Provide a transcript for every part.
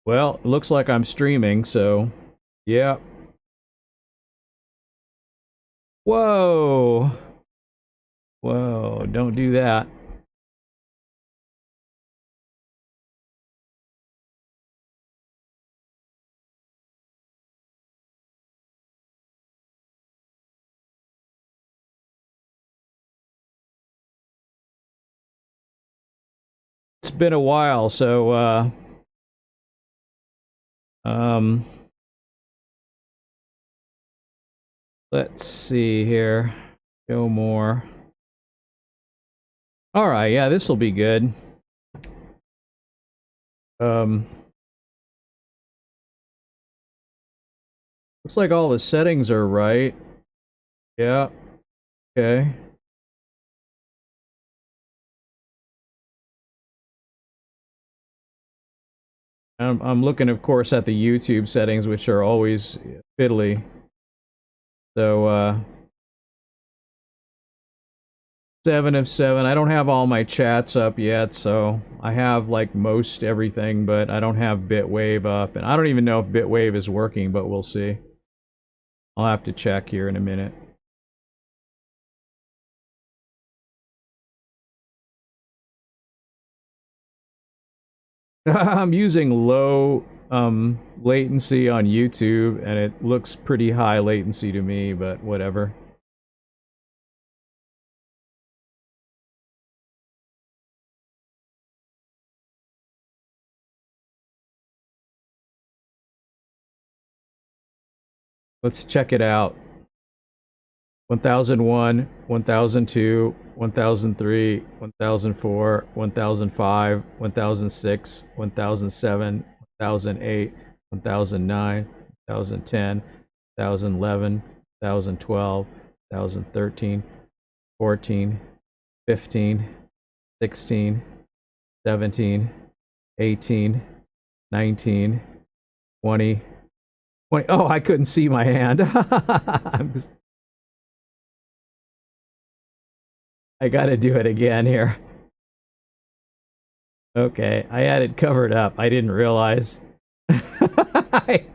Well, it looks like I'm streaming, so yeah. Whoa! Whoa, don't do that. It's been a while, so um let's see here. Show more. Alright, yeah, this'll be good. Um Looks like all the settings are right. Yeah, okay. I'm looking, of course, at the YouTube settings, which are always fiddly. So, 7 of 7. I don't have all my chats up yet, so I have like most everything, but I don't have Bitwave up. And I don't even know if Bitwave is working, but we'll see. I'll have to check here in a minute. I'm using low latency on YouTube, and it looks pretty high latency to me, but whatever. Let's check it out. 1001, 1002, 1003, 1004, 1005, 1006, 1007, 1008, 1009, 1010, 1011, 1012, 1013, 14, 15, 16, 17, 18, 19, 20, 20. Oh, I couldn't see my hand. I gotta do it again here. Okay, I had it covered up. I didn't realize. I,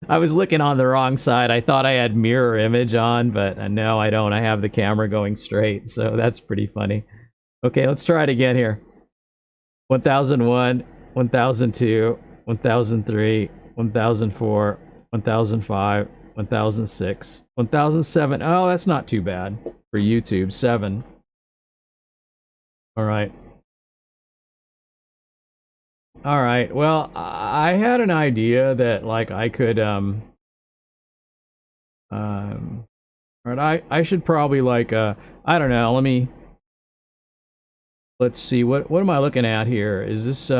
I was looking on the wrong side. I thought I had mirror image on, but no, I don't. I have the camera going straight, so that's pretty funny. Okay, let's try it again here. 1001, 1002, 1003, 1004, 1005, 1006, 1007. Oh, that's not too bad for YouTube. 7. All right. All right. Well, I had an idea that like I could all right, I should probably like I don't know, let's see, what am I looking at here? Is this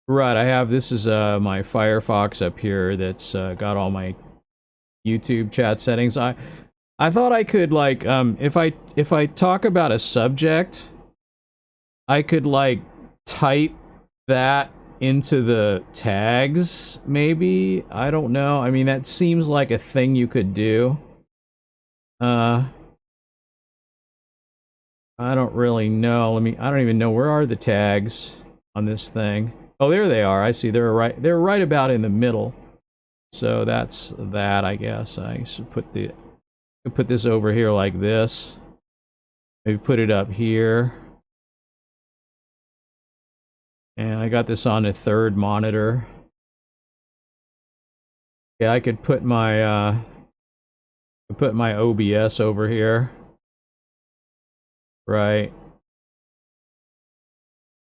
right, I have this is my Firefox up here that's got all my YouTube chat settings. I thought I could like if I talk about a subject, I could like type that into the tags, maybe. I don't know. I mean, that seems like a thing you could do. Uh, I don't really know. I don't even know, where are the tags on this thing? Oh, there they are. I see. They're right about in the middle. So that's that, I guess. I should put this over here like this. Maybe put it up here. And I got this on a third monitor. Yeah, I could put my OBS over here. Right.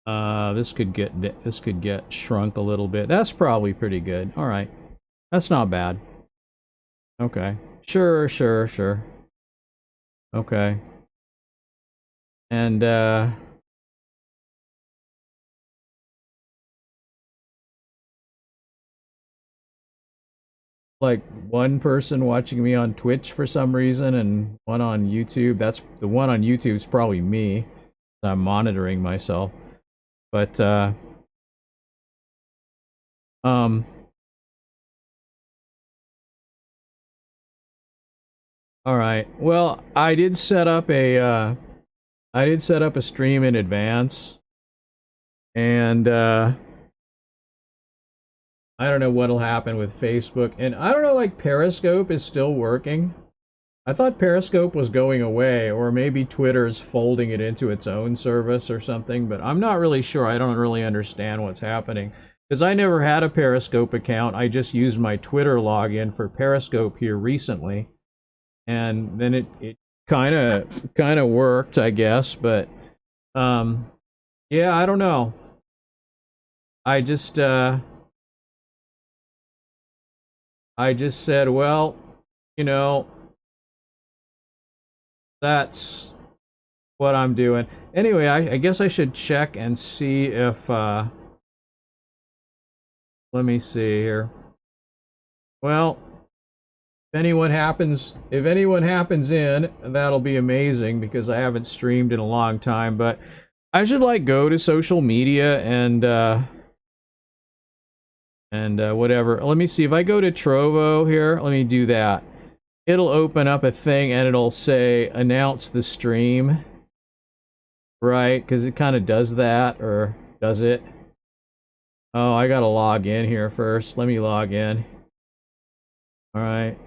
This could get shrunk a little bit. That's probably pretty good. All right. That's not bad. Okay. Sure, sure, sure. Okay. And like one person watching me on Twitch for some reason and one on YouTube. That's the one on YouTube is probably me. I'm monitoring myself. But um all right. Well, I did set up I did set up a stream in advance, and I don't know what'll happen with Facebook, and I don't know, like Periscope is still working. I thought Periscope was going away, or maybe Twitter's folding it into its own service or something, but I'm not really sure. I don't really understand what's happening. Because I never had a Periscope account. I just used my Twitter login for Periscope here recently. And then it kind of worked, I guess, but um yeah, I don't know. I just I just said, well, you know, that's what I'm doing. Anyway, I guess I should check and see if let me see here. Well, if anyone happens in, that'll be amazing because I haven't streamed in a long time, but I should like go to social media and whatever. Let me see if I go to Trovo here. Let me do that. It'll open up a thing and it'll say announce the stream, right? Because it kind of does that, or does it? Oh, I gotta log in here first. Let me log in. All right.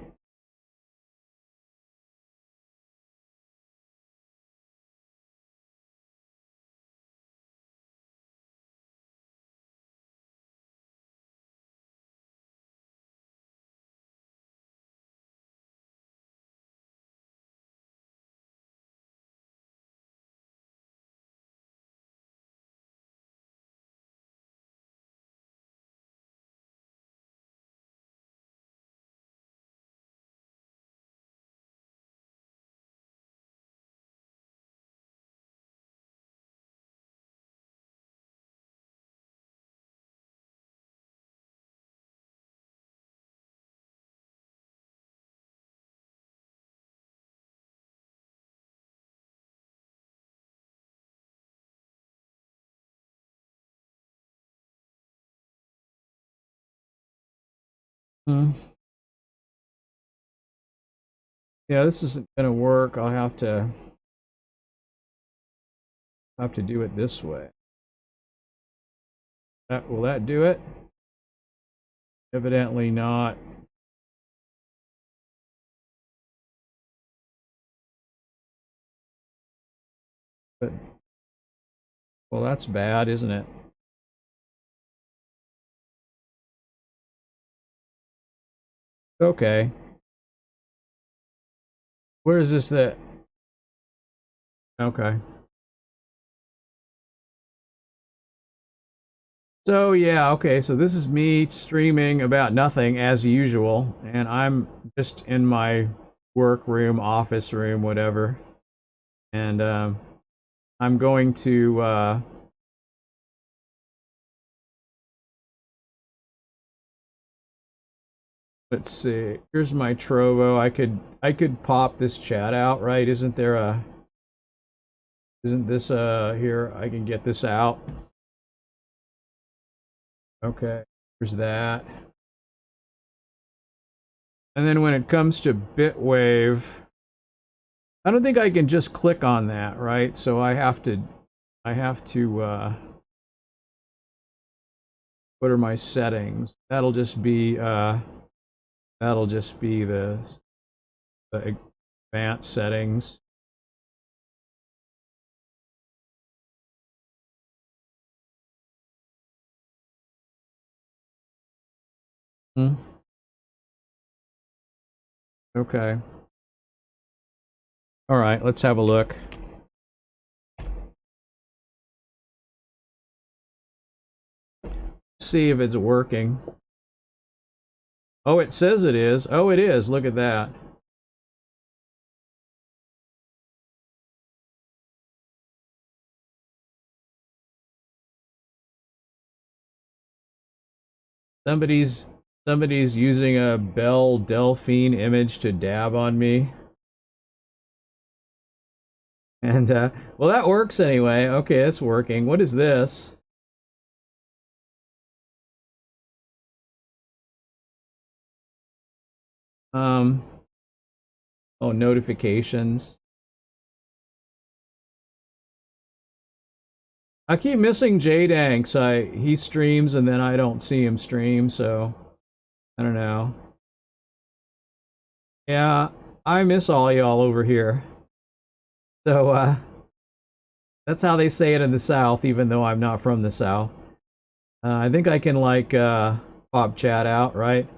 Hmm. Yeah, this isn't gonna work. I'll have to do it this way. Will that do it? Evidently not. But well, that's bad, isn't it? Okay. Where is this at? Okay. So yeah, okay. So this is me streaming about nothing as usual, and I'm just in my work room, office room, whatever. And I'm going to let's see. Here's my Trovo. I could pop this chat out, right? Isn't this here? I can get this out. Okay. There's that. And then when it comes to Bitwave, I don't think I can just click on that, right? So I have to what are my settings? That'll just be the advanced settings. Hmm. Okay. All right, let's have a look. See if it's working. Oh, it says it is. Oh, it is. Look at that. Somebody's somebody's using a Belle Delphine image to dab on me. And well, that works anyway. Okay, it's working. What is this? Um, oh, notifications. I keep missing J-Danks. He streams and then I don't see him stream, so I don't know. Yeah, I miss all y'all over here. So that's how they say it in the South, even though I'm not from the South. I think I can like pop chat out, right?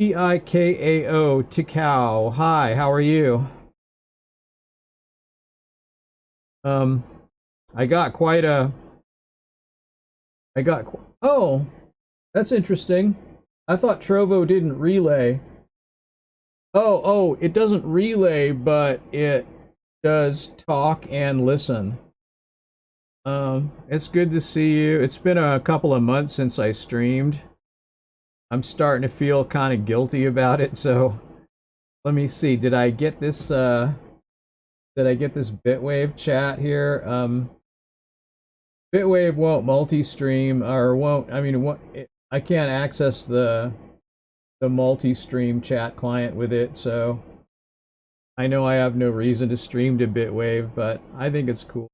Tikao Tikao. Hi, how are you? I got quite a oh, that's interesting. I thought Trovo didn't relay. Oh, it doesn't relay, but it does talk and listen. It's good to see you. It's been a couple of months since I streamed. I'm starting to feel kind of guilty about it, so let me see. Did I get this Bitwave chat here? Bitwave won't multi-stream or won't. I mean, I can't access the multi-stream chat client with it, so I know I have no reason to stream to Bitwave, but I think it's cool.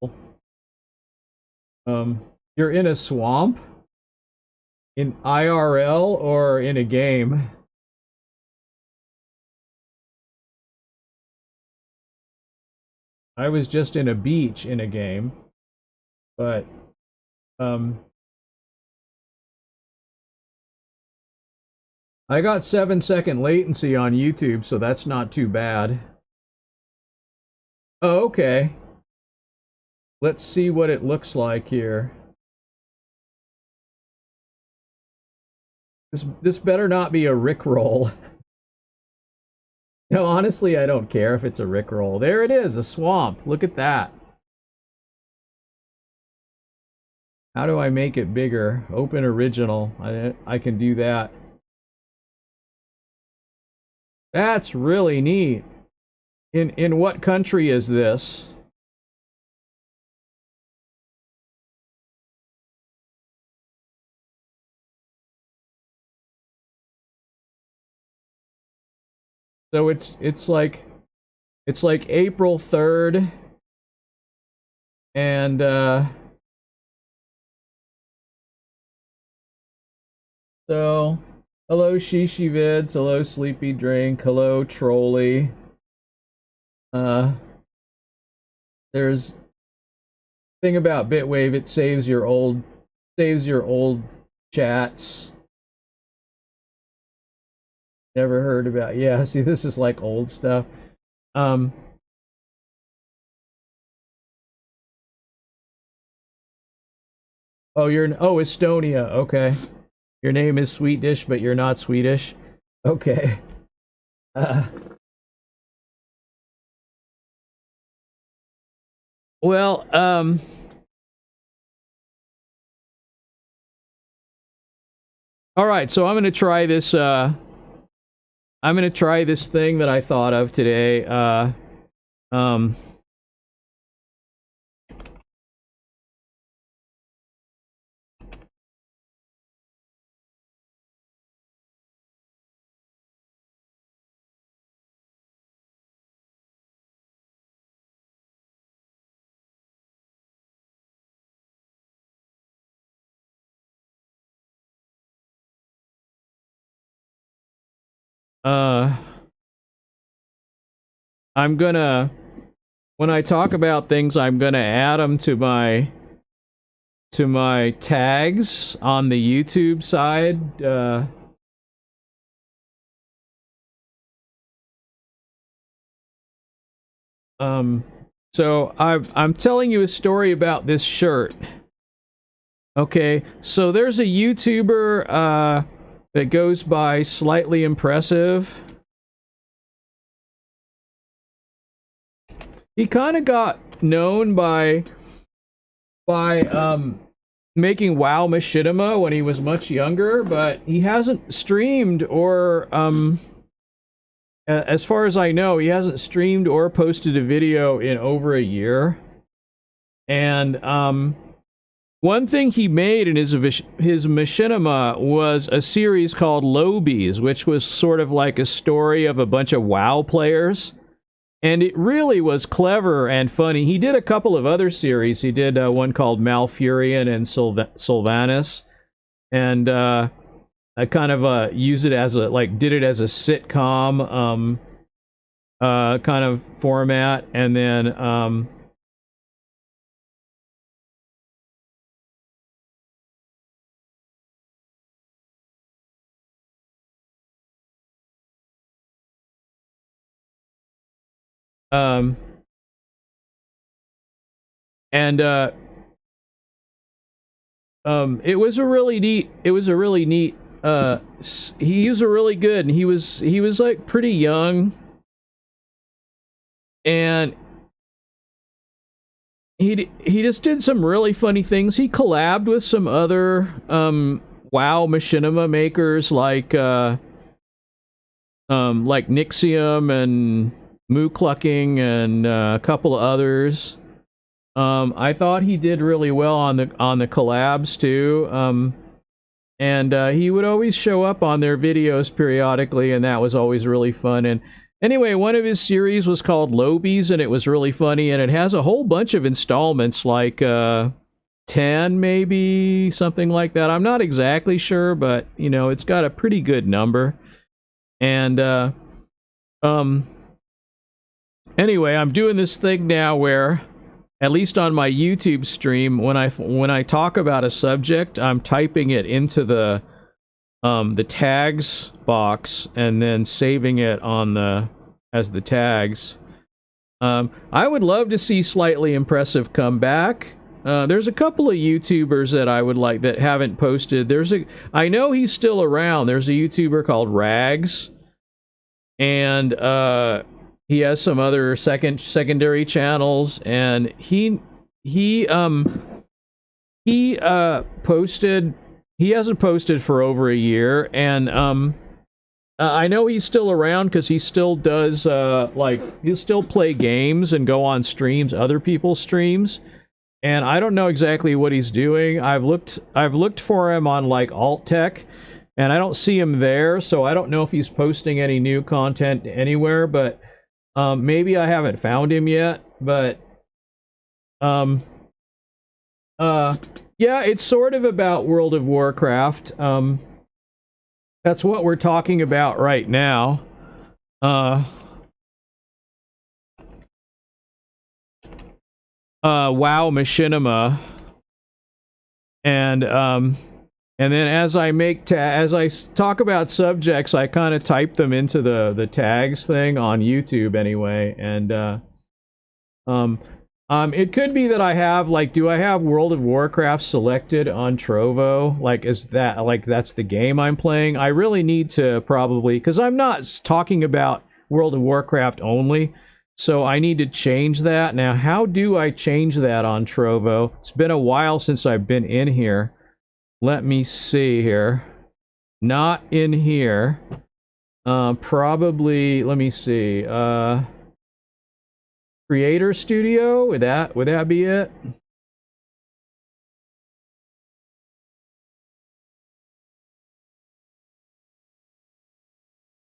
You're in a swamp? In IRL or in a game? I was just in a beach in a game, but I got 7-second latency on YouTube, so that's not too bad. Oh, okay. Let's see what it looks like here. This better not be a Rickroll. No, honestly, I don't care if it's a Rickroll. There it is, a swamp. Look at that. How do I make it bigger? Open original. I can do that. That's really neat. In what country is this? So it's like April 3rd and so hello Shishi Vids, hello Sleepy Drink, hello Trolley. There's thing about Bitwave, it saves your old chats. Never heard about. Yeah, see, this is like old stuff. Oh, Estonia. Okay. Your name is Sweet Dish, but you're not Swedish. Okay. Well, all right, so I'm gonna try this thing that I thought of today. Uh, I'm gonna, when I talk about things, I'm gonna add them to my tags on the YouTube side. So I'm telling you a story about this shirt. Okay, so there's a YouTuber that goes by Slightly Impressive. He kind of got known by making WoW Machinima when he was much younger, but he hasn't streamed or as far as I know, he hasn't streamed or posted a video in over a year. And one thing he made in his Machinima was a series called Lobies, which was sort of like a story of a bunch of WoW players. And it really was clever and funny. He did a couple of other series. He did one called Malfurion and Sylvanas, and I kind of used it as a did it as a sitcom kind of format, and then um and it was a really neat he was a really good, and he was like pretty young, and he just did some really funny things. He collabed with some other WoW machinima makers like Nixium and Moo Clucking and a couple of others. I thought he did really well on the collabs too. And he would always show up on their videos periodically, and that was always really fun. And anyway, one of his series was called Lobies, and it was really funny, and it has a whole bunch of installments, like 10 maybe, something like that. I'm not exactly sure, but you know, it's got a pretty good number. And anyway, I'm doing this thing now where, at least on my YouTube stream, when I talk about a subject, I'm typing it into the tags box and then saving it on as the tags. I would love to see Slightly Impressive come back. There's a couple of YouTubers that I would like that haven't posted. I know he's still around. There's a YouTuber called Rags, and he has some other secondary channels, and he posted. He hasn't posted for over a year, and I know he's still around because he still does he'll still play games and go on streams, other people's streams. And I don't know exactly what he's doing. I've looked for him on like Alt Tech, and I don't see him there, so I don't know if he's posting any new content anywhere, but maybe I haven't found him yet. But yeah, it's sort of about World of Warcraft. That's what we're talking about right now. WoW Machinima, and then as I talk about subjects, I kind of type them into the tags thing on YouTube anyway, and it could be that I have do I have World of Warcraft selected on Trovo? That's the game I'm playing? I really need to probably, because I'm not talking about World of Warcraft only. So I need to change that. Now, how do I change that on Trovo? It's been a while since I've been in here. Let me see here. Not in here. Probably, let me see. Creator Studio? Would that be it?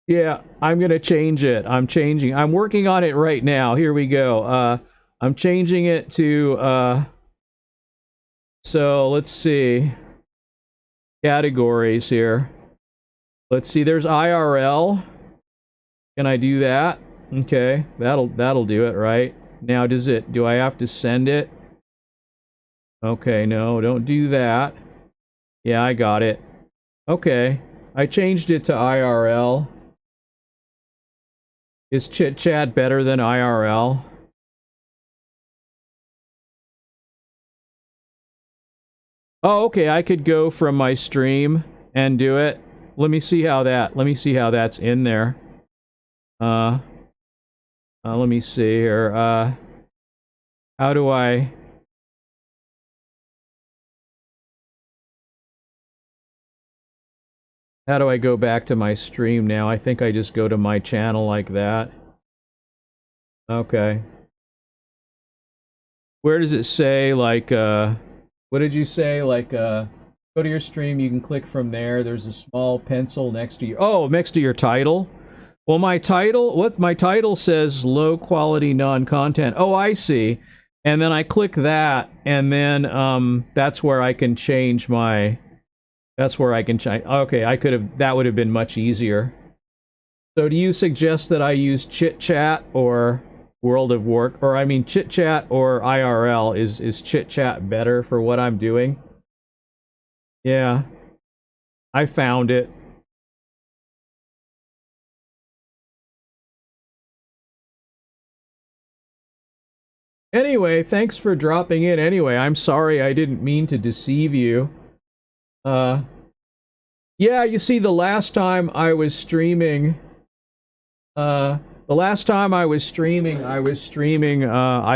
Yeah, I'm gonna change it. I'm working on it right now. Here we go. I'm changing it to so let's see. Categories here. Let's see, there's IRL. Can I do that? Okay, that'll do it, right? Now do I have to send it? Okay, no, don't do that. Yeah, I got it. Okay. I changed it to IRL. Is Chit Chat better than IRL? Oh, okay, I could go from my stream and do it. Let me see how that's in there. Let me see here. How do I go back to my stream now? I think I just go to my channel like that. Okay. Where does it say, what did you say? Go to your stream, you can click from there. There's a small pencil next to your title. Well, my title says low quality non-content. Oh, I see. And then I click that, and then that's where I can change my. That's where I can change. Okay, I could have. That would have been much easier. So, do you suggest that I use Chit Chat or World of Work, or I mean Chit Chat or IRL? Is Chit Chat better for what I'm doing? Yeah, I found it. Anyway, thanks for dropping in. Anyway, I'm sorry I didn't mean to deceive you. Uh, yeah, you see, uh, the last time I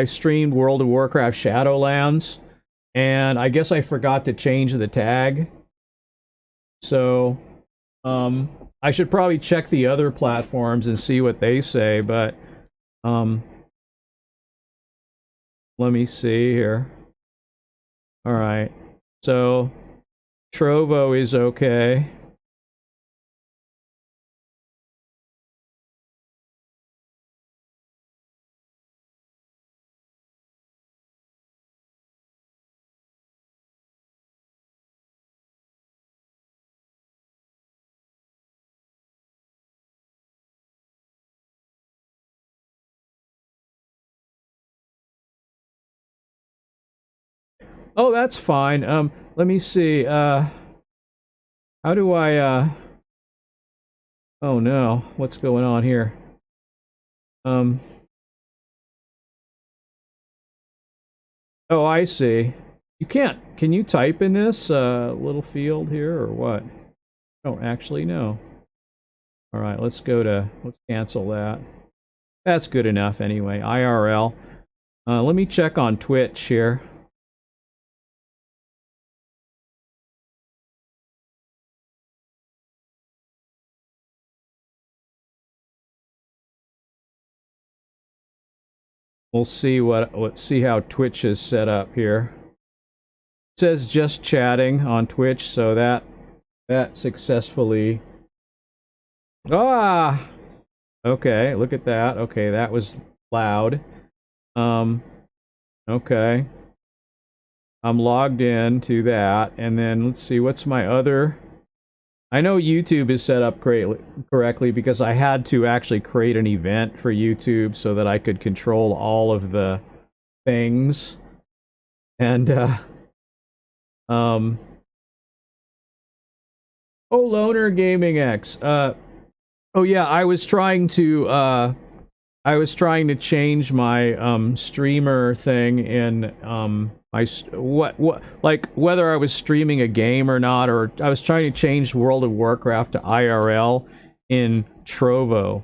streamed World of Warcraft Shadowlands, and I guess I forgot to change the tag. So, um, I should probably check the other platforms and see what they say, but, um, let me see here. Alright. So, Trovo is okay. Oh, that's fine. Let me see. How do oh no, what's going on here? Um, oh, I see. You can't. Can you type in this little field here or what? I don't actually know. All right, let's cancel that. That's good enough anyway. IRL. Let me check on Twitch here. We'll see let's see how Twitch is set up here. It says just chatting on Twitch, so that successfully. Ah, okay, look at that. Okay, that was loud. Um, okay. I'm logged in to that, and then let's see, what's my other... I know YouTube is set up correctly because I had to actually create an event for YouTube so that I could control all of the things. And, um... oh, Loner Gaming X. Oh yeah, I was trying to change my streamer thing in my what like whether I was streaming a game or not, or I was trying to change World of Warcraft to IRL in Trovo.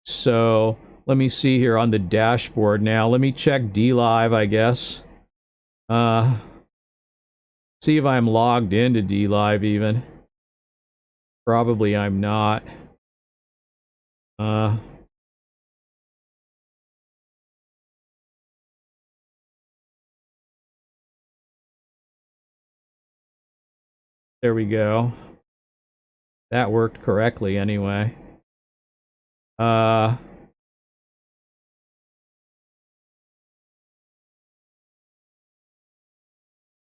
So let me see here on the dashboard now. Let me check DLive, I guess. Uh, see if I'm logged into DLive even. Probably I'm not. Uh, there we go. That worked correctly anyway. Uh,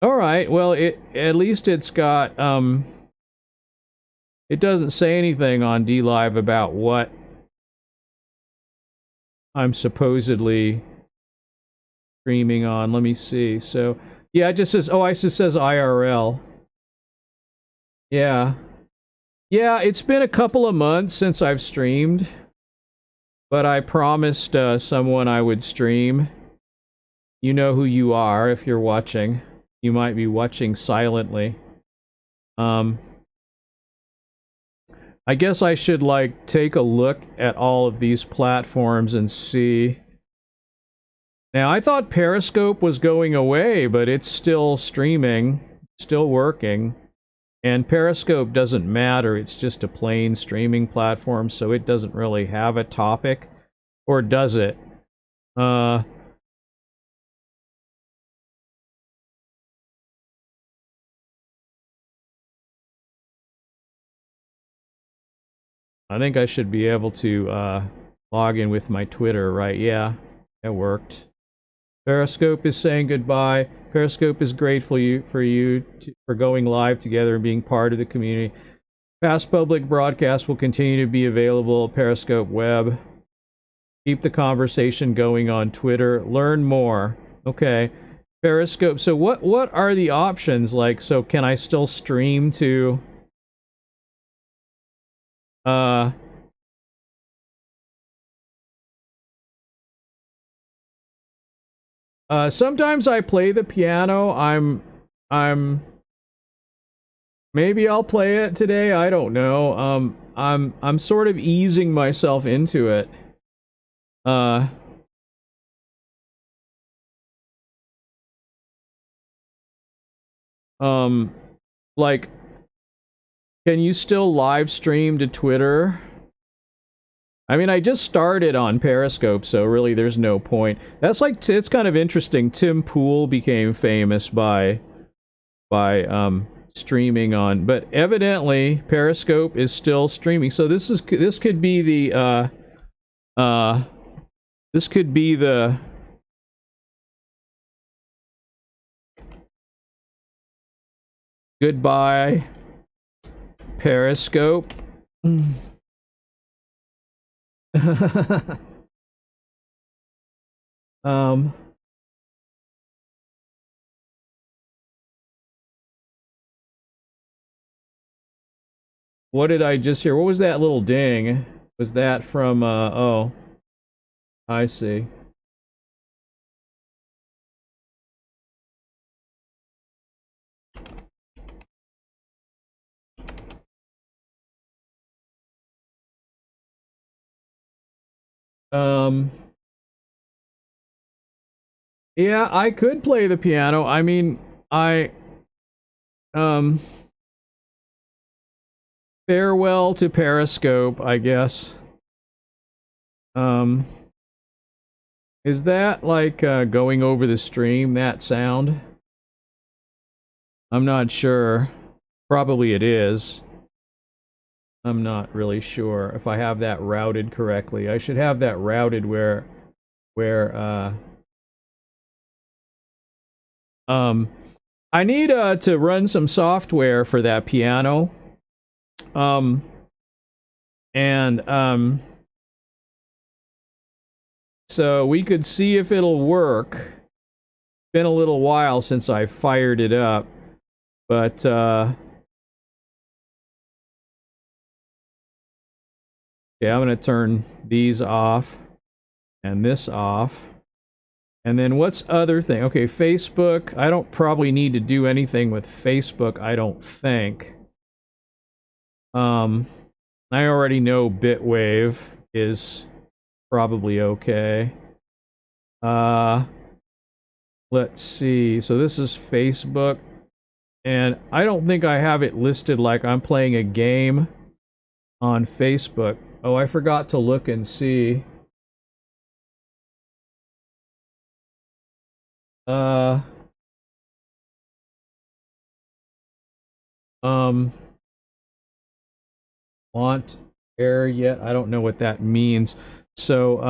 all right. Well, it at least it's got it doesn't say anything on DLive about what I'm supposedly streaming on. Let me see. So, yeah, it just says it just says IRL. Yeah. Yeah, it's been a couple of months since I've streamed, but I promised someone I would stream. You know who you are if you're watching. You might be watching silently. Um, I guess I should like take a look at all of these platforms and see. Now, I thought Periscope was going away, but it's still streaming, still working. And Periscope doesn't matter, it's just a plain streaming platform, so it doesn't really have a topic. Or does it? Uh, I think I should be able to log in with my Twitter, right? Yeah, it worked. Periscope is saying goodbye. Periscope is grateful for going live together and being part of the community. Past public broadcasts will continue to be available at Periscope Web. Keep the conversation going on Twitter. Learn more. Okay. Periscope. So what are the options? Like, so can I still stream to sometimes I play the piano. I'm maybe I'll play it today. I don't know. I'm sort of easing myself into it. Uh um like, can you still live stream to Twitter? I mean, I just started on Periscope, so really there's no point. That's like, it's kind of interesting. Tim Pool became famous by streaming on, but evidently Periscope is still streaming. So this could be the this could be the goodbye Periscope. um what did I just hear? What was that little ding? Was that from oh, I see. Um yeah, I could play the piano. I mean, I um farewell to Periscope, I guess. Um is that like going over the stream, that sound? I'm not sure. Probably it is. I'm not really sure if I have that routed correctly. I should have that routed where um I need to run some software for that piano. Um and so we could see if it'll work. It's been a little while since I fired it up, but yeah, I'm gonna turn these off and this off. And then what's other thing? Okay, Facebook. I don't probably need to do anything with Facebook, I don't think. Um, I already know Bitwave is probably okay. Uh, let's see. So this is Facebook, and I don't think I have it listed like I'm playing a game on Facebook. Oh, I forgot to look and see. Uh, um, want air yet? I don't know what that means. So,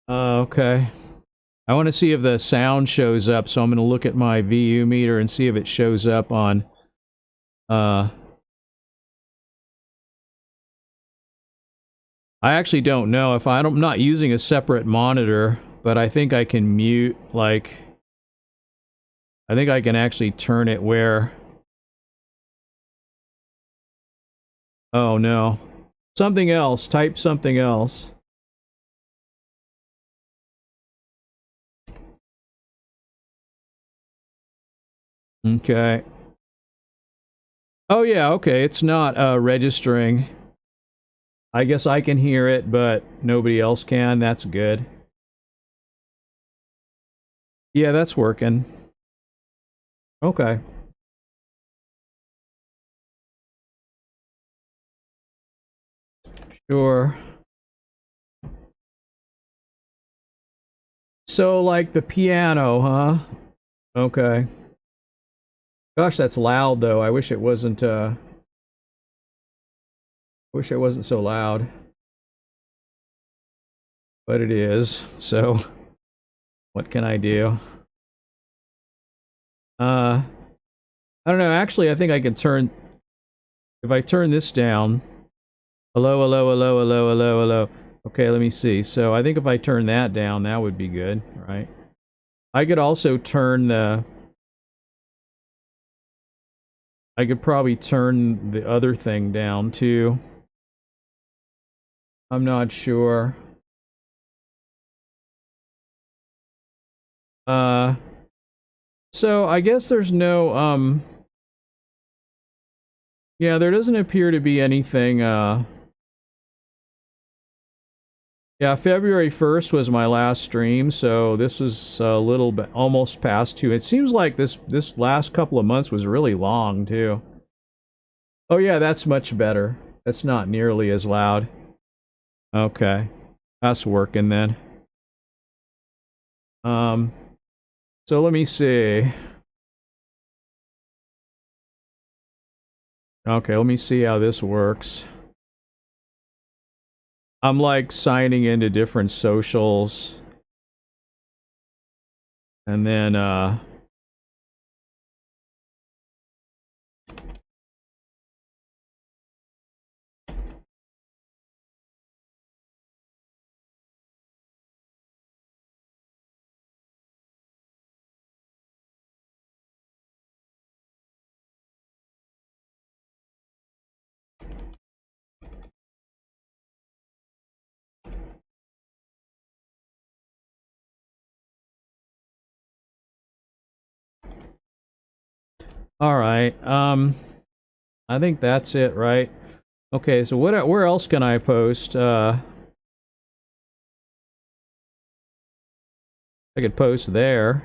okay. I want to see if the sound shows up, so I'm going to look at my VU meter and see if it shows up on, I actually don't know if I'm not using a separate monitor, but I think I can mute, like, I think I can actually turn it where, oh no, something else, type something else. Okay. Oh yeah, okay, it's not registering. I guess I can hear it, but nobody else can. That's good. Yeah, that's working. Okay. Sure. So, like the piano, huh? Okay. Gosh, that's loud though. I wish it wasn't wish it wasn't so loud, but it is. So, what can I do? I don't know. Actually, I think I can turn if I turn this down. Hello, hello, hello, hello, hello, hello. Okay, let me see. So, I think if I turn that down, that would be good, right? I could also turn the I could probably turn the other thing down too. I'm not sure. Uh, so I guess there's no, yeah, there doesn't appear to be anything, yeah, February 1st was my last stream, so this was a little bit, almost past 2. It seems like this last couple of months was really long, too. Oh yeah, that's much better. That's not nearly as loud. Okay. That's working then. Um, so let me see. Okay, let me see how this works. I'm like signing into different socials. And then all right. I think that's it, right? Okay, so where else can I post? I could post there.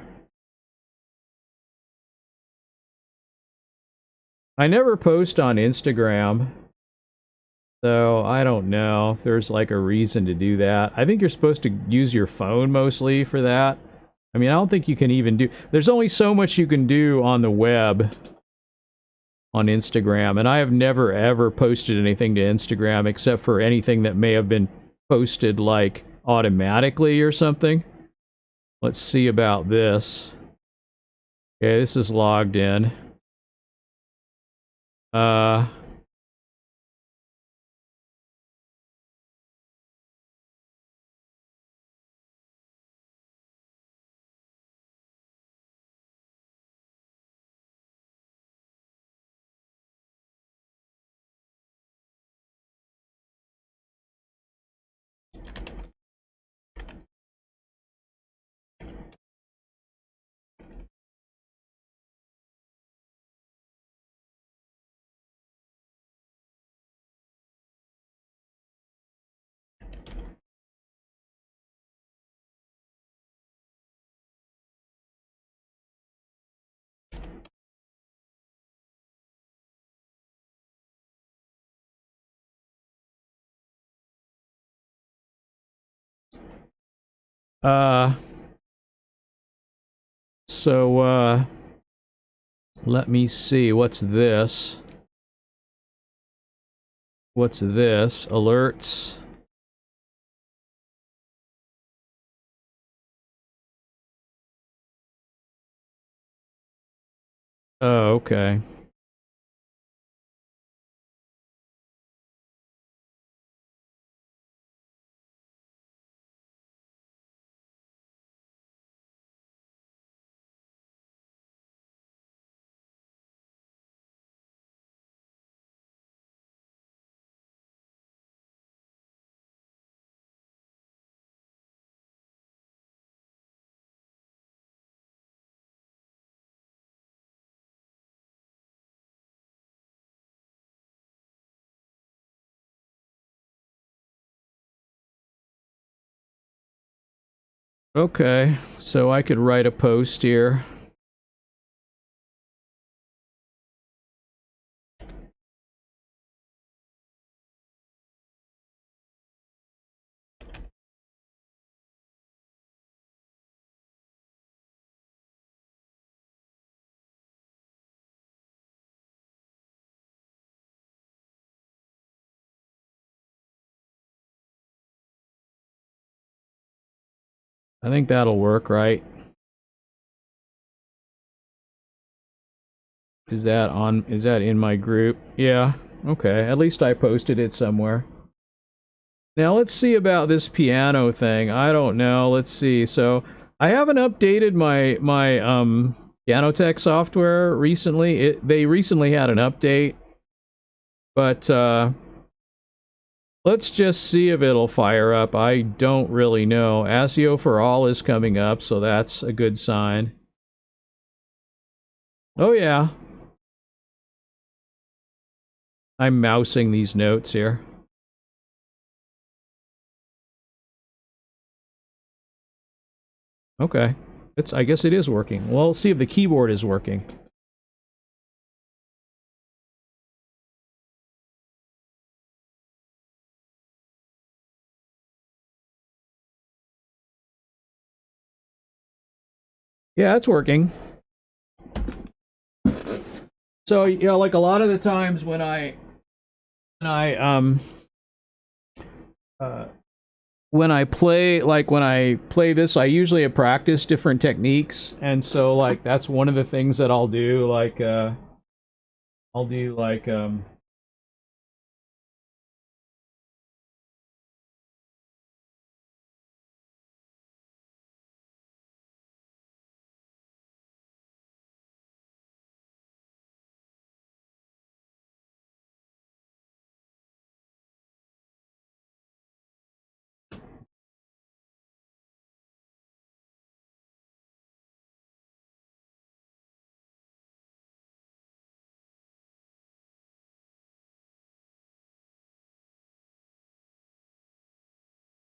I never post on Instagram, so I don't know if there's like a reason to do that. I think you're supposed to use your phone mostly for that. I mean, I don't think you can even do. There's only so much you can do on the web on Instagram, and I have never ever posted anything to Instagram except for anything that may have been posted like automatically or something. Let's see about this. Okay, this is logged in. Uh, uh, so, let me see. What's this? What's this? Alerts. Oh, okay. Okay, so I could write a post here. I think that'll work, right? Is that on? Is that in my group? Yeah. Okay. At least I posted it somewhere. Now let's see about this piano thing. I don't know. Let's see. So I haven't updated my Pianotech software recently. They recently had an update, but let's just see if it'll fire up. I don't really know. ASIO for All is coming up, so that's a good sign. Oh yeah. I'm mousing these notes here. Okay. I guess it is working. Well, let's see if the keyboard is working. Yeah, it's working. So, you know, like a lot of the times when I uh when I play this, I usually practice different techniques, and so like that's one of the things that I'll do. Like I'll do like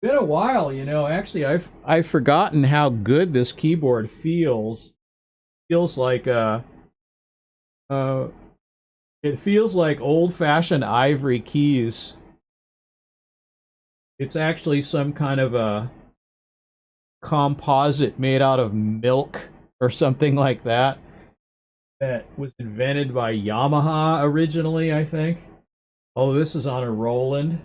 been a while, you know. Actually, I've forgotten how good this keyboard feels. Feels like uh it feels like old-fashioned ivory keys. It's actually some kind of a composite made out of milk or something like that that was invented by Yamaha originally, I think. Oh, this is on a Roland.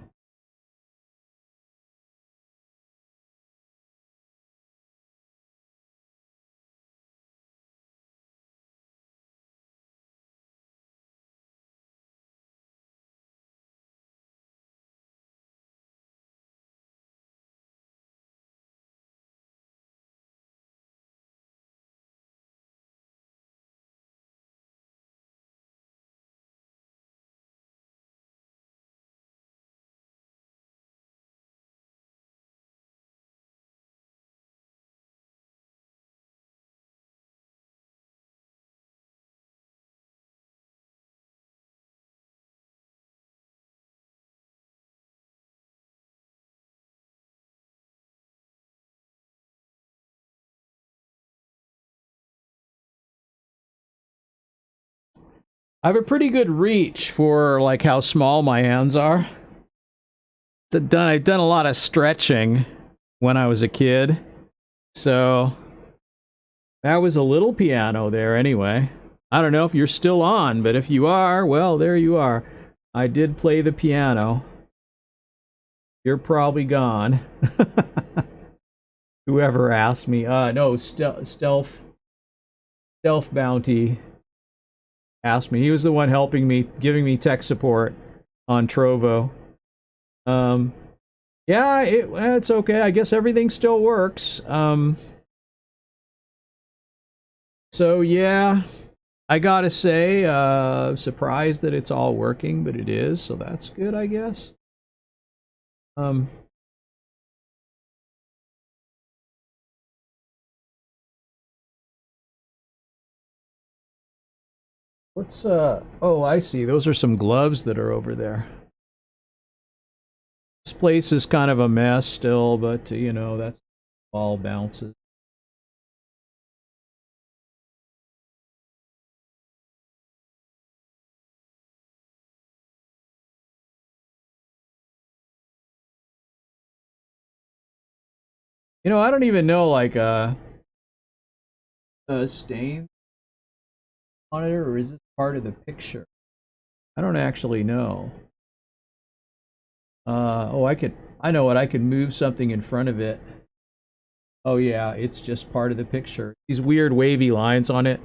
I have a pretty good reach for like how small my hands are. I've done a lot of stretching when I was a kid. So that was a little piano there anyway. I don't know if you're still on, but if you are, well, there you are. I did play the piano. You're probably gone. Whoever asked me. No, Stealth Bounty asked me. He was the one helping me, giving me tech support on Trovo. Um, yeah, it's okay. I guess everything still works. So yeah, I gotta say, surprised that it's all working, but it is, so that's good, I guess. Um, what's Oh, I see. Those are some gloves that are over there. This place is kind of a mess still, but you know, that's all bounces. You know, I don't even know like stain on it, or is it part of the picture? I don't actually know. Oh, I know what, I could move something in front of it. Oh yeah, it's just part of the picture. These weird wavy lines on it.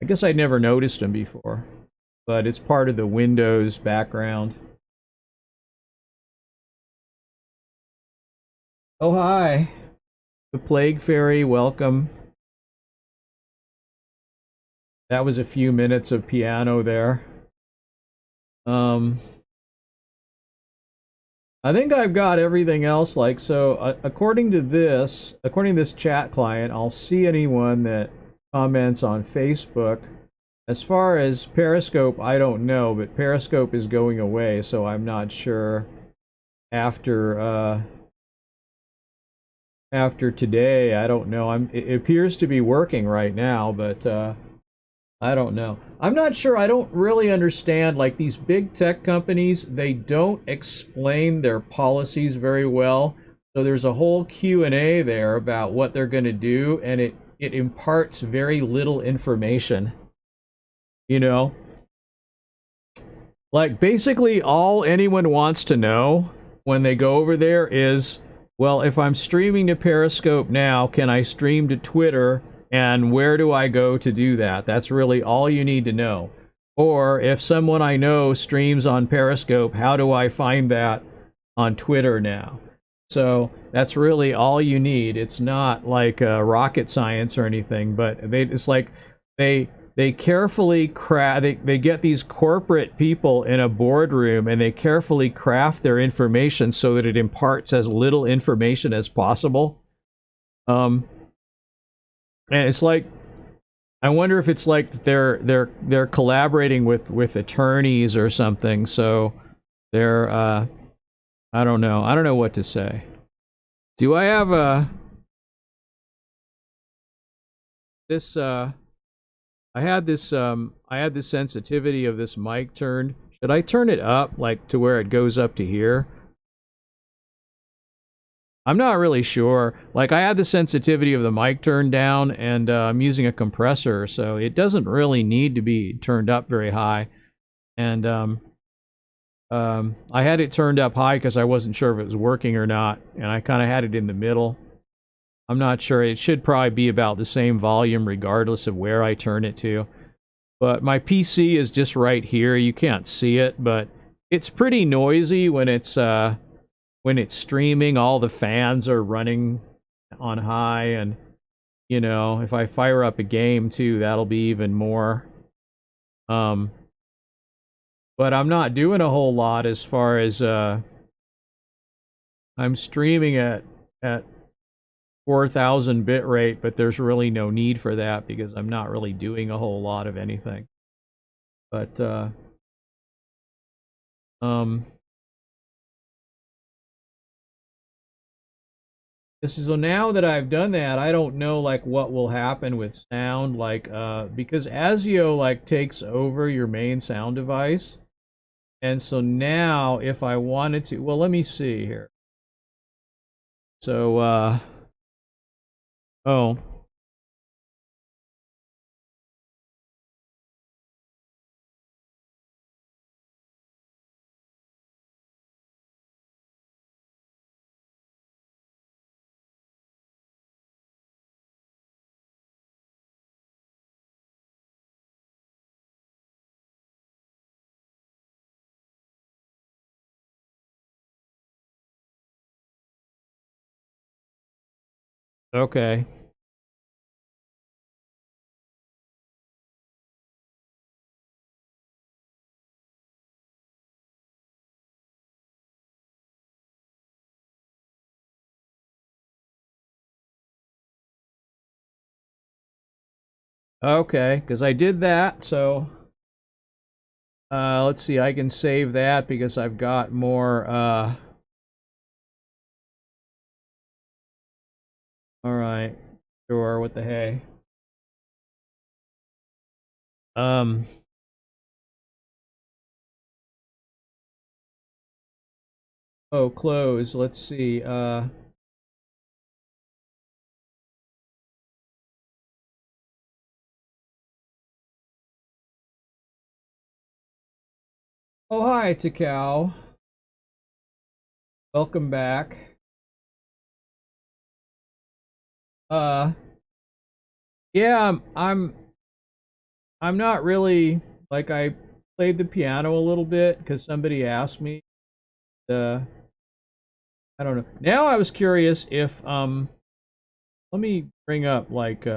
I guess I'd never noticed them before, but it's part of the Windows background. Oh hi, the Plague Fairy, welcome. That was a few minutes of piano there. Um, I think I've got everything else. Like so, according to this chat client, I'll see anyone that comments on Facebook. As far as Periscope, I don't know, but Periscope is going away, so I'm not sure after after today. I don't know. It appears to be working right now, but I don't know. I'm not sure. I don't really understand. Like these big tech companies, they don't explain their policies very well. So there's a whole Q&A there about what they're going to do, and it imparts very little information. You know, like basically all anyone wants to know when they go over there is, well, if I'm streaming to Periscope now, can I stream to Twitter? And where do I go to do that? That's really all you need to know. Or if someone I know streams on Periscope, how do I find that on Twitter now? So that's really all you need. It's not like rocket science or anything, but it's like they carefully craft. They get these corporate people in a boardroom and they carefully craft their information so that it imparts as little information as possible. Um, and it's like I wonder if it's like they're collaborating with attorneys or something. So they're I don't know. I don't know what to say. Do I have a this I had this sensitivity of this mic turned. Should I turn it up like to where it goes up to here? I'm not really sure. Like I had the sensitivity of the mic turned down and I'm using a compressor, so it doesn't really need to be turned up very high. And I had it turned up high because I wasn't sure if it was working or not, and I kind of had it in the middle. I'm not sure. It should probably be about the same volume regardless of where I turn it to. But my PC is just right here. You can't see it, but it's pretty noisy when it's streaming. All the fans are running on high, and you know, if I fire up a game too, that'll be even more. Um, but I'm not doing a whole lot as far as I'm streaming at 4,000 bit rate, but there's really no need for that because I'm not really doing a whole lot of anything. But um this is so now that I've done that, I don't know like what will happen with sound like because ASIO like takes over your main sound device. And so now if I wanted to, well, let me see here. So oh, okay. Okay, because I did that, so let's see, I can save that because I've got more alright. Sure, what the hey. Um oh, close. Let's see. Oh hi, Takao. Welcome back. Uh, yeah, I'm not really like I played the piano a little bit because somebody asked me. Uh, I don't know. Now I was curious if let me bring up like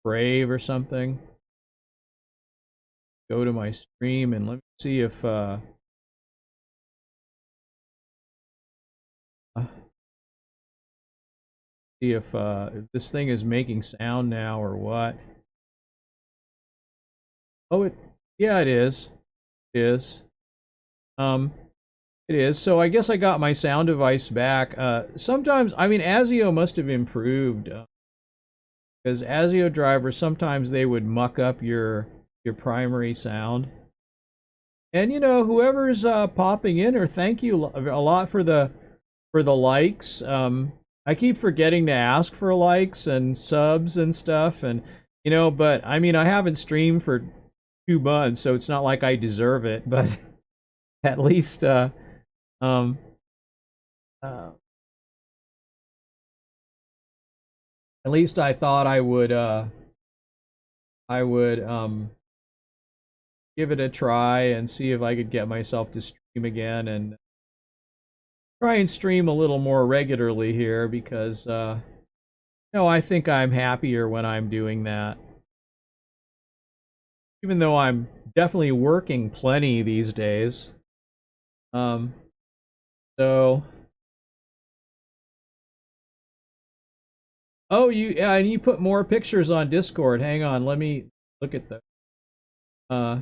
Brave or something. Go to my stream and let me see uh if this thing is making sound now or what. Oh, yeah, it is. It is. Um, it is. So I guess I got my sound device back. Sometimes, I mean, ASIO must have improved because ASIO drivers sometimes they would muck up your primary sound. And you know, whoever's popping in, or thank you a lot for the likes. I keep forgetting to ask for likes and subs and stuff, and you know, but I mean, I haven't streamed for 2 months, so it's not like I deserve it. But at least, um, uh, at least I thought I would give it a try and see if I could get myself to stream again and try and stream a little more regularly here because no, I think I'm happier when I'm doing that. Even though I'm definitely working plenty these days. Um, so, oh, and you put more pictures on Discord. Hang on, let me look at the. Uh,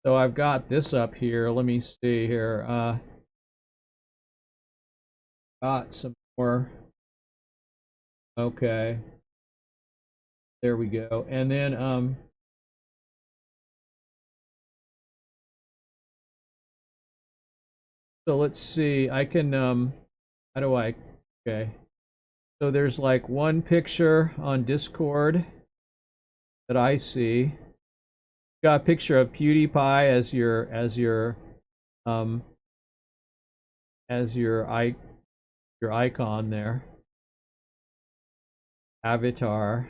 so I've got this up here. Let me see here. Got some more. Okay, there we go. And then so let's see. I can how do I? Okay. So there's like one picture on Discord that I see. Got a picture of PewDiePie um as your icon there. Avatar.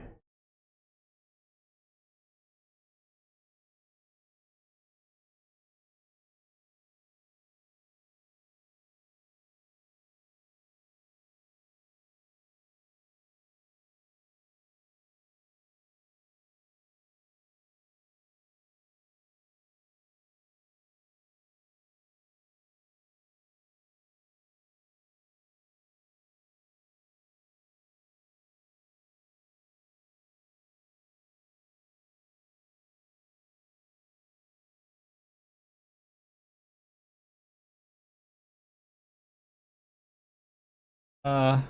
Uh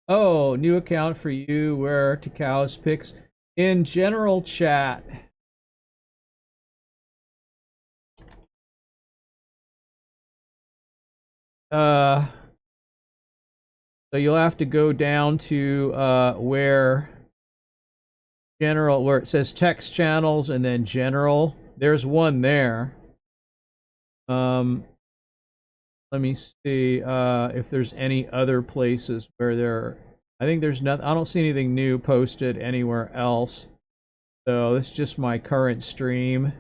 oh, new account for you where to cows picks in general chat. Uh so you'll have to go down to where general where it says text channels and then general. There's one there. Um let me see if there's any other places where there I think there's nothing I don't see anything new posted anywhere else. So this is just my current stream.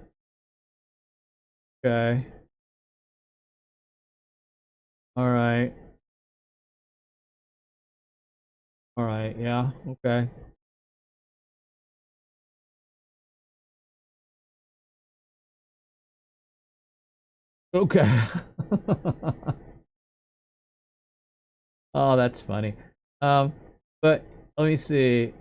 Okay. All right. All right. Yeah. Okay. Okay. Oh, that's funny. Um, but let me see.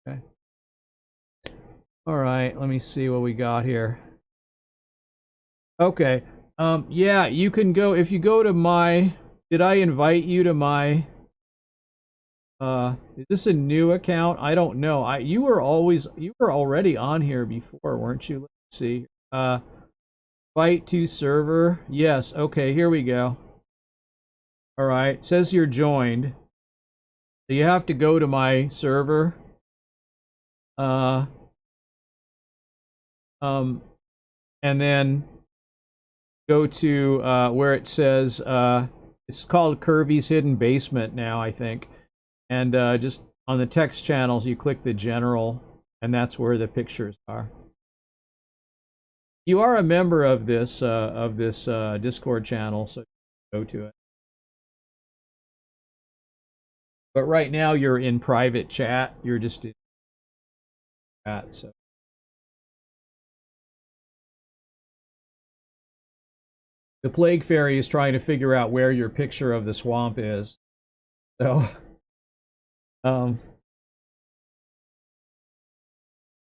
Okay. All right, let me see what we got here. Okay. Yeah, you can go if you go to my. Did I invite you to my? Is this a new account? I don't know. You were already on here before, weren't you? Let's see. Fight to server. Yes. Okay, here we go. All right. It says you're joined. So you have to go to my server. Uh, um, and then go to where it says it's called Kirby's Hidden Basement now, I think. And just on the text channels, you click the general, and that's where the pictures are. You are a member of this Discord channel, so go to it. But right now you're in private chat. You're just in chat. So the Plague Fairy is trying to figure out where your picture of the swamp is. So, um,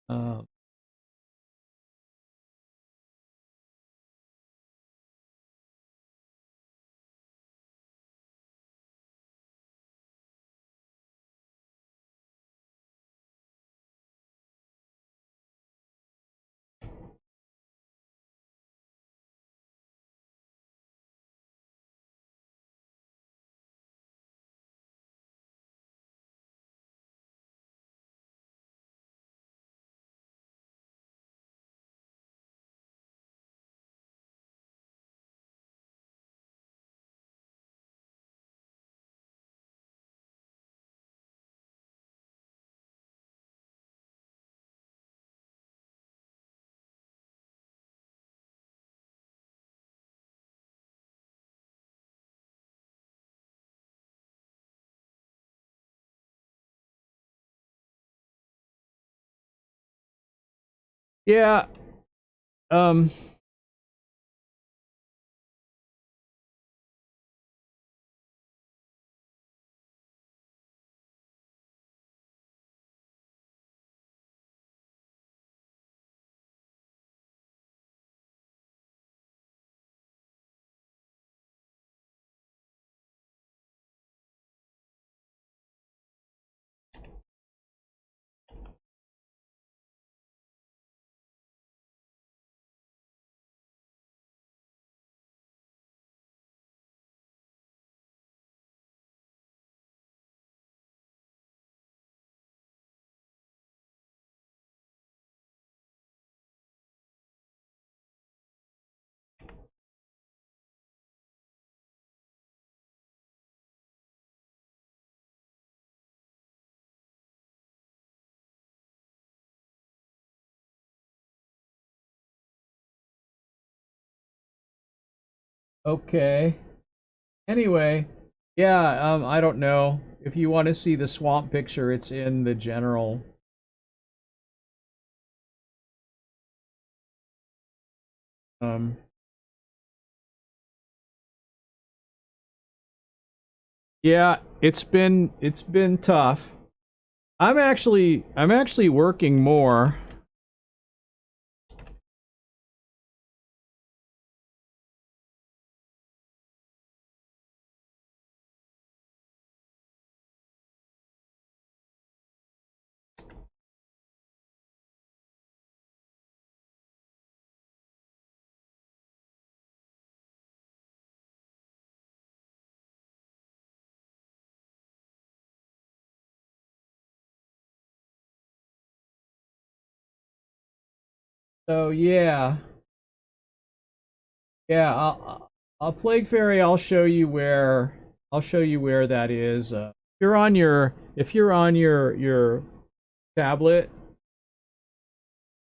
uh, yeah. Um, okay. Anyway, yeah. I don't know if you want to see the swamp picture. It's in the general. Um, yeah. It's been tough. I'm actually working more. So yeah, yeah. I'll Plague Fairy. I'll show you where that is. If you're on your tablet,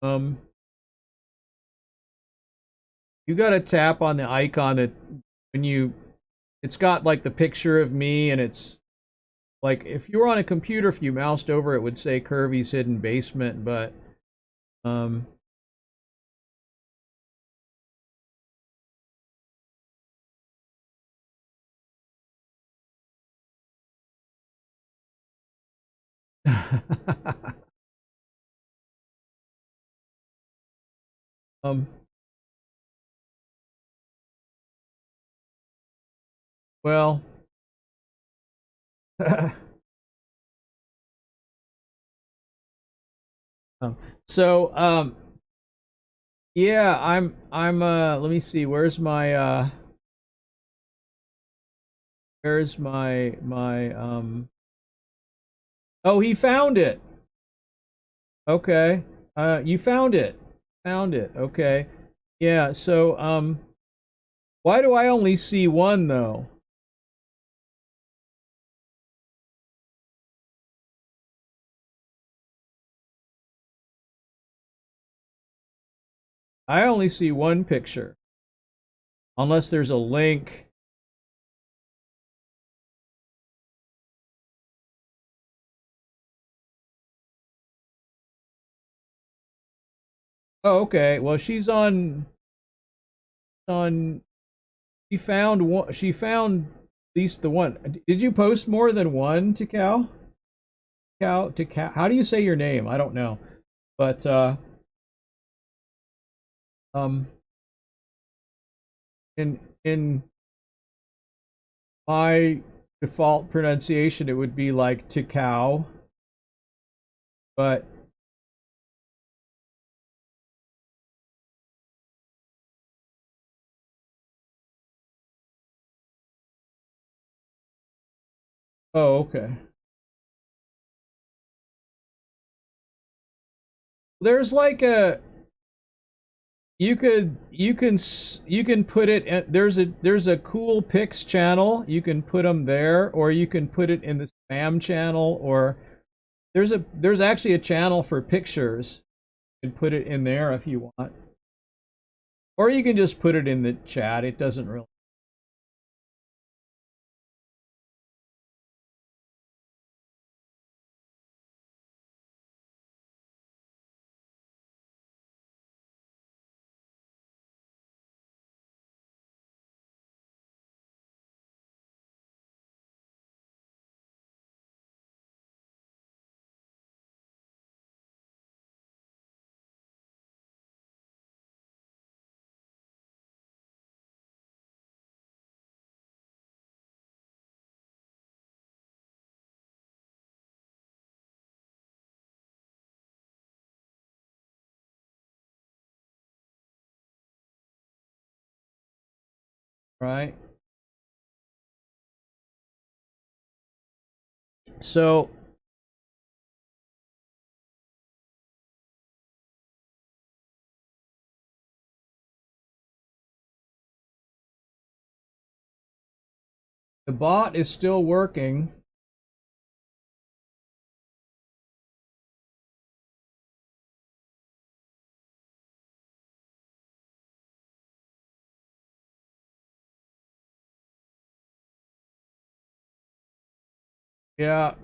um, you gotta tap on the icon that when you. It's got like the picture of me, and it's like if you were on a computer, if you moused over, it would say Kirby's Hidden Basement, but um. Um, well, um, so yeah, let me see, where's my oh, he found it. Okay. You found it. Found it. Okay. Yeah, so why do I only see one though? I only see one picture. Unless there's a link. Oh, okay. Well, she's on she found at least the one. Did you post more than one to Cal? Cal to Cal. How do you say your name? I don't know. But um in my default pronunciation it would be like to cow, but oh, okay. There's like a you can put it there's a cool pics channel. You can put them there, or you can put it in the spam channel, or there's actually a channel for pictures. You can put it in there if you want, or you can just put it in the chat. It doesn't really. Right. So the bot is still working. Yeah,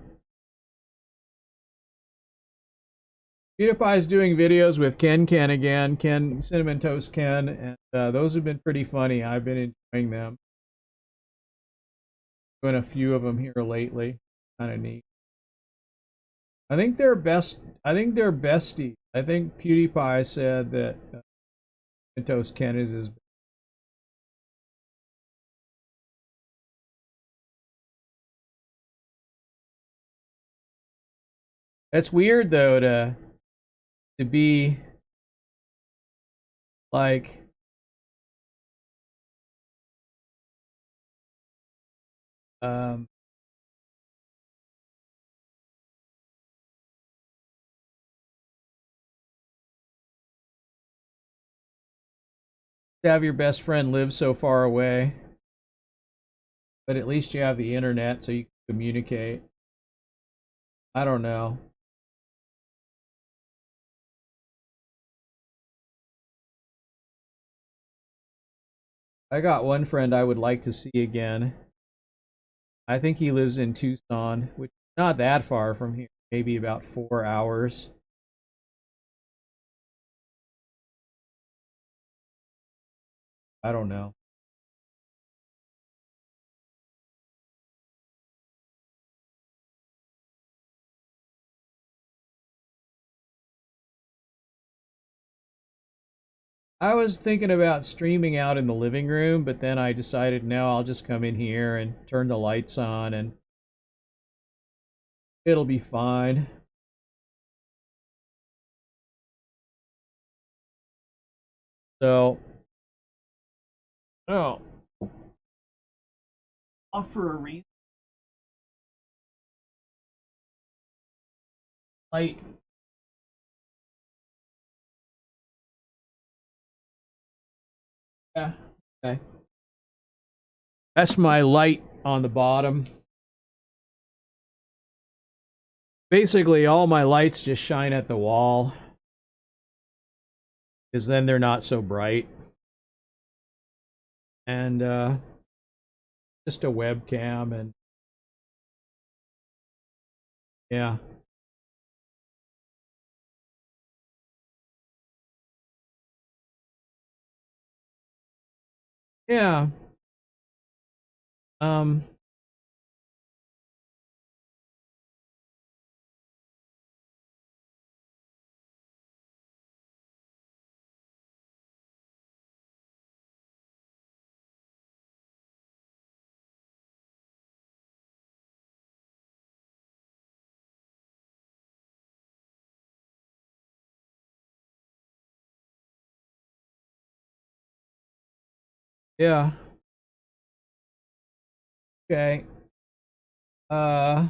PewDiePie is doing videos with Ken again, Ken Cinnamon Toast Ken, and those have been pretty funny. I've been enjoying them. Doing a few of them here lately. Kind of neat. I think they're best. I think they're besties. I think PewDiePie said that Toast Ken is his. That's weird though to be like um to have your best friend live so far away, but at least you have the internet so you can communicate. I don't know. I got one friend I would like to see again. I think he lives in Tucson, which is not that far from here, maybe about 4 hours. I don't know. I was thinking about streaming out in the living room, but then I decided no, I'll just come in here and turn the lights on and it'll be fine. So, oh, off for a reason. Light. Yeah. Okay. That's my light on the bottom. Basically, all my lights just shine at the wall, because then they're not so bright. And just a webcam, and yeah. Yeah. Um, yeah. Okay. Uh,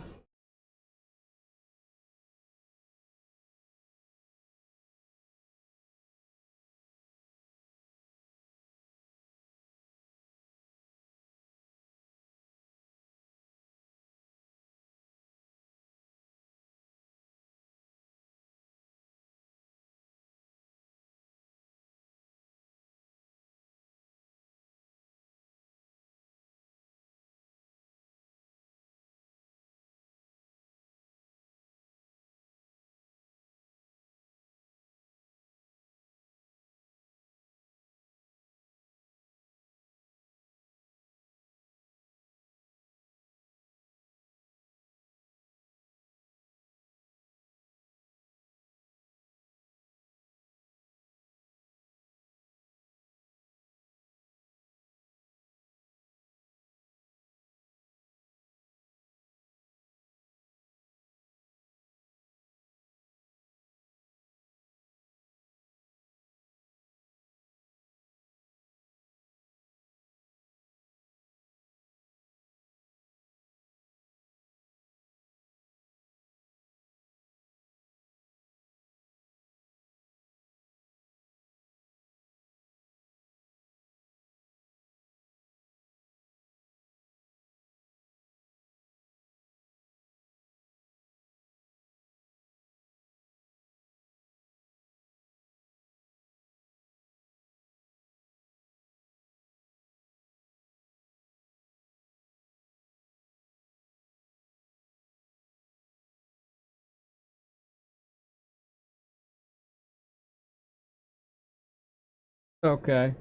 okay.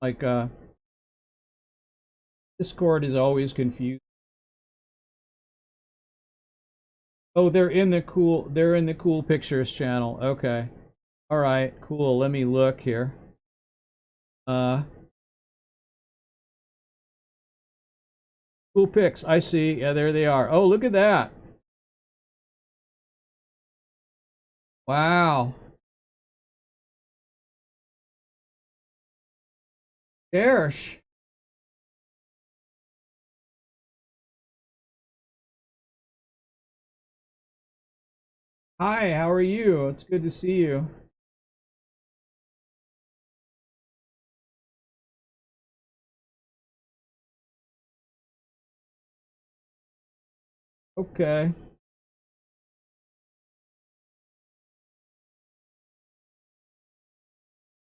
Like Discord is always confused. Oh, they're in the cool pictures channel. Okay. All right, cool. Let me look here. Uh Cool pics. I see. Yeah, there they are. Oh, look at that. Wow. Dersh. Hi, how are you? It's good to see you. Okay.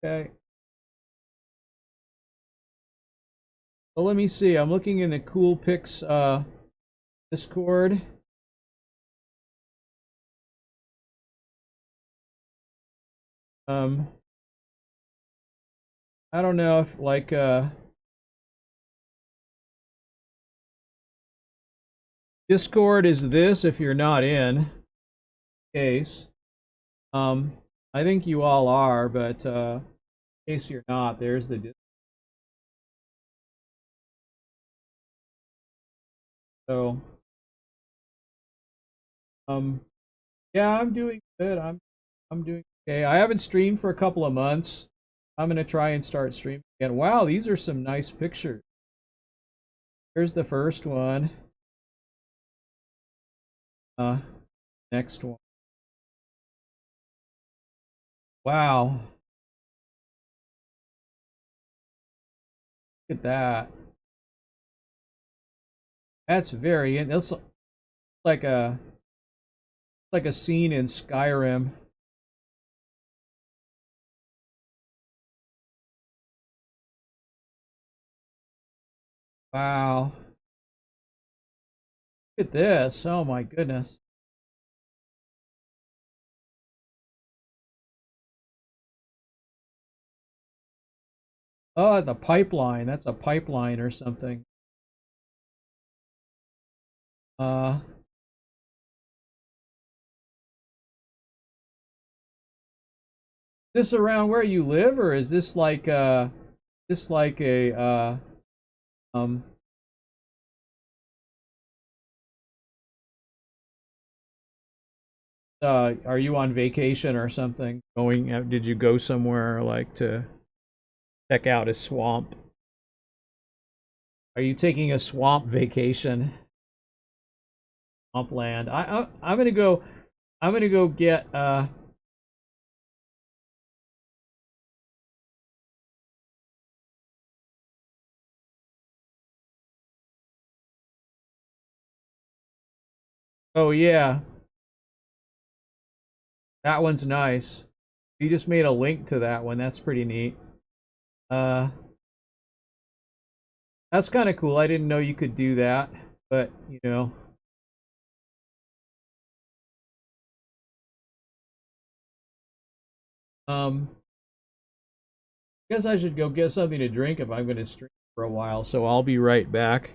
Okay. Well, let me see. I'm looking in the cool pics Discord. Um I don't know if like Discord is this if you're not in case. Um I think you all are, but In case you're not, there's the so um yeah, I'm doing good. I'm doing okay. I haven't streamed for a couple of months. I'm gonna try and start streaming again. Wow, these are some nice pictures. Here's the first one. Uh, next one. Wow, look at that. That's very. That's like a like a scene in Skyrim. Wow, look at this. Oh my goodness. Oh, the pipeline. That's a pipeline or something. Uh, this around where you live, or is this like a um are you on vacation or something? Going did you go somewhere like to check out a swamp? Are you taking a swamp vacation? Swampland. I'm gonna go. I'm gonna go get. Oh yeah, that one's nice. You just made a link to that one. That's pretty neat. Uh, that's kind of cool. I didn't know you could do that, but you know. Um, guess I should go get something to drink if I'm gonna stream for a while. So I'll be right back.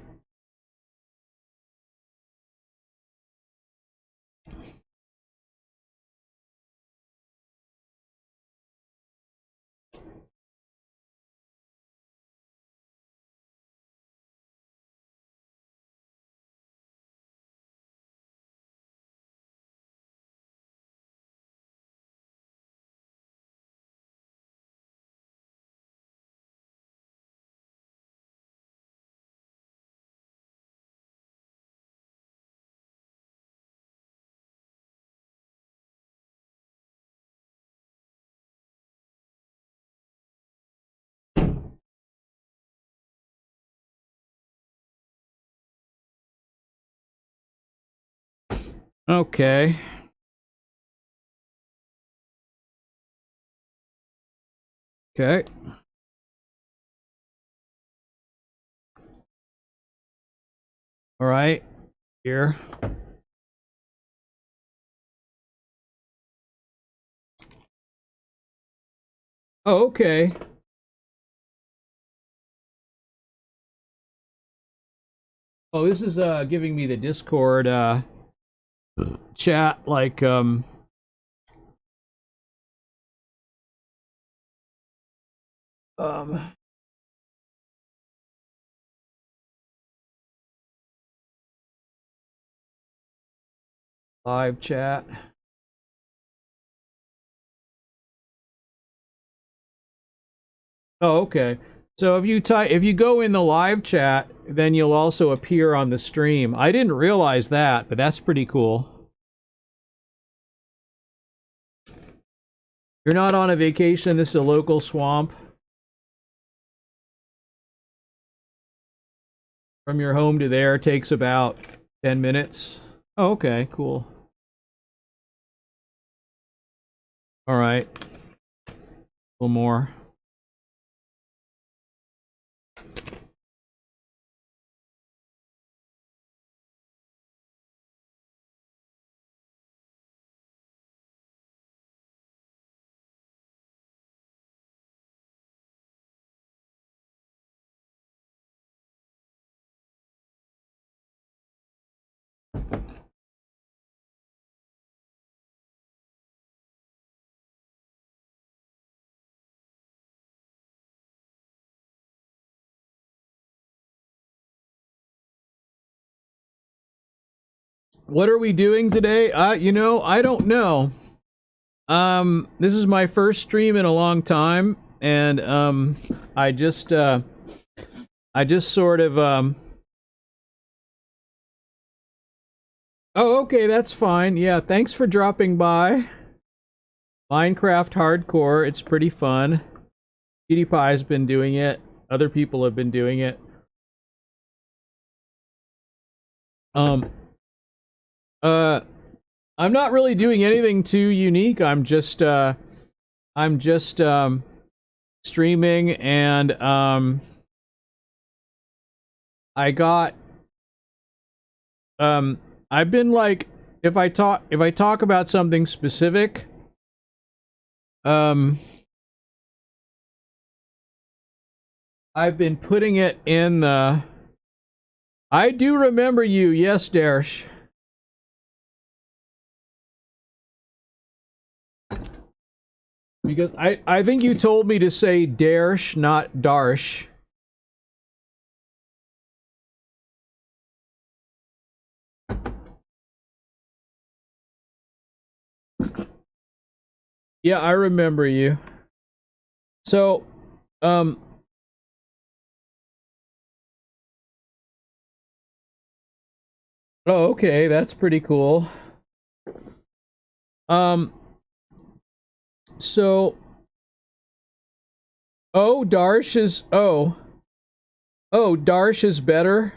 Okay. Okay. All right. Here. Oh, okay. Oh, this is giving me the Discord chat like um live chat. Oh, okay. So if you go in the live chat, then you'll also appear on the stream. I didn't realize that, but that's pretty cool. You're not on a vacation. This is a local swamp. From your home to there takes about 10 minutes. Oh, okay, cool. All right. A little more. What are we doing today? You know, I don't know. This is my first stream in a long time, and I just sort of Oh, okay, that's fine. Yeah, thanks for dropping by. Minecraft Hardcore, it's pretty fun. PewDiePie's been doing it. Other people have been doing it. I'm not really doing anything too unique. I'm just streaming, and I got I've been like, if I talk about something specific, I've been putting it in the. I do remember you, yes, Darsh. Because I think you told me to say Darsh, not Darsh. Yeah, I remember you. So, oh, okay, that's pretty cool. So, oh, Darsh is, oh, Darsh is better.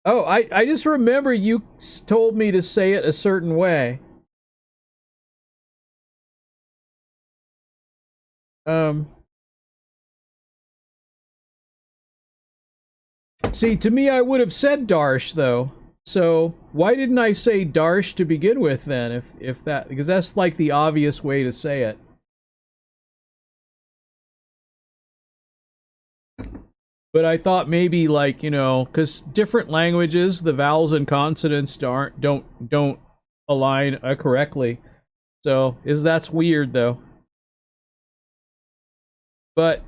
Oh, I just remember you told me to say it a certain way. See, to me, I would have said Darsh, though. So, why didn't I say Darsh to begin with, then? If that... Because that's, like, the obvious way to say it. But I thought maybe, like, you know... Because different languages, the vowels and consonants don't align correctly. So, that's weird, though. But,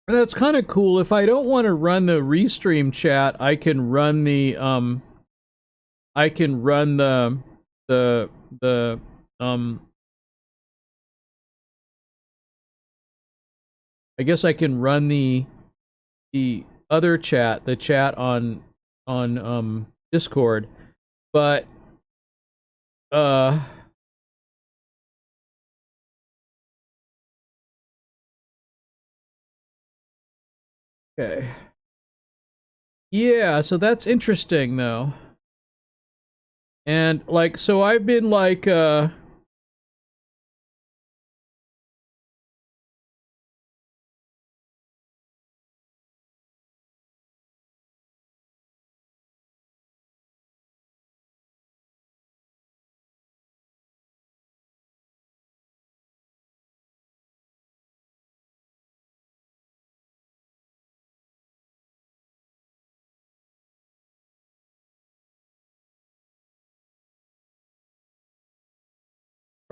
that's kind of cool. If I don't want to run the restream chat, I can run the I can run the I guess I can run the other chat, the chat on Discord. But okay. Yeah, so that's interesting, though. And, like, so I've been, like,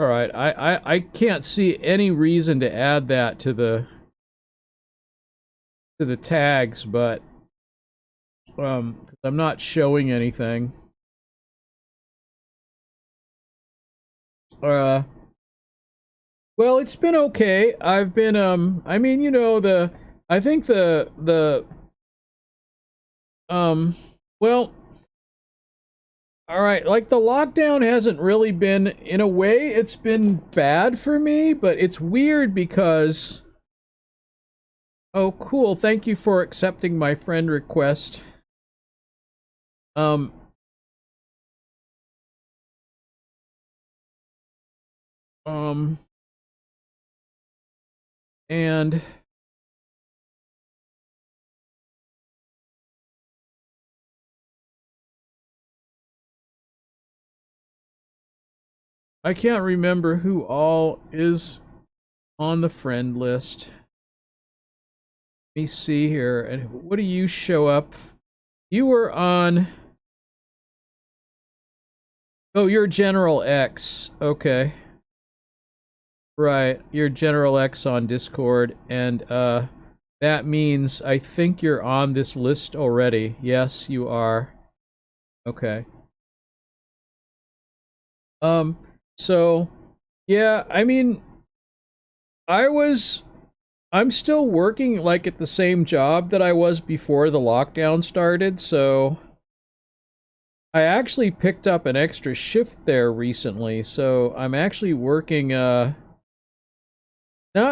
alright, I can't see any reason to add that to the tags, but I'm not showing anything. Well, it's been okay. I've been I mean, you know, I think well, alright, like, the lockdown hasn't really been, in a way, it's been bad for me, but it's weird because... Oh, cool, thank you for accepting my friend request. And... I can't remember who all is on the friend list. Let me see here. And what do you show up? You were on... Oh, you're General X. Okay. Right, you're General X on Discord, and That means I think you're on this list already. Yes, you are. Okay. Um, so yeah, I mean, I was I'm still working like at the same job that I was before the lockdown started, so I actually picked up an extra shift there recently, so I'm actually working not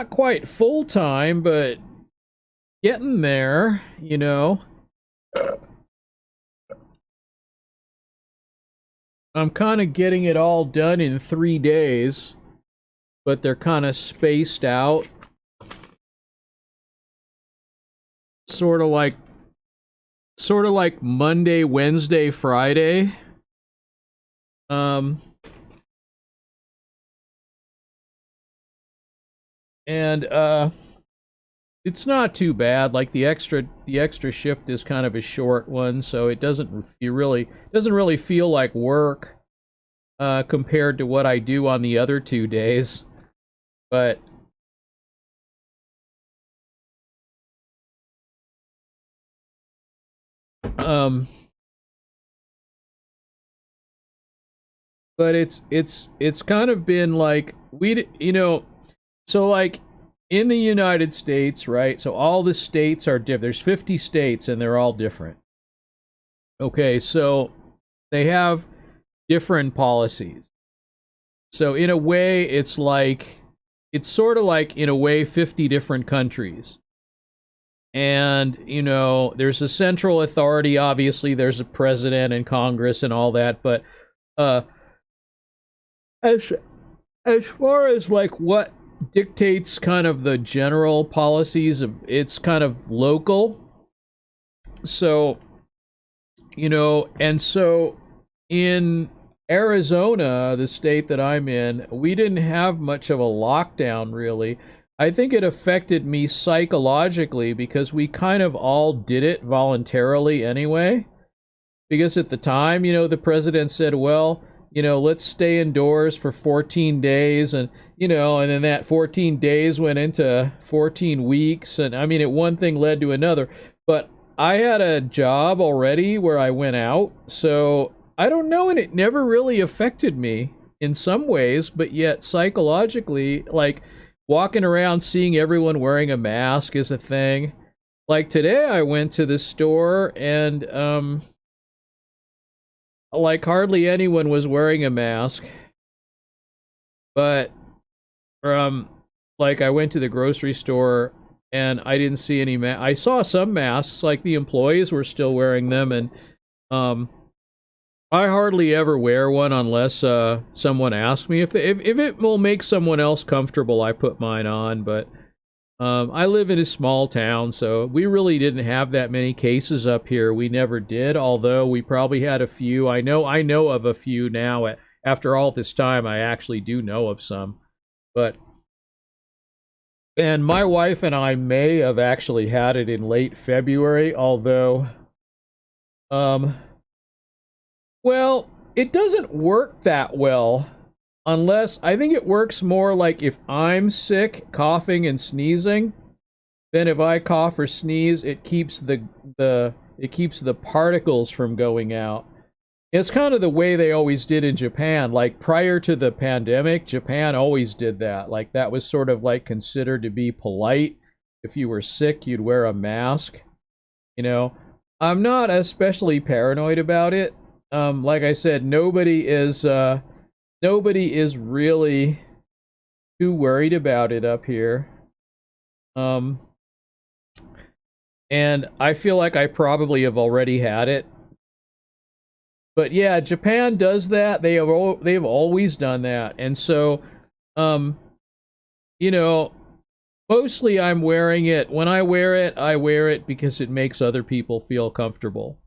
quite full time, but getting there, you know. I'm kind of getting it all done in 3 days, but they're kind of spaced out, sort of like Monday, Wednesday, Friday. Um, and it's not too bad. Like the extra shift is kind of a short one, so it doesn't really feel like work compared to what I do on the other 2 days. But um, but it's kind of been like so like in the United States, right? So all the states are different. There's 50 states and they're all different. Okay, so they have different policies. So in a way, it's sort of like in a way 50 different countries. And there's a central authority. Obviously, there's a president and Congress and all that. But uh, as as far as like what dictates kind of the general policies of it's kind of local. So and so in Arizona, the state that I'm in, we didn't have much of a lockdown really. I think it affected me psychologically because we kind of all did it voluntarily anyway. Because at the time, the president said, well, let's stay indoors for 14 days. And then that 14 days went into 14 weeks. And I mean, one thing led to another. But I had a job already where I went out. So I don't know. And it never really affected me in some ways. But yet, psychologically, like walking around seeing everyone wearing a mask is a thing. Like today, I went to the store and, like hardly anyone was wearing a mask, but um like I went to the grocery store and I didn't see any I saw some masks, like the employees were still wearing them. And um I hardly ever wear one unless someone asks me. If it will make someone else comfortable, I put mine on. But I live in a small town, so we really didn't have that many cases up here. We never did, although we probably had a few. I know of a few now. After all this time, I actually do know of some. But and my wife and I may have actually had it in late February, although um well, it doesn't work that well unless I think it works more like if I'm sick, coughing and sneezing. Then if I cough or sneeze, it keeps the particles from going out. It's kind of the way they always did in Japan. Like prior to the pandemic, Japan always did that. Like that was sort of like considered to be polite. If you were sick, you'd wear a mask. You know, I'm not especially paranoid about it. Like I said, nobody is really too worried about it up here. Um, and I feel like I probably have already had it. But yeah, Japan does that. They've always done that. And so, um, you know, mostly I'm wearing it. When I wear it because it makes other people feel comfortable.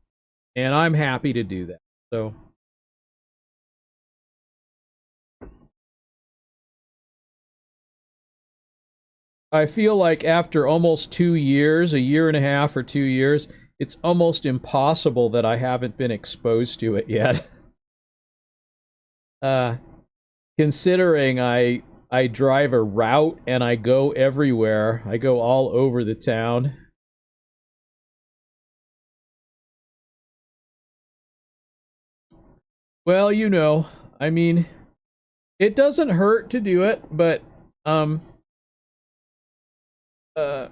And I'm happy to do that. So, I feel like after almost 2 years, a year and a half or 2 years, it's almost impossible that I haven't been exposed to it yet. Uh, considering I I drive a route and I go everywhere. I go all over the town. Well, I mean, it doesn't hurt to do it, but um uh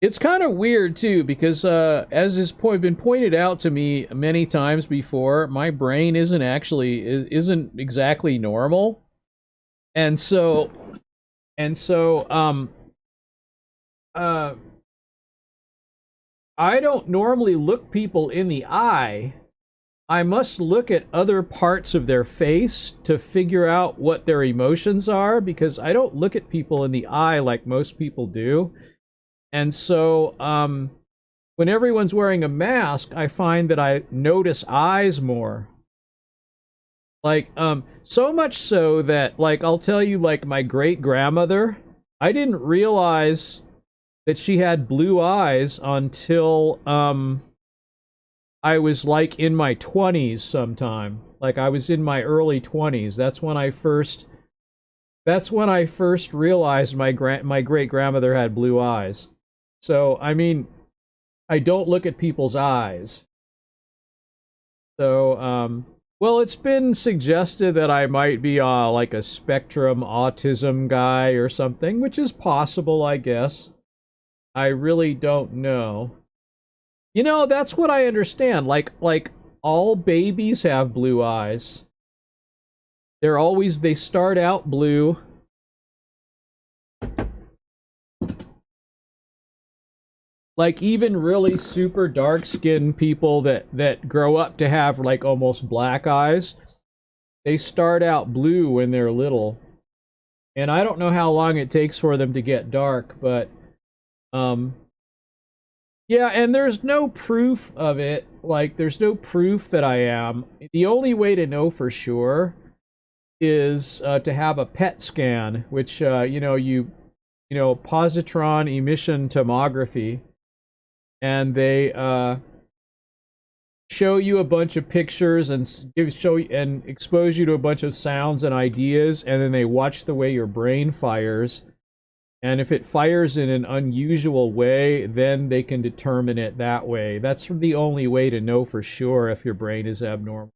it's kind of weird too because as has been pointed out to me many times before, my brain isn't exactly normal. And so and so uh I don't normally look people in the eye. I must look at other parts of their face to figure out what their emotions are because I don't look at people in the eye like most people do. And so, when everyone's wearing a mask, I find that I notice eyes more. Like, so much so that, like, I'll tell you, like, my great grandmother, I didn't realize that she had blue eyes until, I was like in my 20s sometime. Like I was in my early 20s. That's when I first realized my great grandmother had blue eyes. So, I mean, I don't look at people's eyes. So, well, it's been suggested that I might be like a spectrum autism guy or something, which is possible, I guess. I really don't know. That's what I understand. Like all babies have blue eyes. They start out blue. Like even really super dark-skinned people that grow up to have like almost black eyes, they start out blue when they're little. And I don't know how long it takes for them to get dark, but um yeah, and there's no proof of it. Like, there's no proof that I am. The only way to know for sure is to have a PET scan, which, positron emission tomography, and they show you a bunch of pictures and expose you to a bunch of sounds and ideas, and then they watch the way your brain fires. And if it fires in an unusual way, then they can determine it that way. That's the only way to know for sure if your brain is abnormal.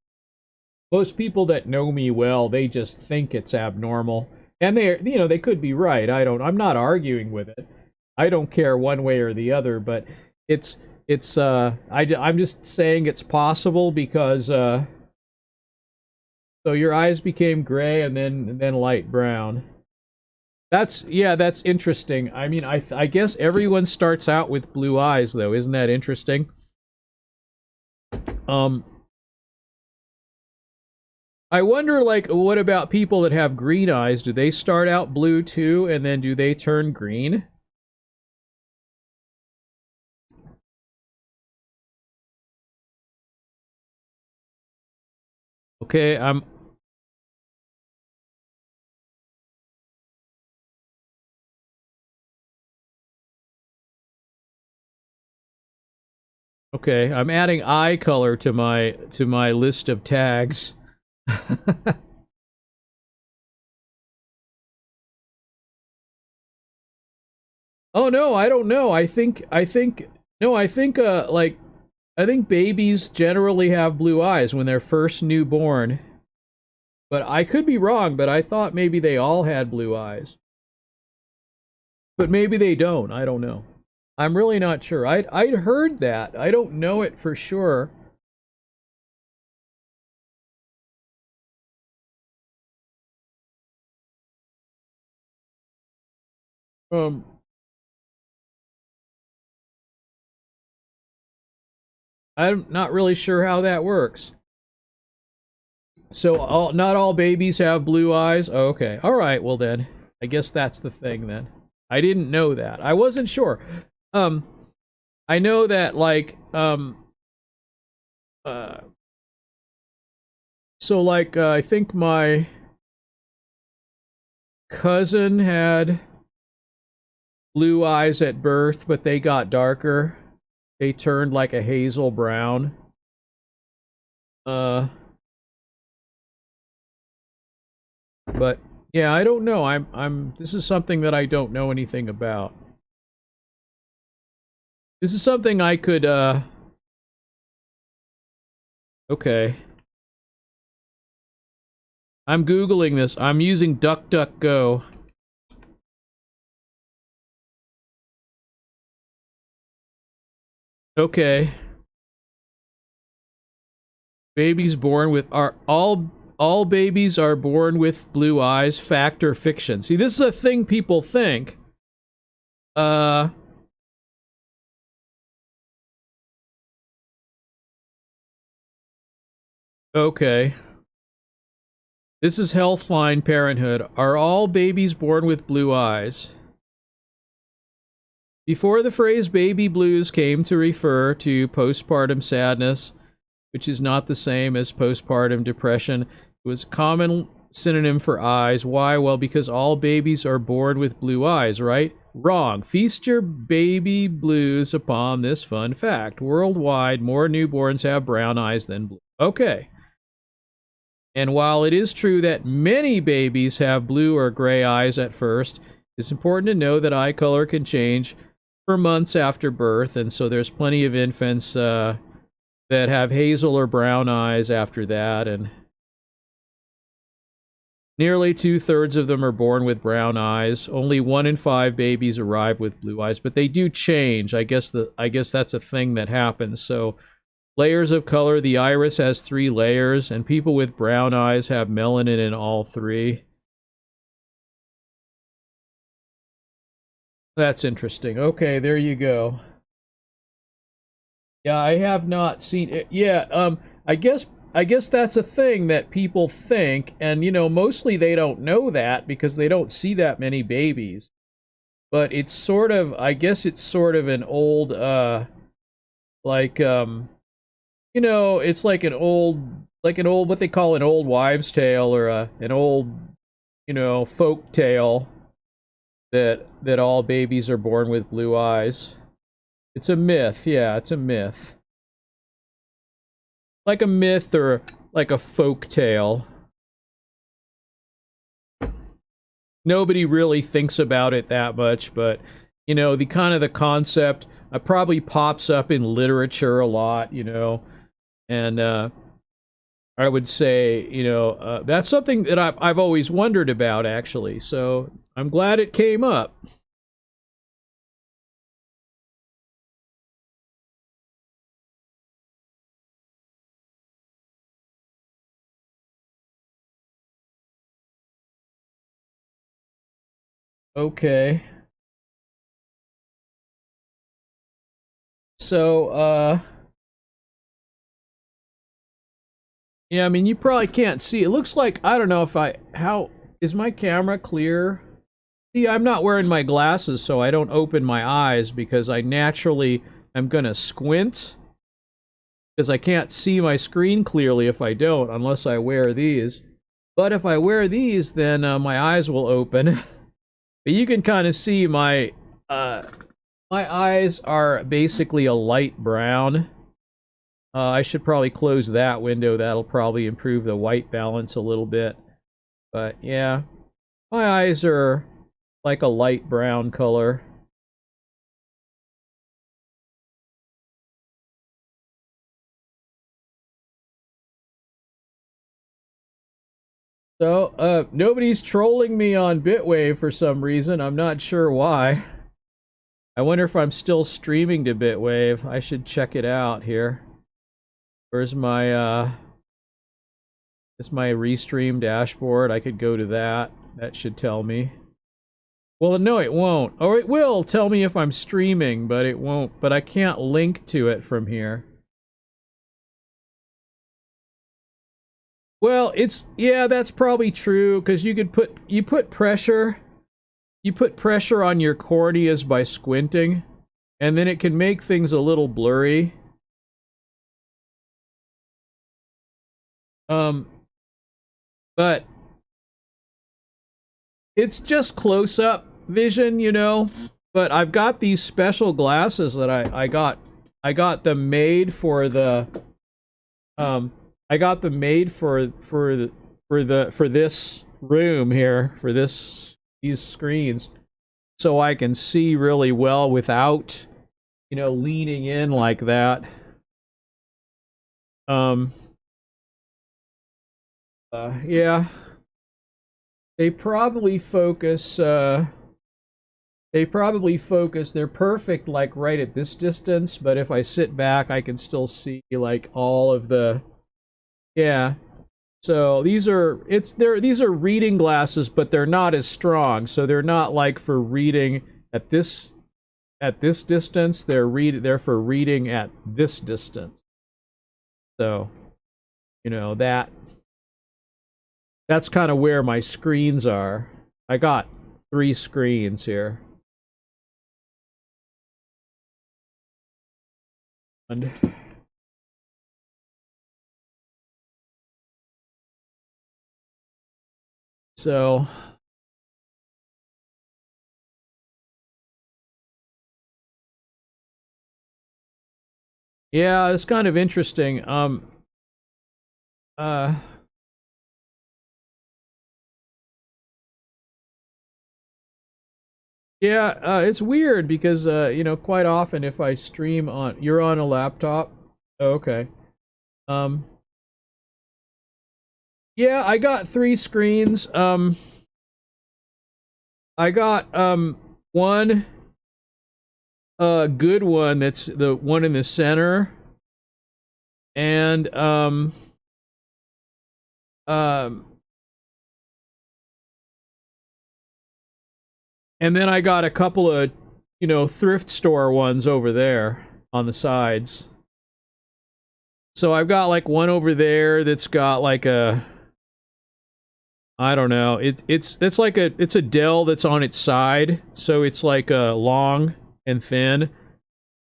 Most people that know me well, they just think it's abnormal. And they could be right. I'm not arguing with it. I don't care one way or the other, but I'm just saying it's possible because so your eyes became gray and then light brown. That's interesting. I mean, I guess everyone starts out with blue eyes, though. Isn't that interesting? Um, I wonder, like, what about people that have green eyes? Do they start out blue too, and then do they turn green? Okay, I'm adding eye color to my list of tags. Oh no, I don't know. I think no, I think babies generally have blue eyes when they're first newborn. But I could be wrong, but I thought maybe they all had blue eyes. But maybe they don't. I don't know. I'm really not sure. I'd heard that. I don't know it for sure. Um, I'm not really sure how that works. So not all babies have blue eyes. Oh, okay. All right. Well then, I guess that's the thing then. I didn't know that. I wasn't sure. Um, I know that like uh so like I think my cousin had blue eyes at birth, but they got darker. They turned like a hazel brown. Uh, but Yeah, I don't know. This is something that I don't know anything about. This is something I could, okay. I'm Googling this. I'm using DuckDuckGo. Okay. Babies born with are all babies are born with blue eyes, fact or fiction? See, this is a thing people think. Okay. This is Healthline Parenthood. Are all babies born with blue eyes? Before the phrase baby blues came to refer to postpartum sadness, which is not the same as postpartum depression, it was a common synonym for eyes. Why? Well, because all babies are born with blue eyes, right? Wrong. Feast your baby blues upon this fun fact. Worldwide, more newborns have brown eyes than blue. Okay. And while it is true that many babies have blue or gray eyes at first, it's important to know that eye color can change for months after birth, and so there's plenty of infants that have hazel or brown eyes after that, and nearly 2/3 of them are born with brown eyes. Only 1 in 5 babies arrive with blue eyes, but they do change. I guess that's a thing that happens. So layers of color, the iris has 3 layers, and people with brown eyes have melanin in all 3. That's interesting. Okay, there you go. Yeah, I have not seen it. Yeah, I guess that's a thing that people think, and mostly they don't know that because they don't see that many babies. But it's sort of, I guess it's sort of an old like it's like an old what they call an old wives' tale, or an old folk tale that all babies are born with blue eyes. It's a myth. Yeah, it's a myth. Like a myth or like a folk tale. Nobody really thinks about it that much, but the concept probably pops up in literature a lot, and I would say, that's something that I've always wondered about, actually. So I'm glad it came up. Okay. So, yeah, I mean, you probably can't see. It looks like, I don't know if how is my camera clear? See, I'm not wearing my glasses, so I don't open my eyes because I naturally am gonna squint because I can't see my screen clearly if I don't, unless I wear these. But if I wear these, then my eyes will open. But you can kind of see my eyes are basically a light brown. I should probably close that window. That'll probably improve the white balance a little bit. But yeah, my eyes are like a light brown color. So, nobody's trolling me on Bitwave for some reason. I'm not sure why. I wonder if I'm still streaming to Bitwave. I should check it out here. Where's my, it's my Restream dashboard. I could go to that. That should tell me. Well, no, it won't. Or it will tell me if I'm streaming, but it won't. But I can't link to it from here. Well, yeah, that's probably true, because you put pressure on your corneas by squinting, and then it can make things a little blurry. But it's just close-up vision, But I've got these special glasses that I got them made for the I got them made for this room here for these screens so I can see really well without, leaning in like that. Yeah. They probably focus, they're perfect like right at this distance, but if I sit back I can still see like all of the, yeah. So these are reading glasses, but they're not as strong. So they're not like for reading at this distance. They're for reading at this distance. So, that's kind of where my screens are. I got 3 screens here. And so yeah, it's kind of interesting. Uh yeah, it's weird because quite often if I stream on, you're on a laptop. Oh, okay. Um yeah, I got 3 screens. I got one good one, that's the one in the center, and um and then I got a couple of, thrift store ones over there on the sides. So I've got like one over there that's got like a, I don't know. It's like it's a Dell that's on its side, so it's like long and thin.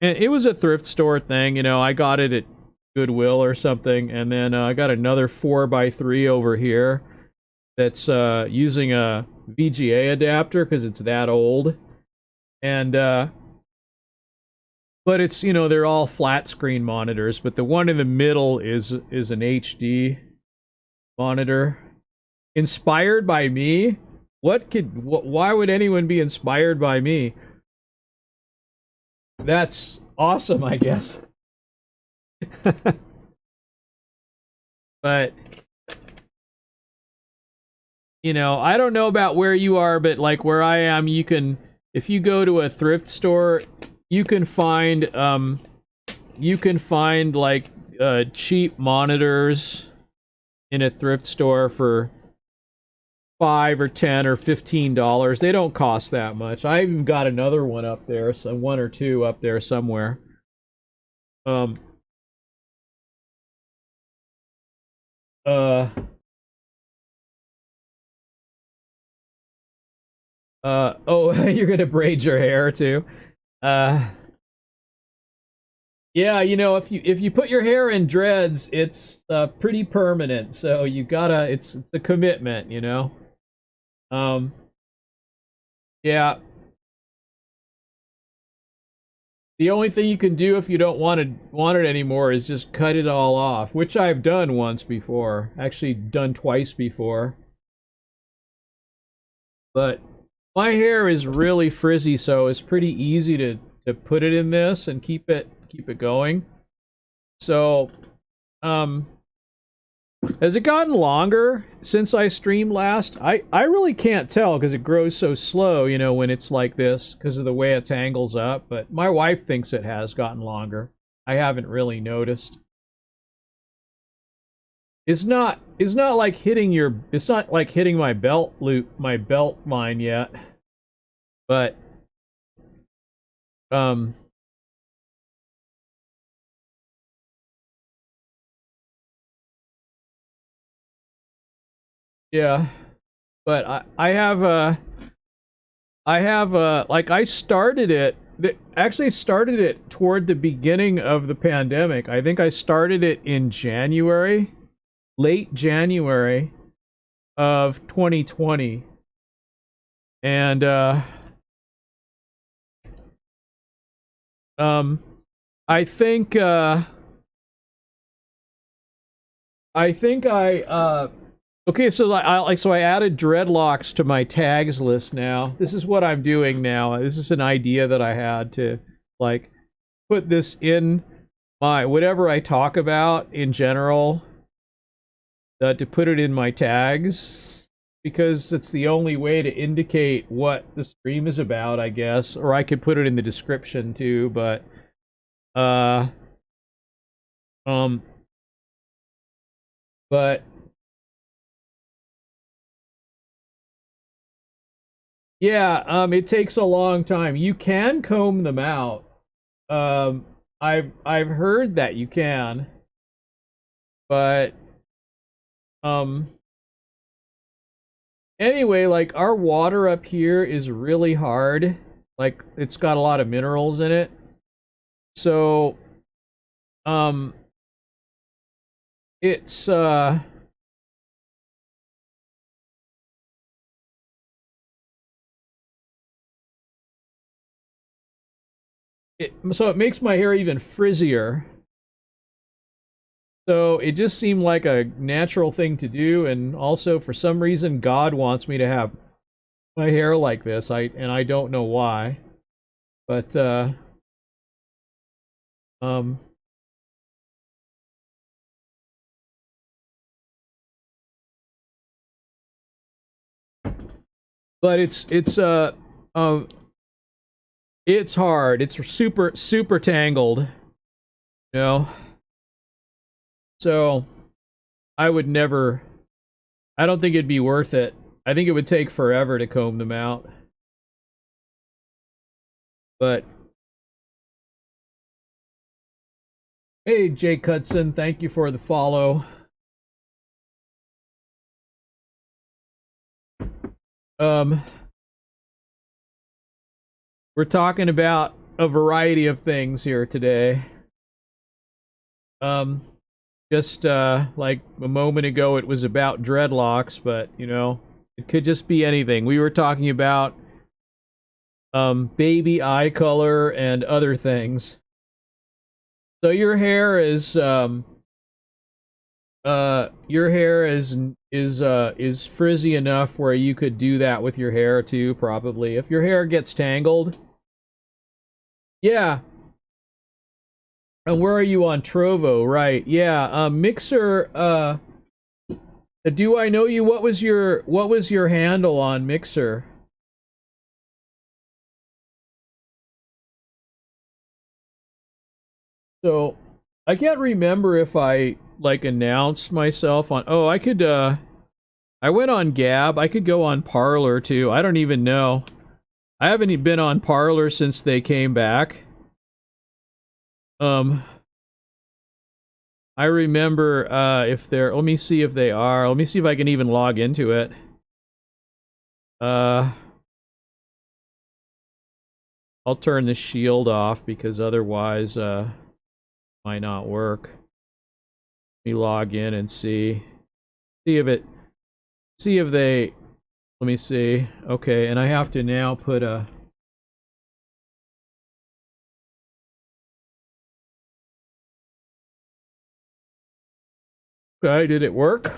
And it was a thrift store thing, I got it at Goodwill or something, and then I got another 4x3 over here that's using a VGA adapter because it's that old, and but it's, they're all flat screen monitors, but the one in the middle is an HD monitor. Inspired by me? Why would anyone be inspired by me? That's awesome, I guess. But I don't know about where you are, but like where I am, if you go to a thrift store, you can find like cheap monitors in a thrift store for $5 or $10 or $15. They don't cost that much. I even got another one up there, so 1 or 2 up there somewhere. Um. Oh, you're gonna braid your hair too. Uh. Yeah, if you put your hair in dreads, it's pretty permanent. So you gotta, it's a commitment, Um. Yeah. The only thing you can do if you don't want it anymore is just cut it all off, which I've done once before. Actually, done twice before. But my hair is really frizzy, so it's pretty easy to put it in this and keep it going. So, has it gotten longer since I streamed last? I really can't tell because it grows so slow, when it's like this because of the way it tangles up. But my wife thinks it has gotten longer. I haven't really noticed. It's not like hitting my belt loop, my belt line yet. But um yeah, but I have like I started it, actually started it toward the beginning of the pandemic. I think I started it in January, late January of 2020. And um I think I Okay, so I added dreadlocks to my tags list now. This is what I'm doing now. This is an idea that I had to like put this in my whatever I talk about in general, to put it in my tags, because it's the only way to indicate what the stream is about, I guess. Or I could put it in the description too, but uh but yeah, it takes a long time. You can comb them out. Um, I've heard that you can, but um, anyway, like our water up here is really hard. Like it's got a lot of minerals in it. So, um, it's so it makes my hair even frizzier. So it just seemed like a natural thing to do, and also for some reason God wants me to have my hair like this. I don't know why. But um but um it's hard. It's super tangled, you know. So I would never, I don't think it'd be worth it. I think it would take forever to comb them out. But hey, Jake Hudson, thank you for the follow. Um, we're talking about a variety of things here today. Um, just like a moment ago, it was about dreadlocks, but you know, it could just be anything. We were talking about baby eye color and other things. So your hair is frizzy enough where you could do that with your hair too, probably. If your hair gets tangled. Yeah. And where are you on Trovo? Right. Yeah. Mixer, do I know you? What was your handle on Mixer? So I can't remember if I like announced myself on. Oh, I could I went on Gab. I could go on Parlor too. I don't even know. I haven't even been on Parlor since they came back. Um I remember if they're, let me see if they are. Let me see if I can even log into it. Uh I'll turn the shield off because otherwise might not work. Let me log in and see if it see if they, let me see. Okay, and I have to now put a, okay, did it work?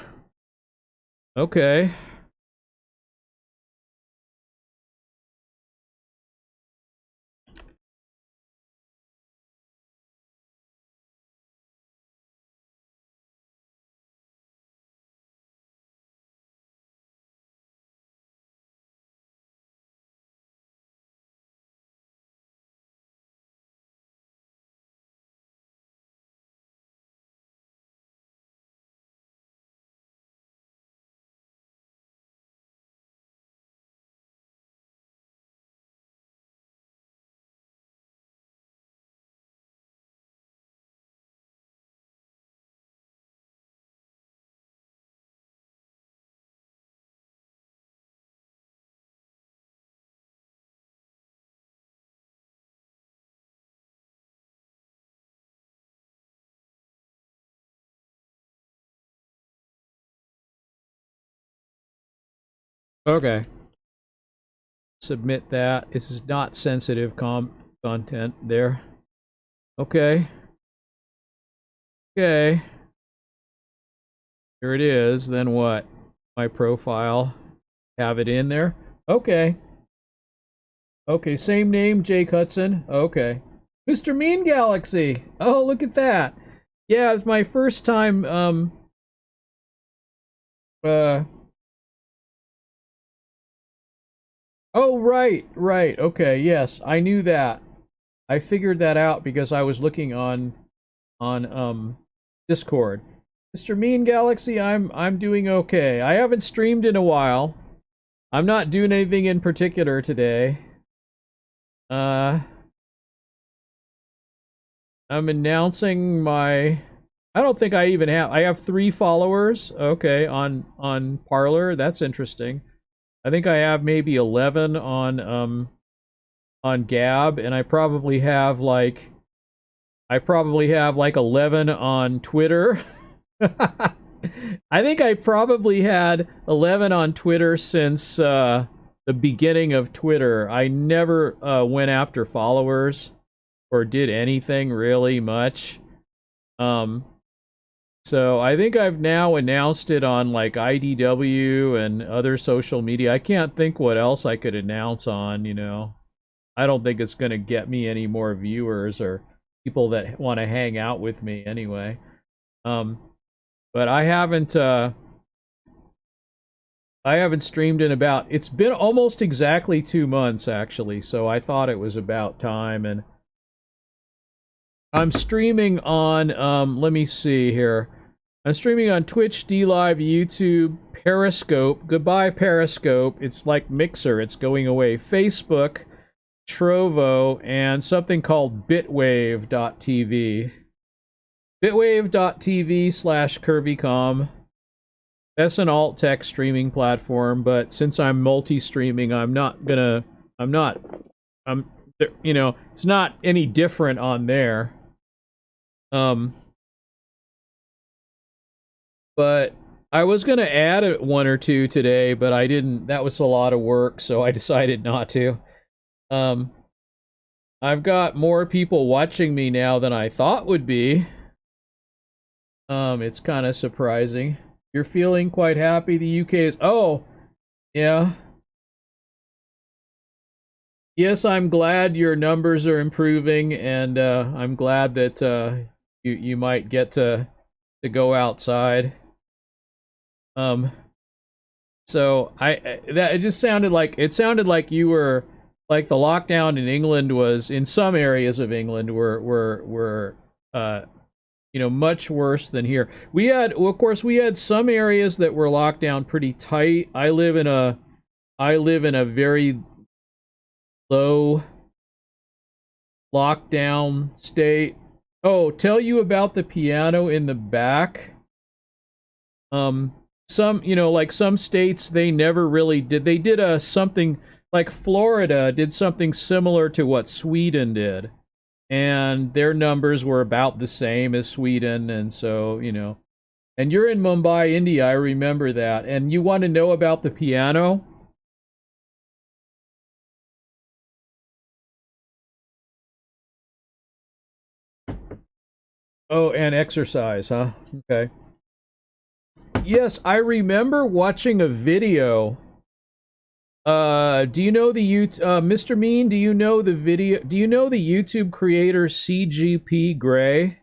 Okay. Okay. Submit that. This is not sensitive content there. Okay. Okay. Here it is. Then what? my profile. Have it in there. Okay. Okay, same name, Jake Hudson. Okay. Mr. Mean Galaxy. Oh, look at that. Yeah, it's my first time uh oh, right. Okay, yes, I knew that. I figured that out because I was looking on Discord. Mr. Mean Galaxy, I'm doing okay. I haven't streamed in a while. I'm not doing anything in particular today. I'm announcing my I don't think I have 3 followers. Okay, on Parler. That's interesting. I think I have maybe 11 on Gab, and I probably have like 11 on Twitter. I think I probably had 11 on Twitter since the beginning of Twitter. I never went after followers or did anything really much. So I think I've now announced it on like IDW and other social media. I can't think what else I could announce on, you know. I don't think it's going to get me any more viewers or people that want to hang out with me anyway. But I haven't streamed in about, it's been almost exactly 2 months actually, so I thought it was about time. And I'm streaming on let me see here. I'm streaming on Twitch, DLive, YouTube, Periscope. Goodbye Periscope. It's like Mixer. It's going away. Facebook, Trovo, and something called Bitwave.tv. Bitwave.tv/CurvyCom. That's an alt-tech streaming platform, but since I'm multi-streaming, you know, it's not any different on there. But I was gonna add 1 or 2 today, but I didn't. That was a lot of work, so I decided not to. I've got more people watching me now than I thought would be. It's kind of surprising. You're feeling quite happy the UK is... Oh, yeah. Yes, I'm glad your numbers are improving, and I'm glad that you might get to go outside. So that it just sounded like you were like the lockdown in England was in some areas of England were you know, much worse than here. Of course we had some areas that were locked down pretty tight. I live in a very low lockdown state. Oh, tell you about the piano in the back. Some, you know, like some states, they never really did. They did something like Florida did something similar to what Sweden did, and their numbers were about the same as Sweden. And so, you know, and you're in Mumbai, India. I remember that. And you want to know about the piano? Oh, and exercise, huh? Okay. Yes, I remember watching a video. Do you know Mr. Mean, do you know the video? Do you know the YouTube creator CGP Grey?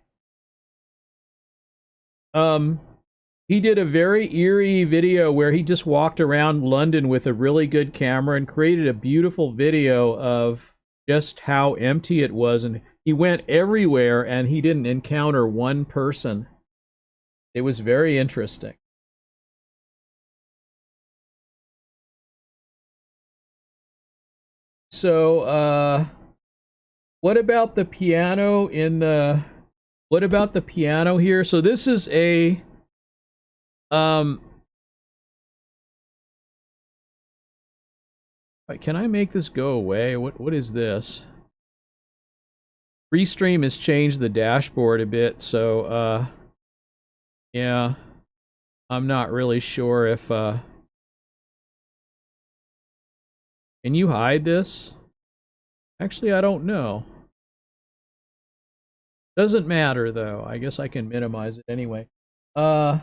He did a very eerie video where he just walked around London with a really good camera and created a beautiful video of just how empty it was, and he went everywhere and he didn't encounter one person. It was very interesting. So, what about the piano what about the piano here? So this is can I make this go away? What is this? Restream has changed the dashboard a bit, so, yeah. I'm not really sure if, can you hide this? Actually, I don't know. Doesn't matter, though. I guess I can minimize it anyway. Yeah,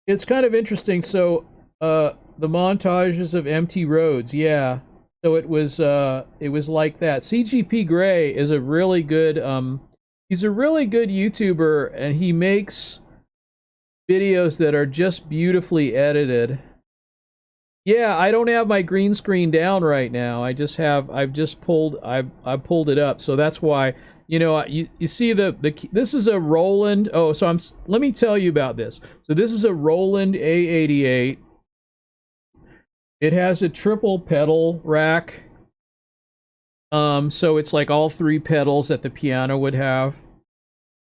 It's kind of interesting. So, the montages of empty roads, yeah. So it was like that. CGP Grey is a really good, he's a really good YouTuber, and he makes videos that are just beautifully edited. Yeah, I don't have my green screen down right now. I've pulled it up. So that's why, you see this is a Roland. Oh, so let me tell you about this. So this is a Roland A88. It has a triple pedal rack. So it's like all three pedals that the piano would have.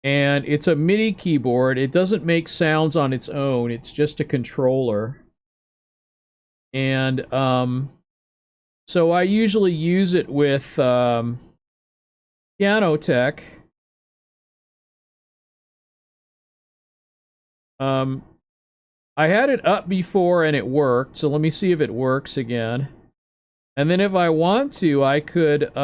And it's a MIDI keyboard. It doesn't make sounds on its own. It's just a controller. And so I usually use it with Piano Tech. I had it up before and it worked, so let me see if it works again. And then if I want to, I could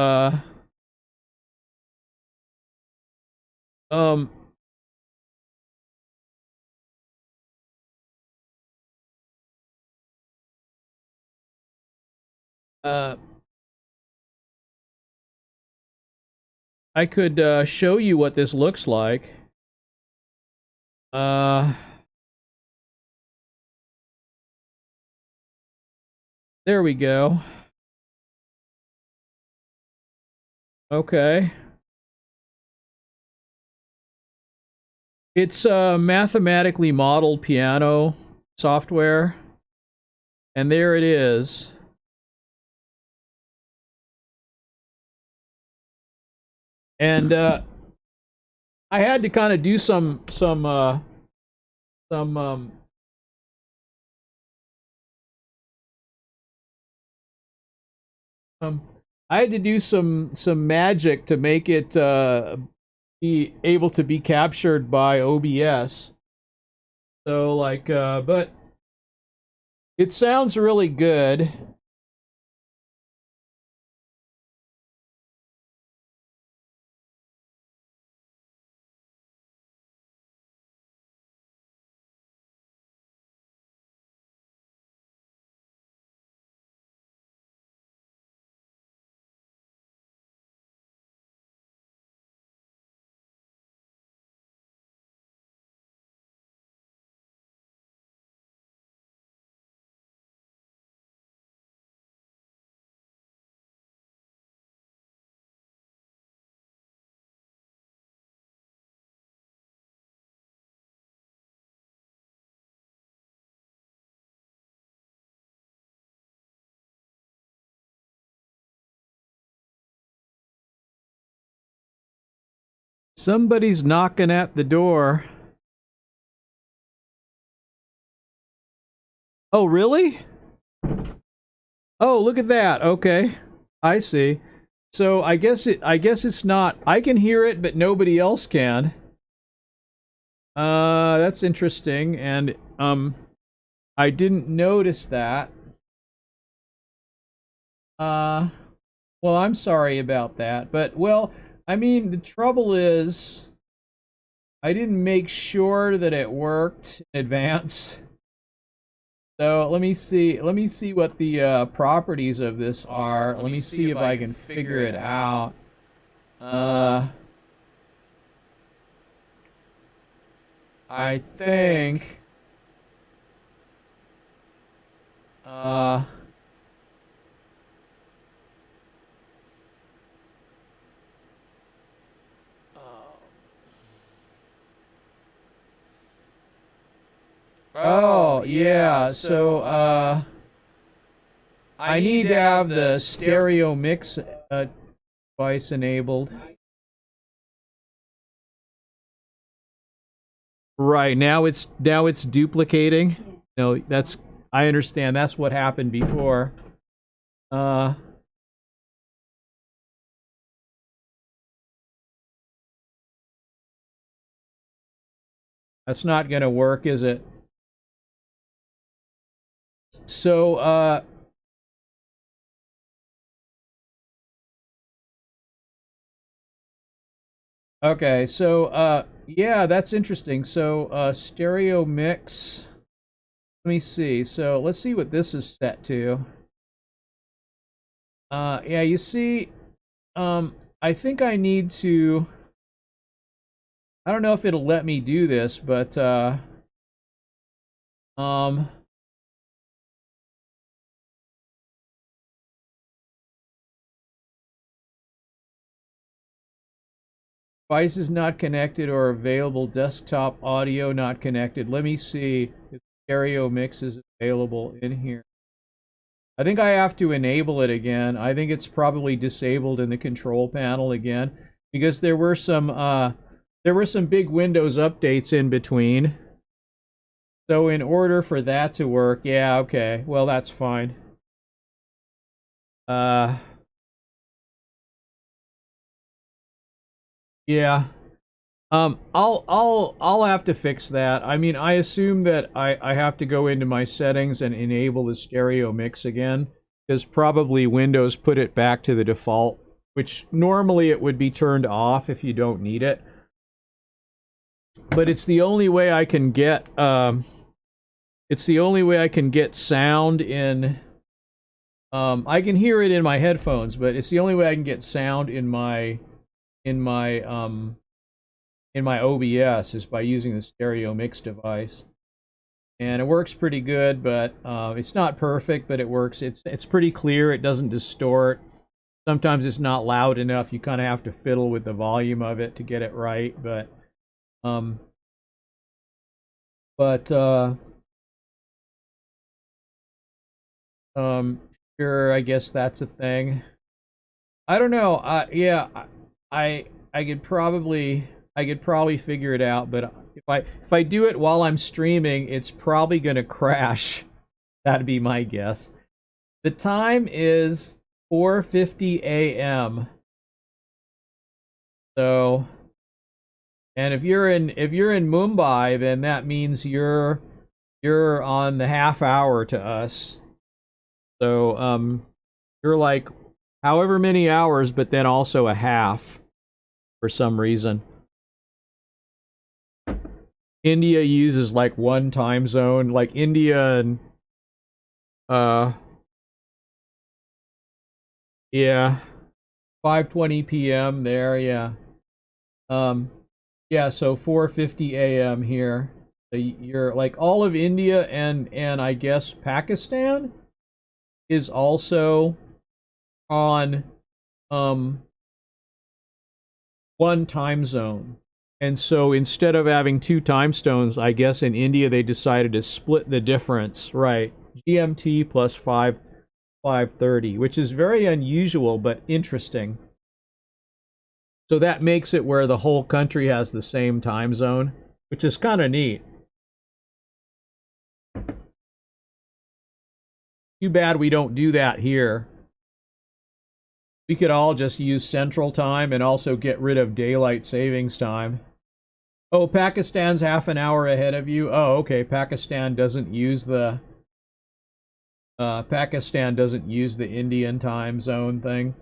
uh show you what this looks like. Uh there we go. Okay. It's mathematically modeled piano software. And there it is. And I had to kind of do I had to do some magic to make it be able to be captured by OBS. So like but it sounds really good. Somebody's knocking at the door. Oh, really? Oh, look at that. Okay. I see. So I guess it's not, I can hear it but nobody else can. That's interesting, and I didn't notice that. Uh well, I'm sorry about that. But well, I mean, the trouble is I didn't make sure that it worked in advance. So let me see what the properties of this are. Let me see if I can figure it out. Uh, I think. Uh, oh yeah. So I need to have the stereo mix device enabled. Right, now it's duplicating. No, that's I understand. That's what happened before. Uh that's not going to work, is it? So okay, so yeah, that's interesting. So stereo mix. Let me see. So let's see what this is set to. Yeah, you see, I think I need to. I don't know if it'll let me do this, but um, devices not connected or available. Desktop audio not connected. Let me see if stereo mix is available in here. I think I have to enable it again. I think it's probably disabled in the control panel again because there were some big Windows updates in between. So in order for that to work, yeah, okay. Well, that's fine. Yeah. I'll have to fix that. I mean, I assume that I have to go into my settings and enable the stereo mix again, because probably Windows put it back to the default, which normally it would be turned off if you don't need it. But it's the only way I can get sound in. I can hear it in my headphones, but it's the only way I can get sound in my OBS is by using the stereo mix device. And it works pretty good, but it's not perfect, but it works. It's pretty clear. It doesn't distort. Sometimes it's not loud enough. You kind of have to fiddle with the volume of it to get it right, but sure, I guess that's a thing. I don't know. Yeah, I could probably figure it out, but if I do it while I'm streaming, it's probably gonna crash. That'd be my guess. The time is 4:50 a.m. So, and if you're in Mumbai, then that means you're on the half hour to us. So you're like however many hours, but then also a half for some reason. India uses like one time zone, like India and yeah, 5:20 p.m. there, yeah. Yeah, so 4:50 a.m. here. So you're like all of India and I guess Pakistan is also on one time zone. And so instead of having two time zones, I guess in India they decided to split the difference, right? GMT plus 5:30, which is very unusual but interesting. So that makes it where the whole country has the same time zone, which is kind of neat. Too bad we don't do that here. We could all just use Central Time and also get rid of Daylight Savings Time. Oh, Pakistan's half an hour ahead of you? Oh, okay. Pakistan doesn't use the Indian time zone thing.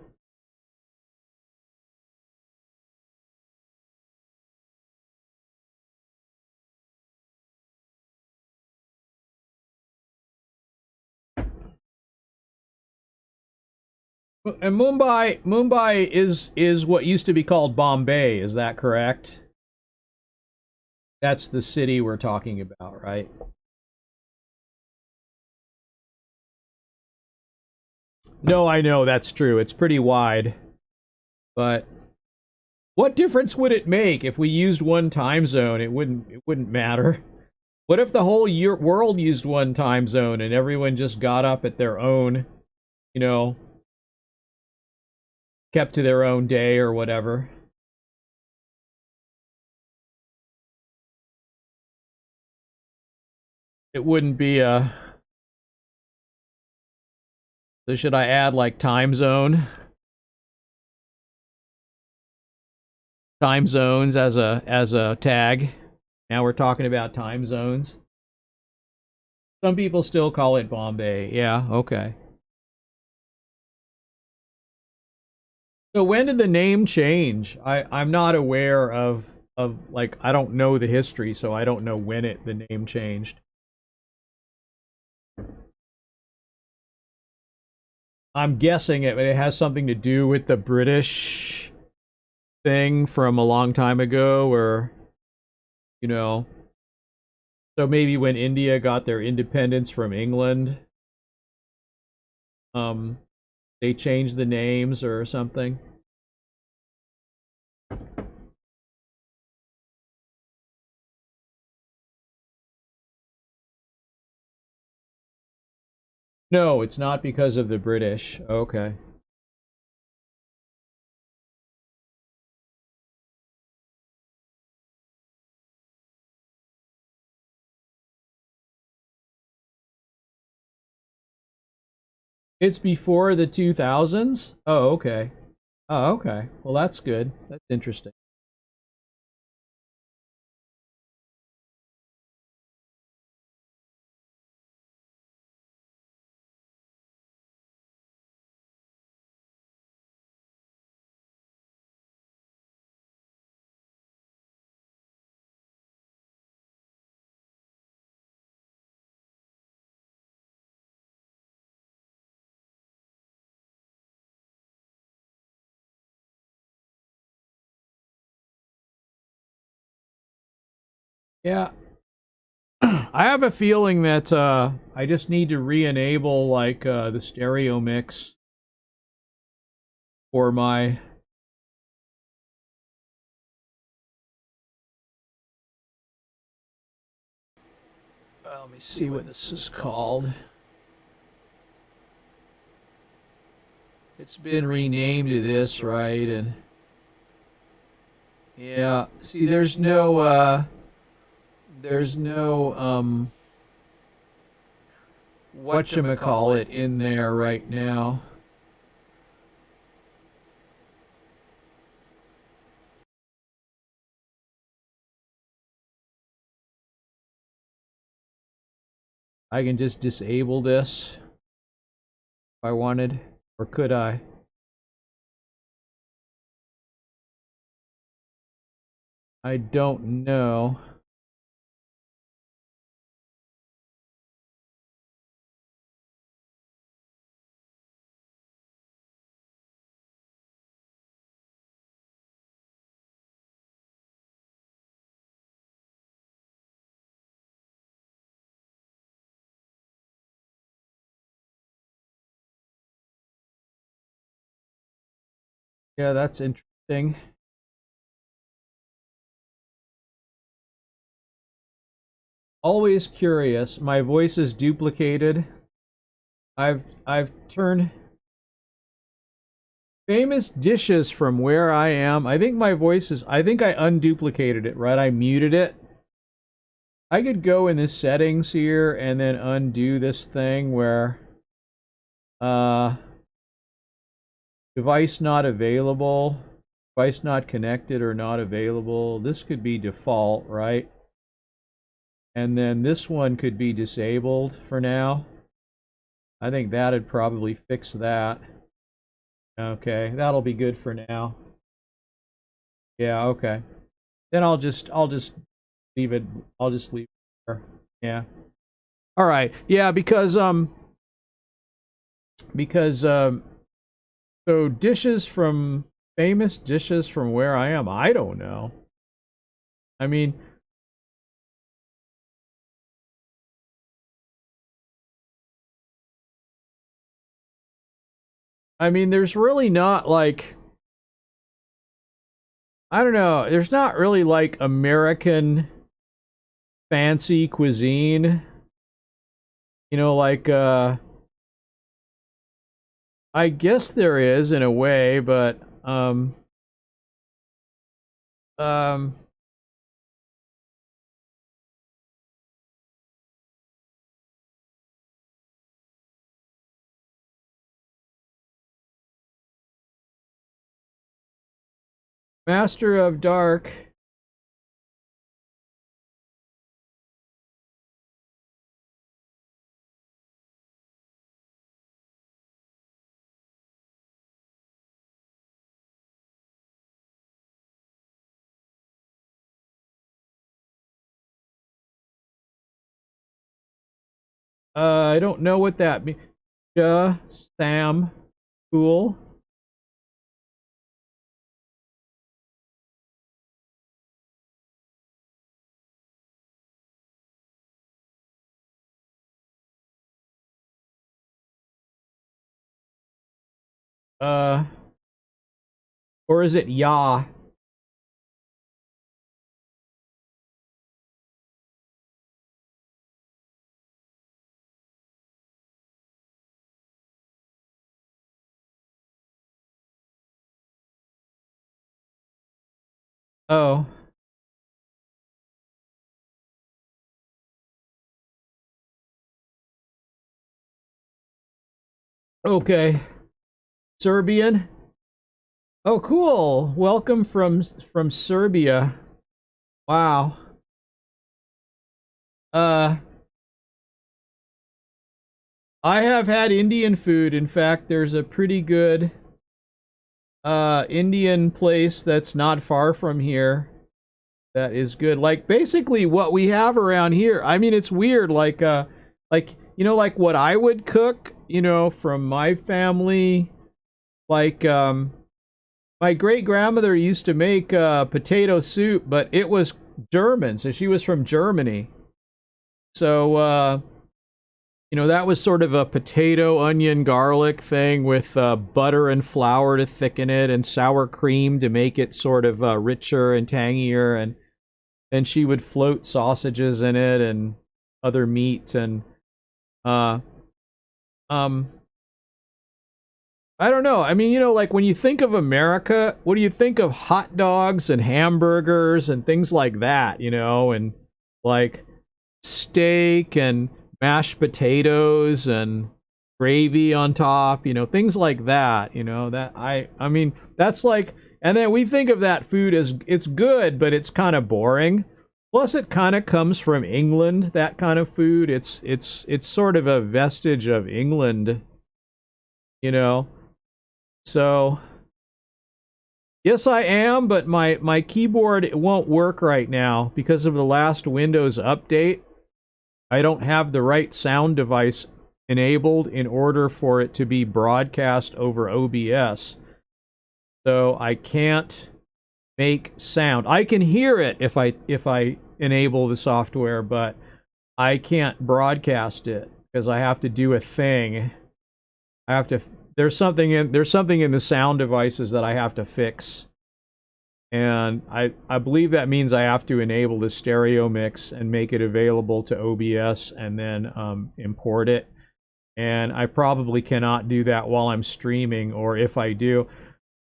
And Mumbai is what used to be called Bombay, is that correct? That's the city we're talking about, right? No, I know that's true. It's pretty wide. But what difference would it make if we used one time zone? It wouldn't matter. What if the whole world used one time zone and everyone just got up at their own, kept to their own day or whatever? It wouldn't be a... So should I add like time zone? Time zones as a tag. Now we're talking about time zones. Some people still call it Bombay. Yeah, okay. So when did the name change? I'm not aware of like I don't know the history, so I don't know when the name changed. I'm guessing it has something to do with the British thing from a long time ago, where, you know, so maybe when India got their independence from England, um, they changed the names or something. No, it's not because of the British. Okay. It's before the 2000s? Oh, okay. Oh, okay. Well, that's good. That's interesting. Yeah, I have a feeling that I just need to re-enable like the stereo mix for my. Let me see what this is called. It's been renamed to this, right? And yeah, see, there's no whatchamacallit in there right now. I can just disable this if I wanted, or could I? I don't know. Yeah, that's interesting. Always curious. My voice is duplicated. I've turned famous dishes from where I am. I think my voice is, I think I unduplicated it, right? I muted it. I could go in the settings here and then undo this thing where uh device not available, device not connected or not available. This could be default, right? And then this one could be disabled for now. I think that'd probably fix that. Okay, that'll be good for now. Yeah, okay. Then I'll just leave it. I'll just leave it there. Yeah. All right. Yeah, because so dishes from famous dishes from where I am. I don't know. I mean, there's really not like, I don't know. There's not really like American fancy cuisine. Like I guess there is in a way, but um Master of Dark. I don't know what that means. Sam. Cool. Uh, or is it Ya? Oh, okay. Serbian. Oh, cool. Welcome from Serbia. Wow. Uh, I have had Indian food. In fact, there's a pretty good Indian place that's not far from here that is good. Like basically what we have around here. I mean, it's weird like like what I would cook, from my family, like my great grandmother used to make potato soup, but it was German, so she was from Germany. So that was sort of a potato, onion, garlic thing with butter and flour to thicken it, and sour cream to make it sort of richer and tangier. And then she would float sausages in it and other meat. And uh, um, I don't know. I mean, like when you think of America, what do you think of? Hot dogs and hamburgers and things like that, and like steak and mashed potatoes and gravy on top, things like that, that I mean, that's like, and then we think of that food as it's good, but it's kind of boring. Plus it kind of comes from England, that kind of food. It's sort of a vestige of England, you know. So yes, I am, but my keyboard it won't work right now because of the last Windows update. I don't have the right sound device enabled in order for it to be broadcast over OBS. So I can't make sound. I can hear it if I enable the software, but I can't broadcast it because I have to do a thing. I have to there's something in the sound devices that I have to fix. And I believe that means I have to enable the stereo mix and make it available to OBS and then import it. And I probably cannot do that while I'm streaming, or if I do.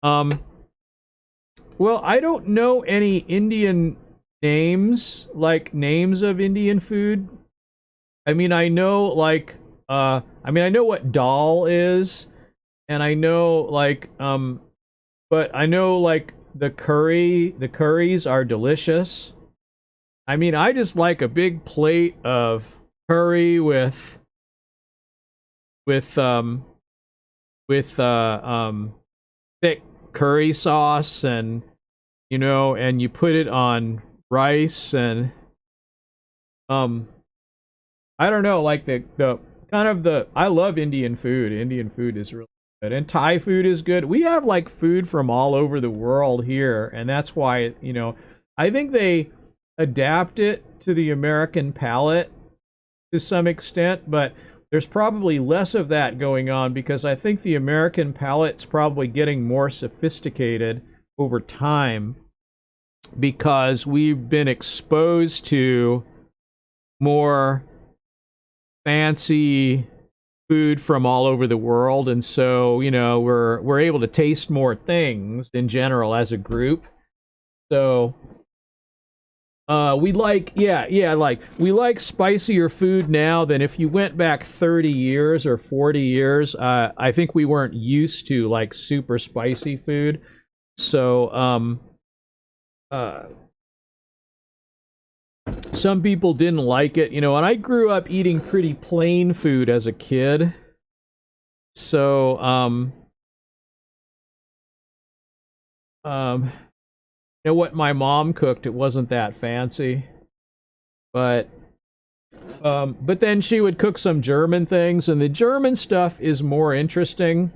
Well, I don't know any Indian names, like names of Indian food. I mean, I know I know what dal is, and I know but I know like the curries are delicious. I mean, I just like a big plate of curry with um thick curry sauce, and and you put it on rice, and I don't know, like the kind of the I love Indian food. Indian food is really good, and Thai food is good. We have like food from all over the world here, and that's why I think they adapt it to the American palate to some extent, but there's probably less of that going on because I think the American palate's probably getting more sophisticated over time because we've been exposed to more fancy food from all over the world, and so we're able to taste more things in general as a group. So we like we like spicier food now than if you went back 30 years or 40 years. I think we weren't used to like super spicy food. So some people didn't like it, and I grew up eating pretty plain food as a kid. So what my mom cooked, it wasn't that fancy, but then she would cook some German things, and the German stuff is more interesting.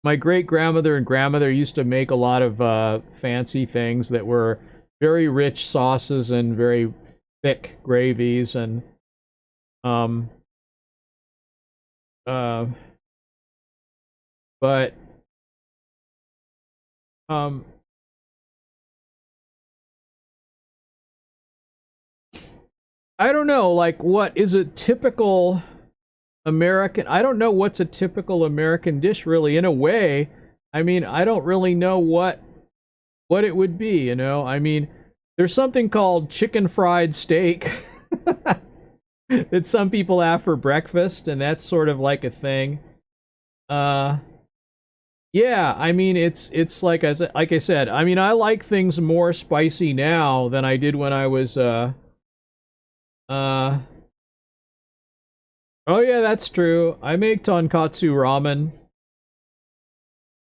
my great grandmother and grandmother used to make a lot of fancy things that were very rich sauces and very thick gravies and um uh but um I don't know, like what is a typical American? I don't know what's a typical American dish really in a way. I mean, I don't really know what it would be, you know? I mean, there's something called chicken fried steak that some people have for breakfast, and that's sort of like a thing. Uh yeah, I mean it's like I said, I mean I like things more spicy now than I did when I was uh oh yeah, that's true. I make tonkatsu ramen.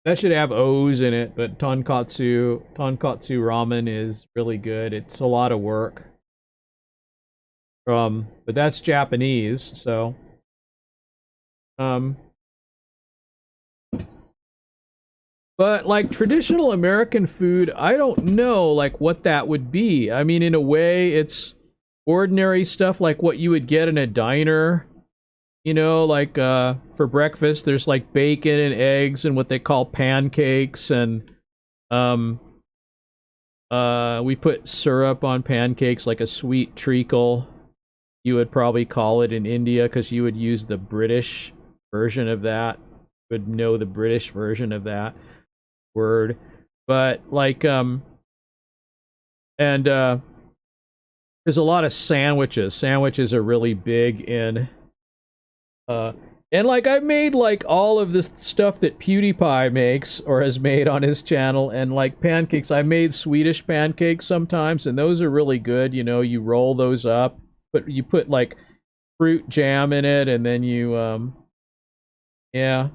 That should have O's in it, but tonkatsu ramen is really good. It's a lot of work. But that's Japanese, so um but like traditional American food, I don't know like what that would be. I mean, in a way, it's ordinary stuff like what you would get in a diner. You know, like for breakfast, there's like bacon and eggs and what they call pancakes, and um we put syrup on pancakes like a sweet treacle. You would probably call it in India because you would use the British version of that. You would know the British version of that word. But like and there's a lot of sandwiches. Sandwiches are really big in uh and like I've made like all of this stuff that PewDiePie makes or has made on his channel, and like pancakes. I made Swedish pancakes sometimes, and those are really good. You know, you roll those up, but you put like fruit jam in it, and then you yeah.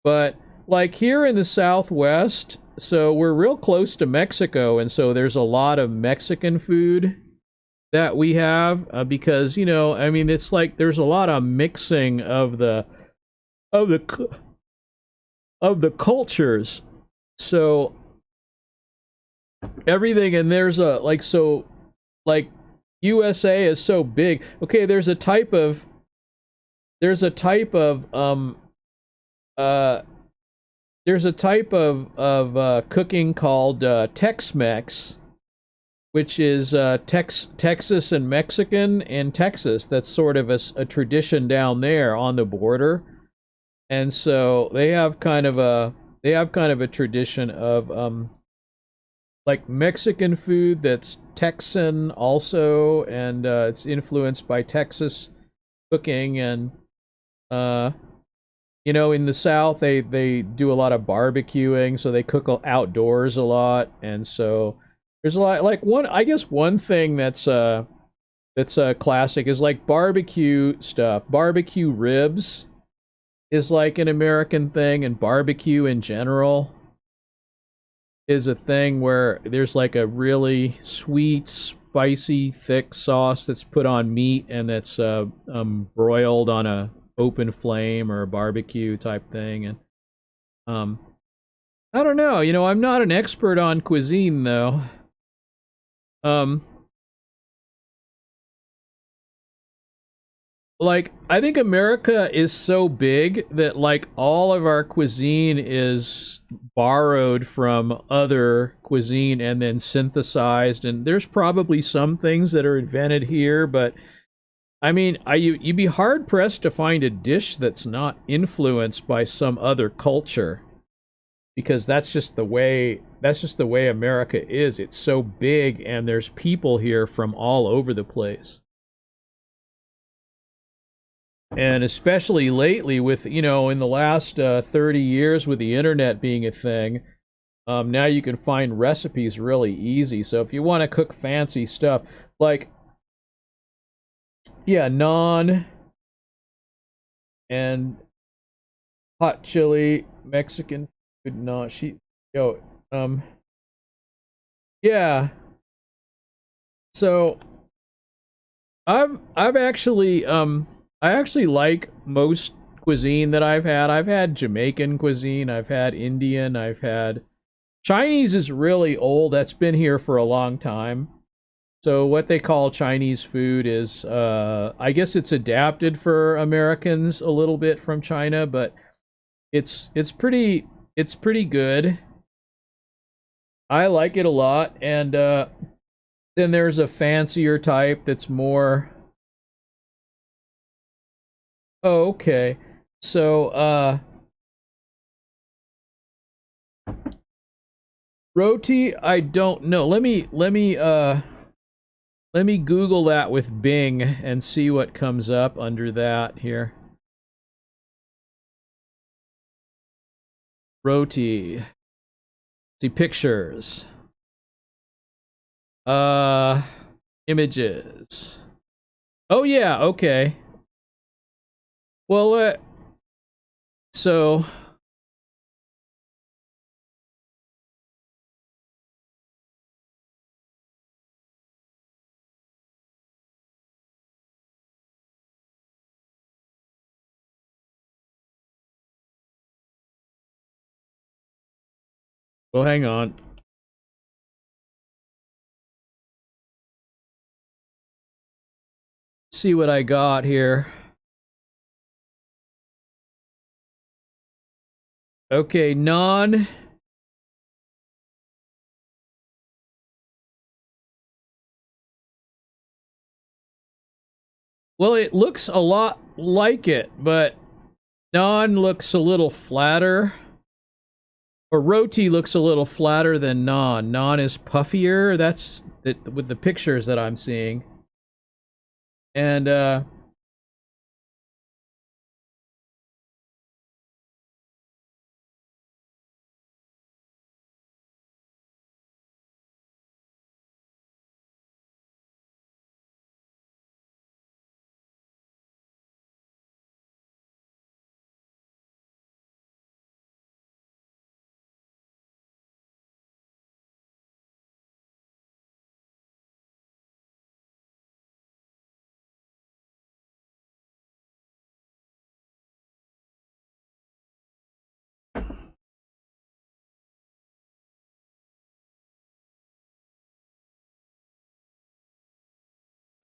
But like here in the Southwest, so we're real close to Mexico, and so there's a lot of Mexican food that we have because you know, I mean, it's like there's a lot of mixing of the of the cultures. So everything, and there's a like so like USA is so big. Okay, there's a type of uh there's a type of cooking called Tex-Mex, which is Texas and Mexican in Texas. That's sort of a tradition down there on the border, and so they have kind of a tradition of like Mexican food that's Texan also, and it's influenced by Texas cooking, and uh you know, in the South, they do a lot of barbecuing, so they cook outdoors a lot, and so there's a lot. Like I guess one thing that's classic is like barbecue stuff. Barbecue ribs is like an American thing, and barbecue in general is a thing where there's like a really sweet, spicy, thick sauce that's put on meat and that's broiled on a open flame or a barbecue type thing. And um I don't know, you know, I'm not an expert on cuisine though. um like I think America is so big that like all of our cuisine is borrowed from other cuisine and then synthesized, and there's probably some things that are invented here, but I mean, you'd be hard pressed to find a dish that's not influenced by some other culture, because that's just the way America is. It's so big, and there's people here from all over the place. And especially lately, with you know, in the last 30 years, with the internet being a thing, now you can find recipes really easy. So if you want to cook fancy stuff, like yeah, naan and hot chili, Mexican food. No, yo, yeah. So I've actually I actually like most cuisine that I've had. I've had Jamaican cuisine, I've had Indian, I've had Chinese is really old. That's been here for a long time. So what they call Chinese food is, I guess it's adapted for Americans a little bit from China, but it's pretty good. I like it a lot. And then there's a fancier type that's more. Oh, okay. So roti, I don't know. Let me Google that with Bing and see what comes up under that here. Roti. See pictures. Uh Images. Oh yeah, okay. Well, so well, hang on. See what I got here. Okay, naan. Well, it looks a lot like it, but naan looks a little flatter. Or roti looks a little flatter than naan. Naan is puffier. That's it with the pictures that I'm seeing. And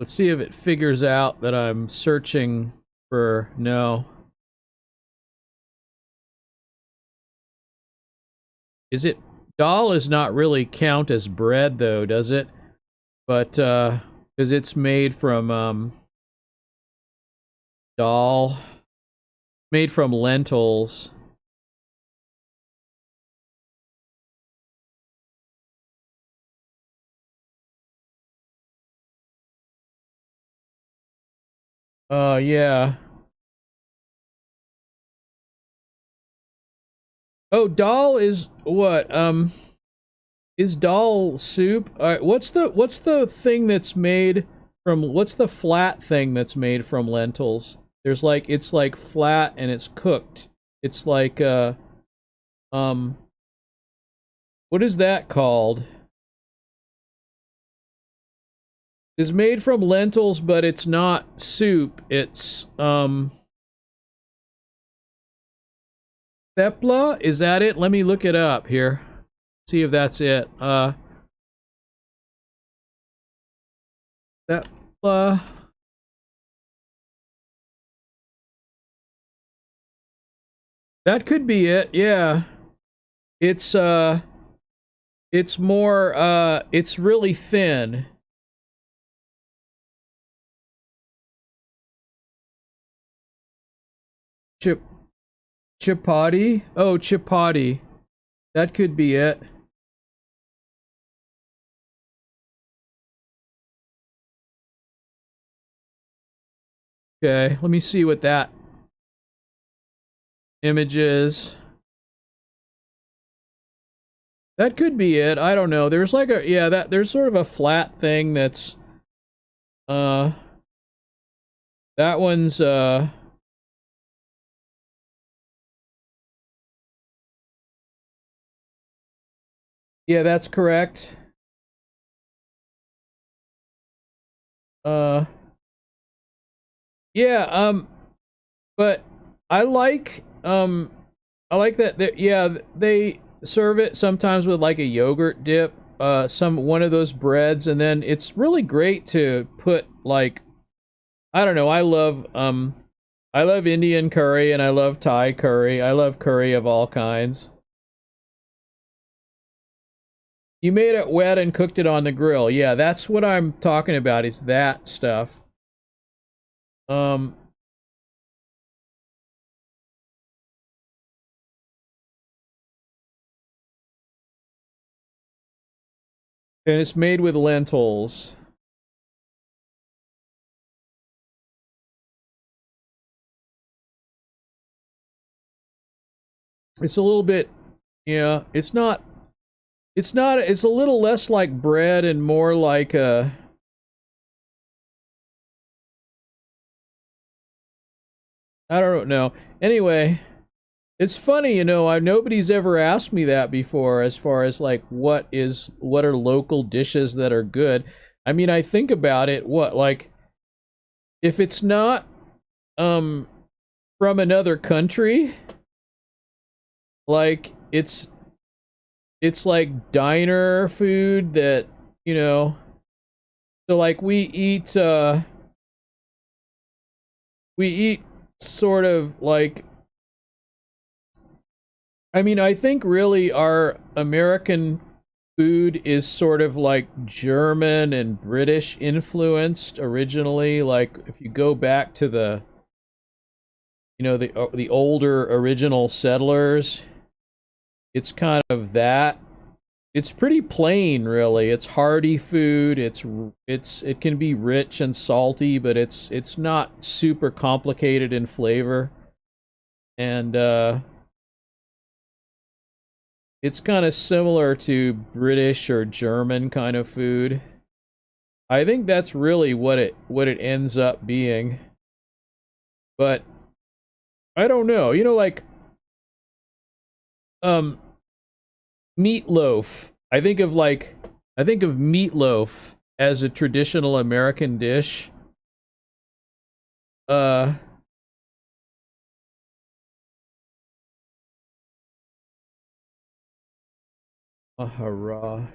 let's see if it figures out that I'm searching for no. Is it dal is not really count as bread though, does it? But because it's made from dal, made from lentils. Yeah. Oh, dal is what? Is dal soup? What's the thing that's made from? What's the flat thing that's made from lentils? There's like it's like flat and it's cooked. It's like um what is that called? It's made from lentils, but it's not soup. It's thepla. Is that it? Let me look it up here. See if that's it. Thepla. That could be it. Yeah. It's it's more it's really thin. Chip chapati? Oh, chapati. That could be it. Okay, let me see what that image is. That could be it. I don't know. There's like a yeah, that there's sort of a flat thing that's uh that one's yeah, that's correct. Uh yeah, but I like I like that yeah, they serve it sometimes with like a yogurt dip, some one of those breads, and then it's really great to put like I don't know, I love Indian curry and I love Thai curry. I love curry of all kinds. You made it wet and cooked it on the grill. Yeah, that's what I'm talking about, is that stuff. Um and it's made with lentils. It's a little bit, yeah, it's a little less like bread and more like I don't know. Anyway, it's funny, nobody's ever asked me that before as far as like what are local dishes that are good. I mean, I think about it, what like if it's not um from another country, like it's like diner food that, you know, so like we eat sort of like I mean, I think really our American food is sort of like German and British influenced originally. Like if you go back to the older original settlers, it's kind of that. It's pretty plain, really. It's hearty food. It can be rich and salty, but it's not super complicated in flavor. And it's kind of similar to British or German kind of food. I think that's really what it ends up being. But I don't know. Like um meatloaf. I think of meatloaf as a traditional American dish. Uh Hurrah.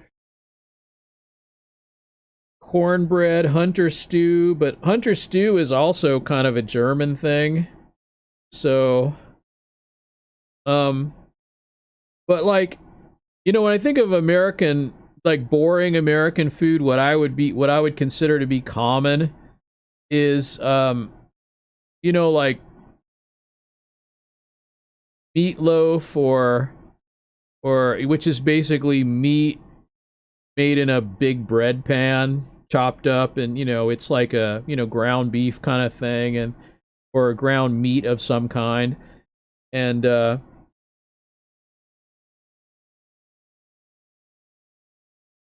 Cornbread, hunter stew, but hunter stew is also kind of a German thing. So, um, but like, when I think of American, like boring American food, what I would consider to be common is, like meatloaf or which is basically meat made in a big bread pan, chopped up, and it's like a ground beef kind of thing, and or a ground meat of some kind. And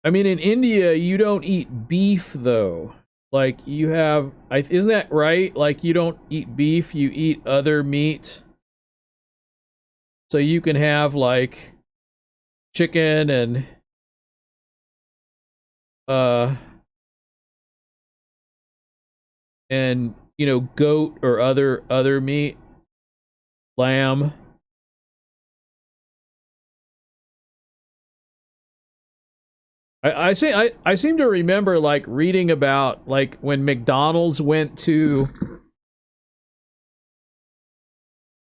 I mean, in India, you don't eat beef though. Like isn't that right? Like you don't eat beef, you eat other meat. So you can have like chicken uh and goat or other meat, lamb. I seem to remember like reading about like when McDonald's went to.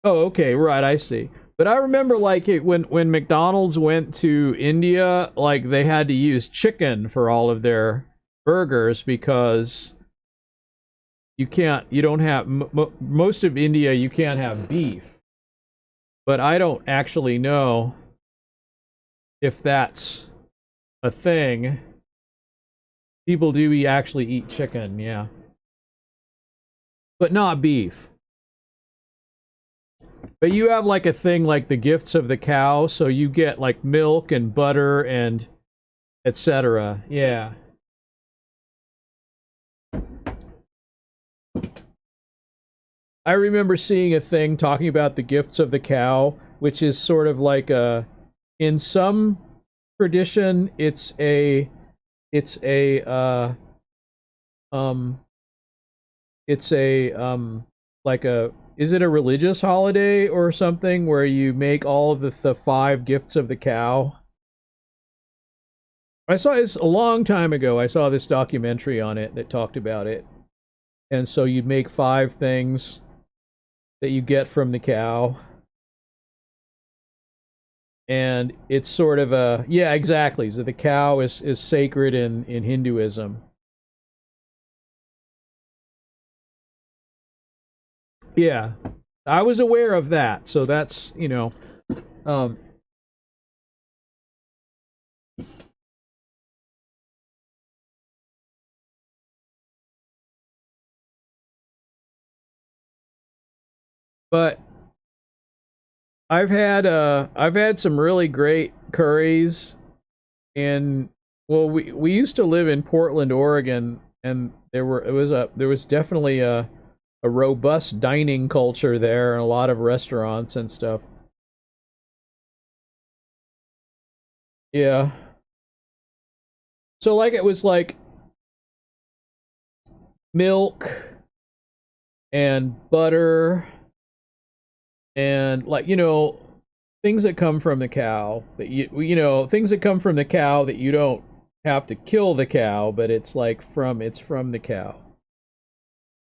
Oh, okay, right, I see. But I remember like when McDonald's went to India, like they had to use chicken for all of their burgers because you don't have most of India, you can't have beef. But I don't actually know if that's a thing. People do actually eat chicken, yeah, but not beef. But you have like a thing like the gifts of the cow, so you get like milk and butter and etc. Yeah. I remember seeing a thing talking about the gifts of the cow, which is sort of like in some tradition it's a um it's a like is it a religious holiday or something where you make all of the five gifts of the cow? I saw this a long time ago. I saw this documentary on it that talked about it. And so you'd make five things that you get from the cow. And it's sort of a, yeah, exactly. So the cow is sacred in Hinduism. Yeah, I was aware of that. So that's, um, but I've had some really great curries in, well, we used to live in Portland, Oregon, and there was definitely a robust dining culture there and a lot of restaurants and stuff. Yeah. So like it was like milk and butter and like things that come from the cow that things that come from the cow that you don't have to kill the cow, but it's from the cow,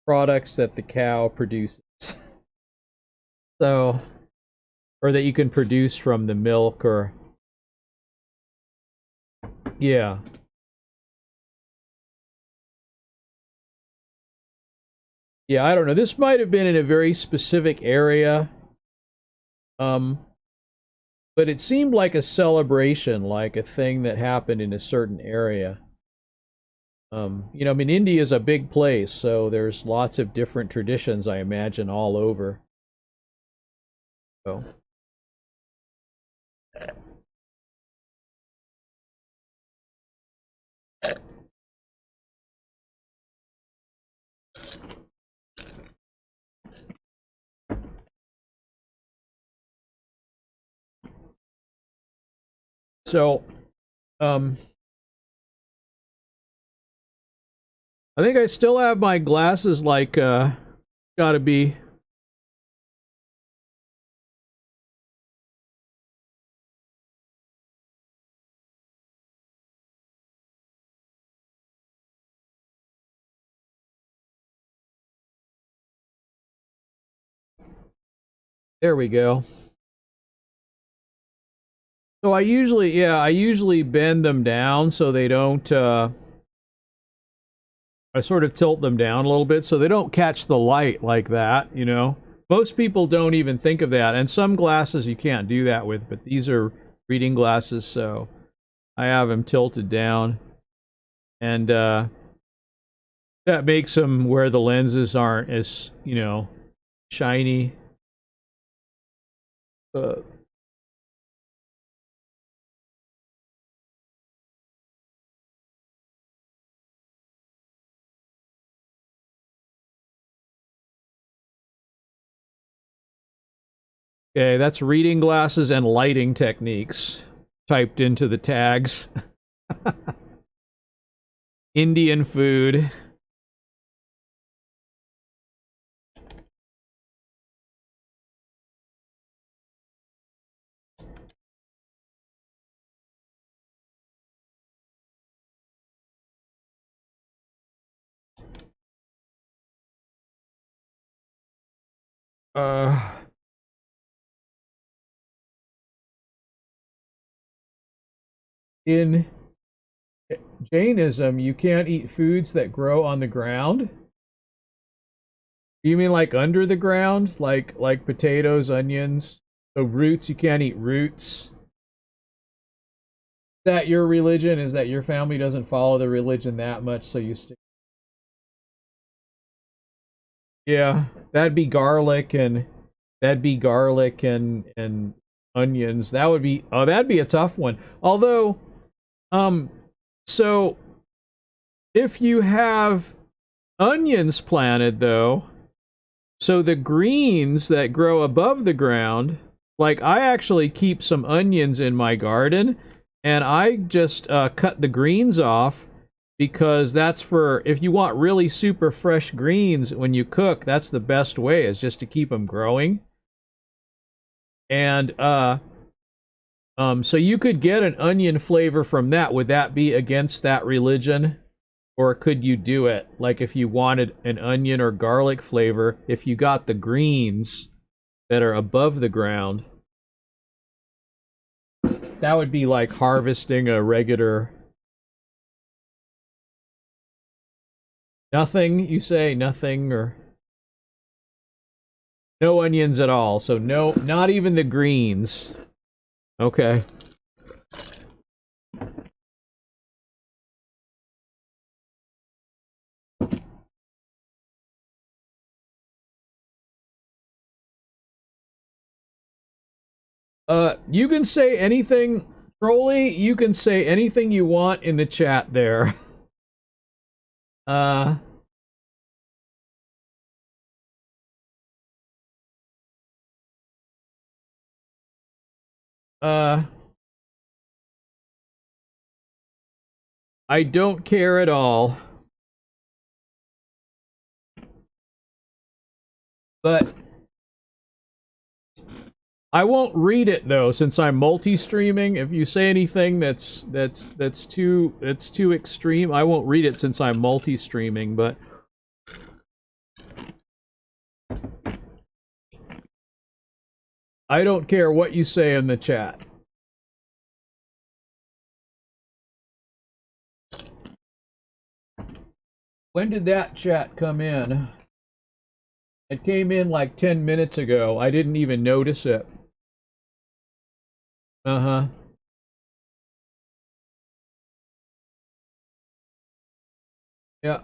products that the cow produces. So, or that you can produce from the milk, or yeah. Yeah, I don't know, this might have been in a very specific area, um but it seemed like a celebration, like a thing that happened in a certain area. I mean, India is a big place, so there's lots of different traditions, I imagine, all over. So, so, um, I think I still have my glasses, like, gotta be. There we go. So I usually bend them down so they don't, I sort of tilt them down a little bit so they don't catch the light like that. Most people don't even think of that. And some glasses you can't do that with, but these are reading glasses, so I have them tilted down. And that makes them where the lenses aren't as, shiny. Uh, okay, that's reading glasses and lighting techniques typed into the tags. Indian food. Uh, in Jainism, you can't eat foods that grow on the ground. You mean like under the ground, like potatoes, onions? So roots, you can't eat roots. Is that your religion? Is that your family doesn't follow the religion that much, so you stick? Yeah, that'd be garlic and onions. That'd be a tough one. Although, um, so if you have onions planted though, so the greens that grow above the ground, like I actually keep some onions in my garden, and I just cut the greens off because that's for if you want really super fresh greens when you cook. That's the best way, is just to keep them growing. And so you could get an onion flavor from that. Would that be against that religion? Or could you do it like if you wanted an onion or garlic flavor, if you got the greens that are above the ground? That would be like harvesting a regular. Nothing, you say? Nothing, or no onions at all. So no, not even the greens. Okay. You can say anything, Trolley. You can say anything you want in the chat there. Uh, uh, I don't care at all. But I won't read it though, since I'm multi-streaming. If you say anything that's too extreme, I won't read it since I'm multi-streaming. But I don't care what you say in the chat. When did that chat come in? It came in like 10 minutes ago. I didn't even notice it. Uh-huh. Yeah.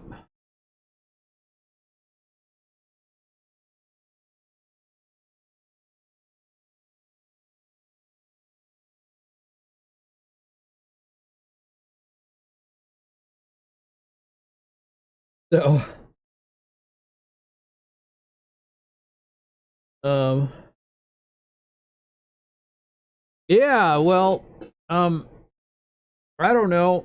So, um, yeah, well, um, I don't know.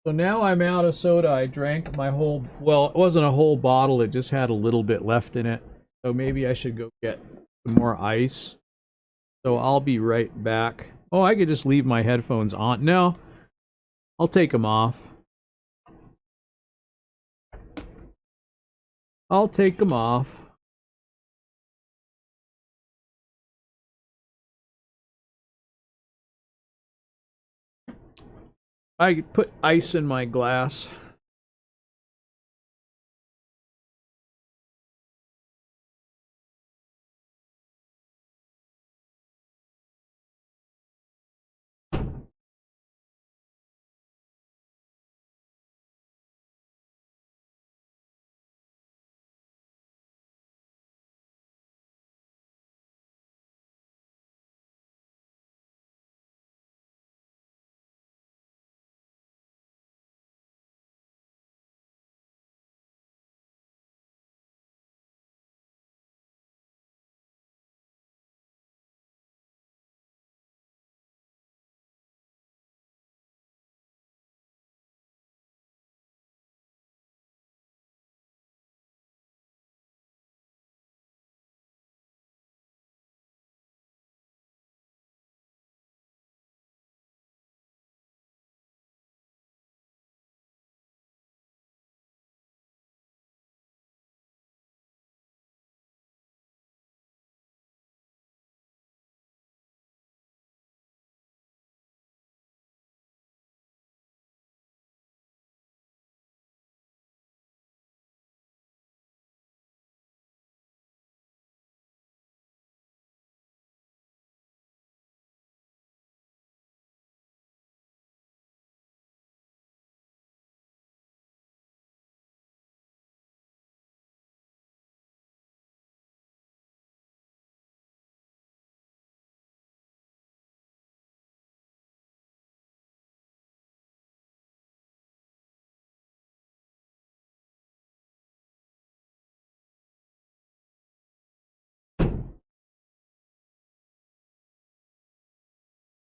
So now I'm out of soda. I drank my whole, well, it wasn't a whole bottle, it just had a little bit left in it. So maybe I should go get some more ice. So I'll be right back. Oh, I could just leave my headphones on. No, I'll take them off. I'll take them off. I put ice in my glass.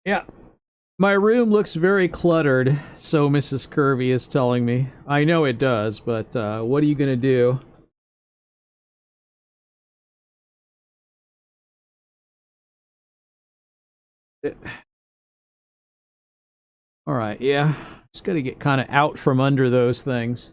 Yeah. My room looks very cluttered, so Mrs. Kirby is telling me. I know it does, but what are you gonna do? All right, yeah. Just gotta get kind of out from under those things.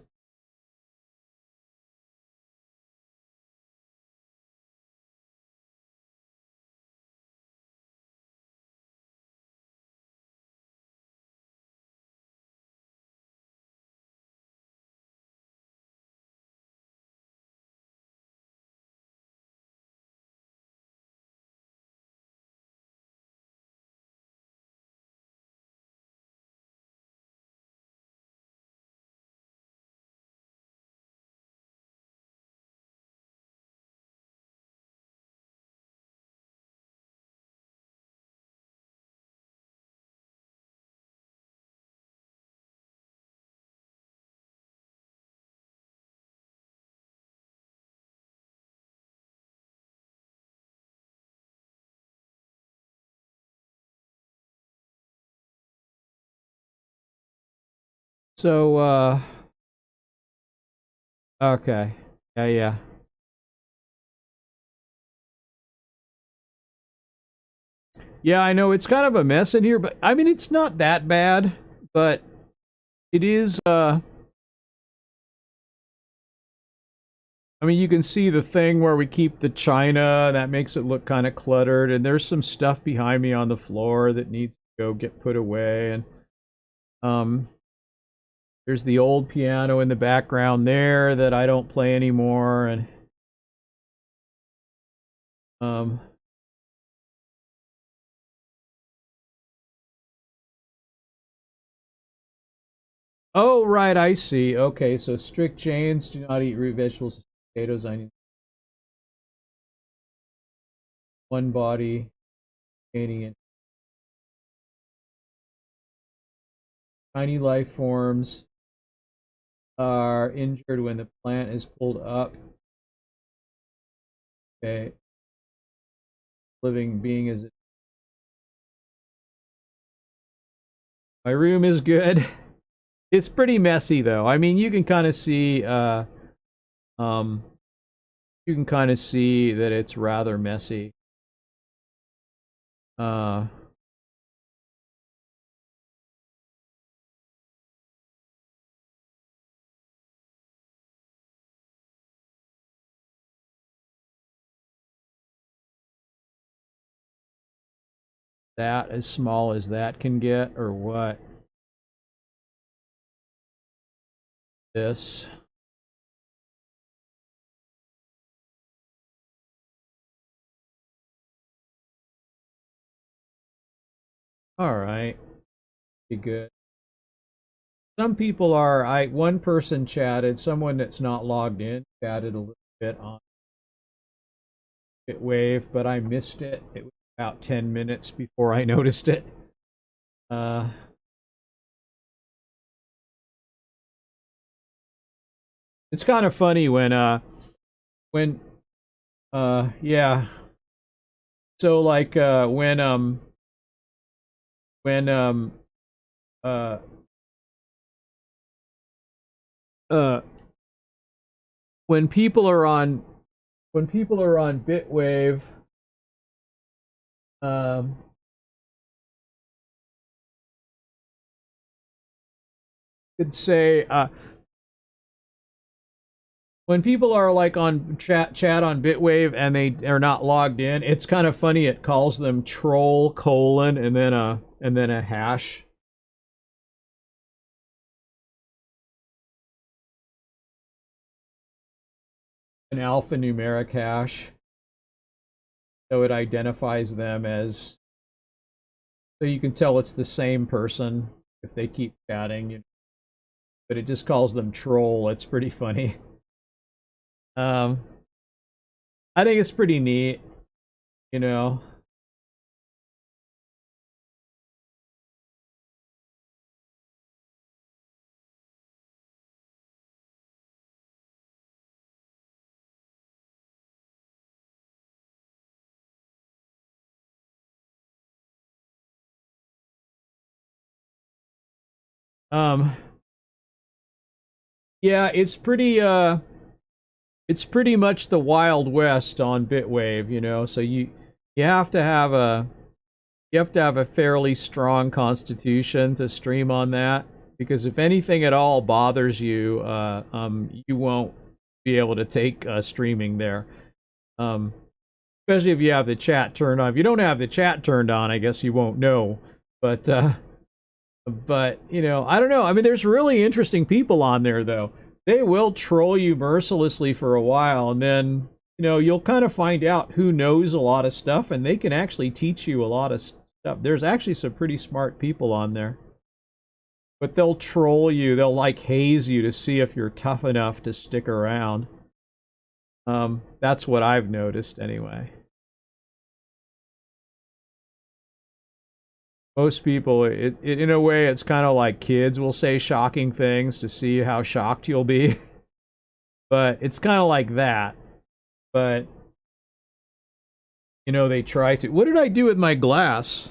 So, okay. Yeah, yeah. Yeah, I know it's kind of a mess in here, but I mean, it's not that bad, but it is, I mean, you can see the thing where we keep the china, that makes it look kind of cluttered, and there's some stuff behind me on the floor that needs to go get put away, and, um, there's the old piano in the background there that I don't play anymore, and, um, oh, right, I see. Okay, so strict Jains do not eat root vegetables, potatoes, onions, one body, containing it. Tiny life forms are injured when the plant is pulled up. Okay, living being is. My room is good. It's pretty messy though. I mean, you can kind of see, um, you can kind of see that it's rather messy. Uh, that as small as that can get, or what? This. All right, be good. Some people are. One person chatted. Someone that's not logged in chatted a little bit on Bitwave, but I missed it. It was about 10 minutes before I noticed it. Uh, it's kind of funny when yeah. So like when uh uh when people are on Bitwave, um could say when people are like on chat on Bitwave and they are not logged in, it's kind of funny. It calls them troll colon and then a hash, an alphanumeric hash, so it identifies them as, so you can tell it's the same person if they keep chatting. But it just calls them troll. It's pretty funny. Um, I think it's pretty neat, you know. Um, yeah, it's pretty much the Wild West on Bitwave, you know. So you have to have a you have to have a fairly strong constitution to stream on that, because if anything at all bothers you, you won't be able to take streaming there. Um, Especially if you have the chat turned on. If you don't have the chat turned on, I guess you won't know. But you know, I don't know. I mean, there's really interesting people on there, though. They will troll you mercilessly for a while, and then you know you'll kind of find out who knows a lot of stuff, and they can actually teach you a lot of stuff. There's actually some pretty smart people on there, but they'll troll you. They'll like haze you to see if you're tough enough to stick around. That's what I've noticed anyway. Most people, in a way, it's kind of like kids will say shocking things to see how shocked you'll be. But it's kind of like that. But, you know, they try to. What did I do with my glass?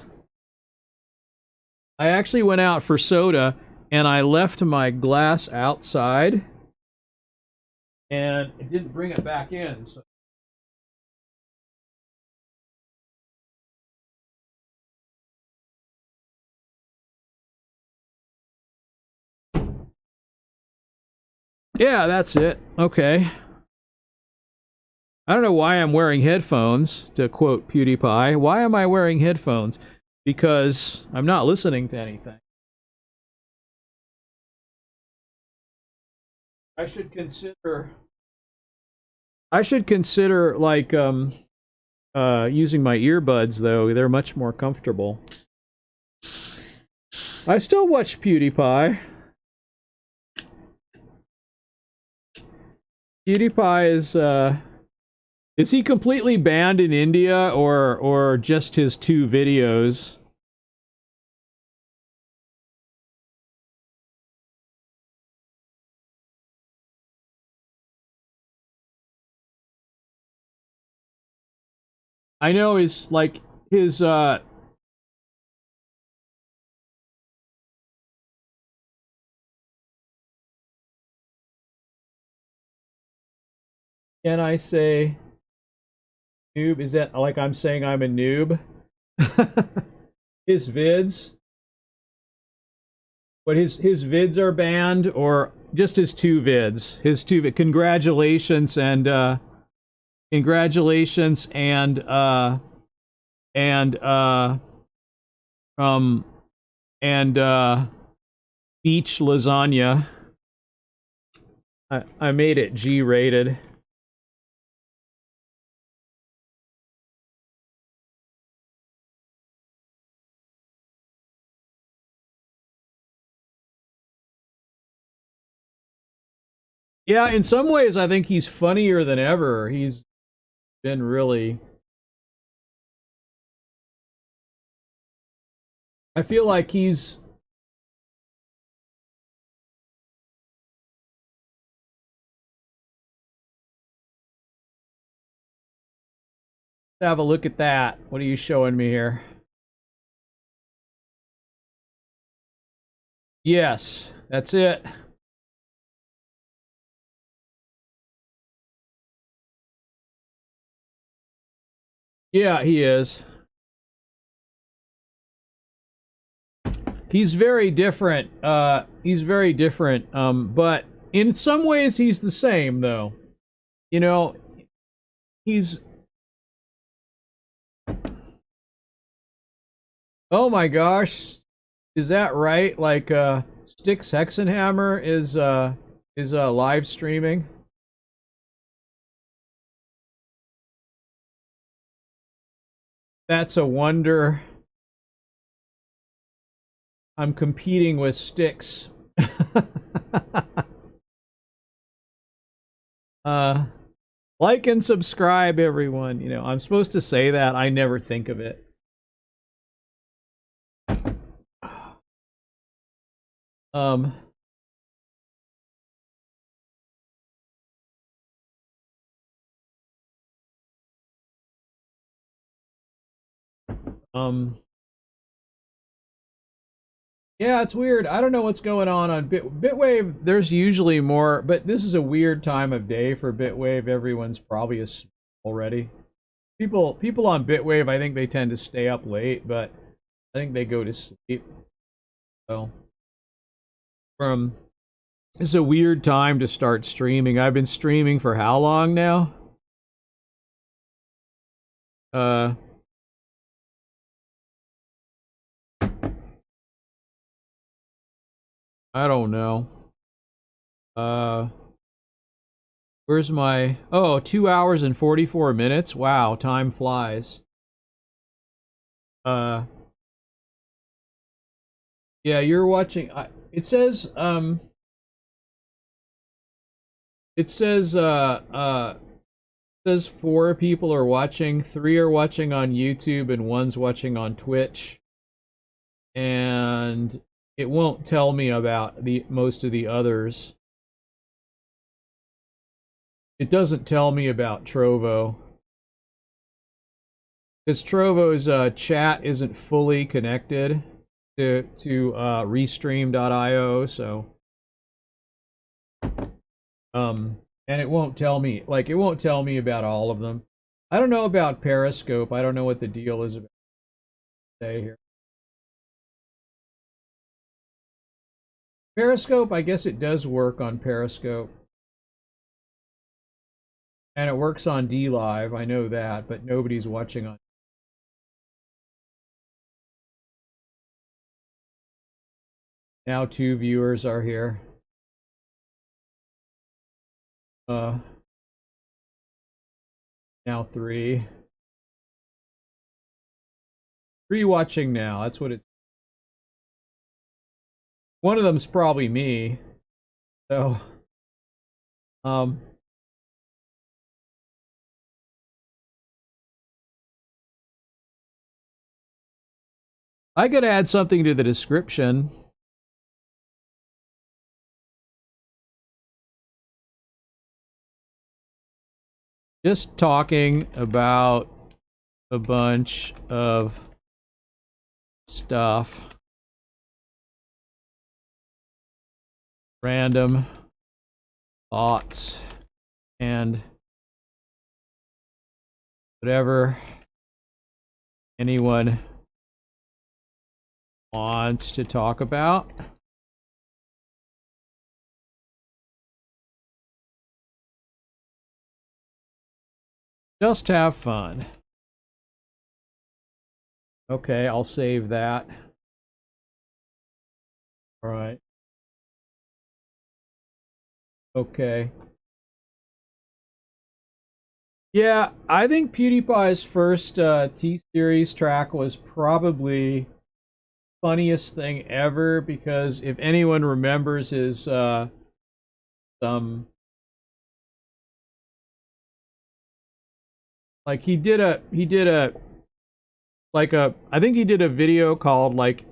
I actually went out for soda and I left my glass outside and it didn't bring it back in. So. Yeah, that's it. Okay. I don't know why I'm wearing headphones, to quote PewDiePie. Why am I wearing headphones? Because I'm not listening to anything. I should consider like using my earbuds though. They're much more comfortable. I still watch PewDiePie. PewDiePie is he completely banned in India or just his 2 videos? I know his can I say noob? Is that like I'm saying I'm a noob? His vids, but his vids are banned, or just his 2 vids. His two. Congratulations congratulations and um and beach lasagna. I made it G rated. Yeah, in some ways I think he's funnier than ever. He's been really, I feel like he's have a look at that. What are you showing me here? Yes, that's it. Yeah, he is. He's very different. He's very different. But in some ways he's the same though. You know, he's oh my gosh. Is that right? Like Styx Hexenhammer is live streaming. That's a wonder. I'm competing with Styx. uh like and subscribe everyone. You know, I'm supposed to say that. I never think of it. Um um Yeah, it's weird. I don't know what's going on Bitwave. There's usually more, but this is a weird time of day for Bitwave. Everyone's probably asleep already. People on Bitwave, I think they tend to stay up late, but I think they go to sleep. So, this is a weird time to start streaming. I've been streaming for how long now? Uh, I don't know. Where's my... Oh, 2 hours and 44 minutes? Wow, time flies. Yeah, you're watching... It says, It says, says 4 people are watching, 3 are watching on YouTube, and 1's watching on Twitch. And it won't tell me about most of the others. It doesn't tell me about Trovo. Because Trovo's chat isn't fully connected to Restream.io, so and it won't tell me, like, it won't tell me about all of them. I don't know about Periscope. I don't know what the deal is about today here. Periscope, I guess it does work on Periscope. And it works on DLive, I know that, but nobody's watching on. Now 2 viewers are here. Now 3. 3 watching now, that's what it... One of them's probably me. So, I could add something to the description. Just talking about a bunch of stuff. Random thoughts and whatever anyone wants to talk about. Just have fun. Okay, I'll save that. All right. Okay. Yeah, I think PewDiePie's first T-Series track was probably funniest thing ever, because if anyone remembers his like he did a I think he did a video called like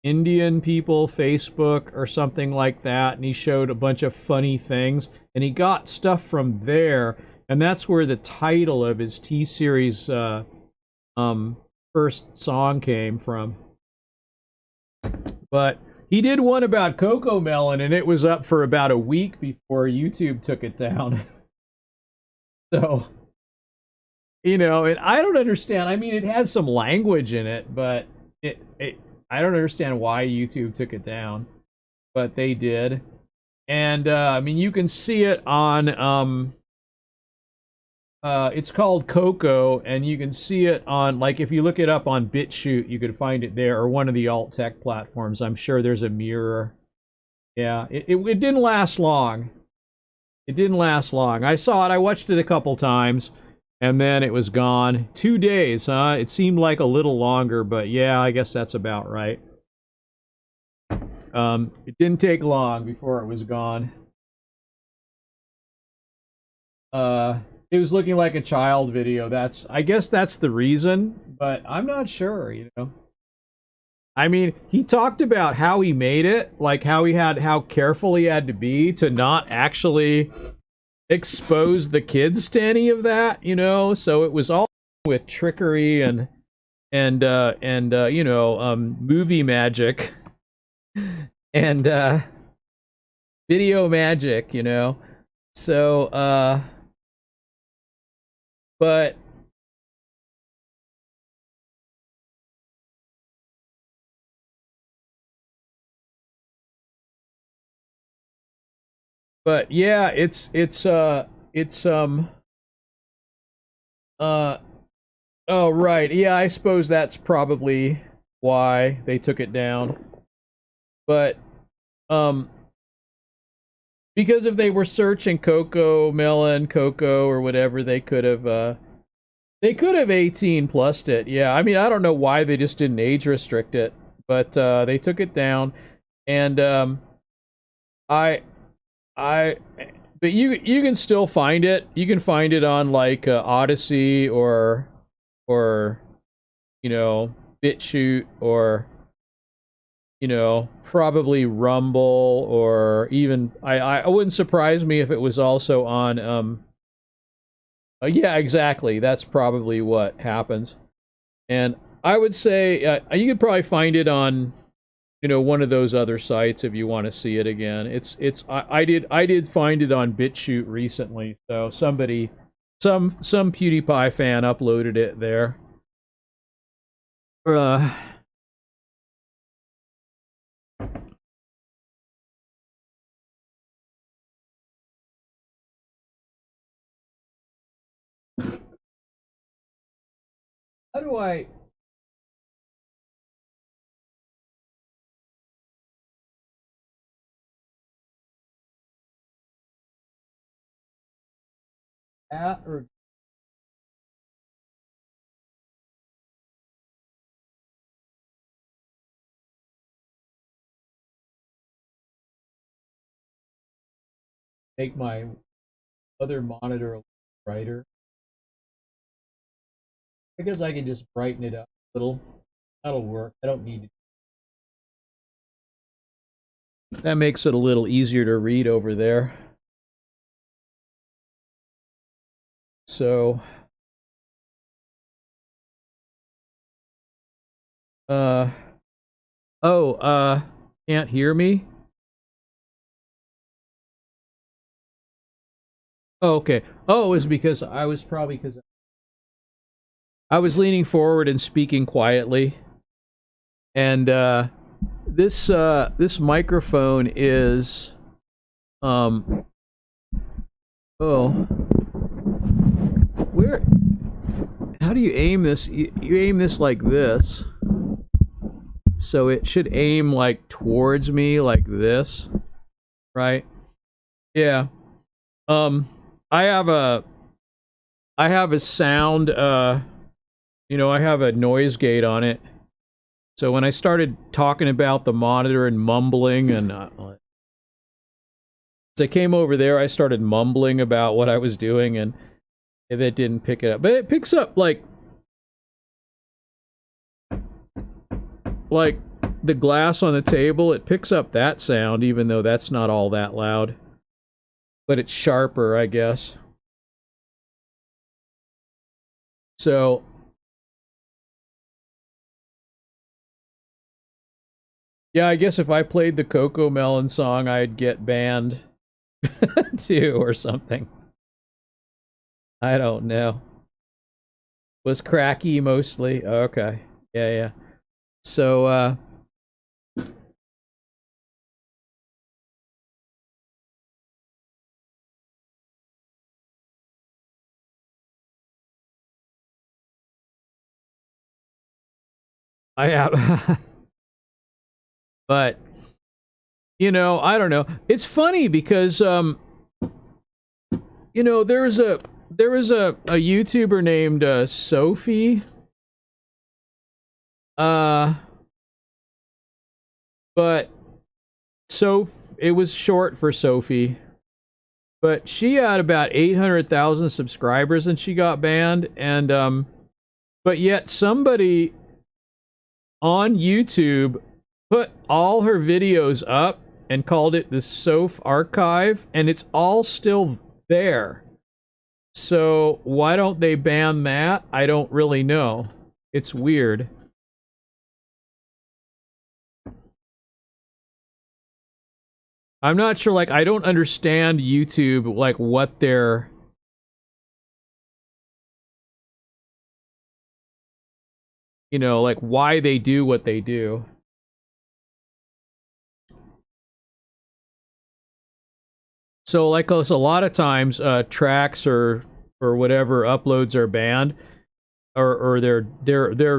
Indian People Facebook or something like that, and he showed a bunch of funny things, and he got stuff from there, and that's where the title of his T-Series first song came from. But he did one about CoComelon, and it was up for about a week before YouTube took it down. So, you know, and I don't understand. I mean, it has some language in it, but I don't understand why YouTube took it down, but they did. And I mean, you can see it on it's called Coco, and you can see it on, like, if you look it up on BitChute, you could find it there, or one of the alt tech platforms. I'm sure there's a mirror. Yeah, it didn't last long. It didn't last long. I saw it. I watched it a couple times, and then it was gone. 2 days, huh? It seemed like a little longer, but yeah, I guess that's about right. It didn't take long before it was gone. It was looking like a child video. I guess that's the reason, but I'm not sure, you know. I mean, he talked about how he made it, like how careful he had to be to not actually expose the kids to any of that, you know. So it was all with trickery and you know, movie magic. and video magic, you know. So but yeah, it's uh oh right. Yeah, I suppose that's probably why they took it down. But um because if they were searching Coco Melon, Coco or whatever, they could have 18 plussed it. Yeah. I mean, I don't know why they just didn't age restrict it, but they took it down. And I I but you can still find it. You can find it on like Odyssey or you know, BitChute or you know, probably Rumble or even I wouldn't surprise me if it was also on yeah, exactly. That's probably what happens. And I would say you could probably find it on you know one of those other sites if you want to see it again. I did find it on BitChute recently, so some PewDiePie fan uploaded it there. Uh, how do I? At or make my other monitor a little brighter? I guess I can just brighten it up a little. That'll work. I don't need it. That makes it a little easier to read over there. So, uh, oh, can't hear me? Oh, okay. Oh, it was because because I was leaning forward and speaking quietly. And this microphone is oh, where how do you aim this? You aim this like this. So it should aim like towards me like this, right? Yeah. Um I have a sound you know, I have a noise gate on it. So when I started talking about the monitor and mumbling and as I came over there, I started mumbling about what I was doing and it didn't pick it up. But it picks up like the glass on the table, it picks up that sound even though that's not all that loud. But it's sharper, I guess. So yeah, I guess if I played the Coco Melon song, I'd get banned too or something. I don't know. Was cracky mostly? Okay. Yeah, yeah. So I have but you know, I don't know. It's funny because you know, there was a YouTuber named Sophie. Uh but so it was short for Sophie. But she had about 800,000 subscribers and she got banned and but yet somebody on YouTube put all her videos up and called it the Soph Archive, and it's all still there. So why don't they ban that? I don't really know. It's weird. I'm not sure, like, I don't understand YouTube, like, what they're... You know, like, why they do what they do. So, like, a lot of times, tracks or whatever uploads are banned, or they're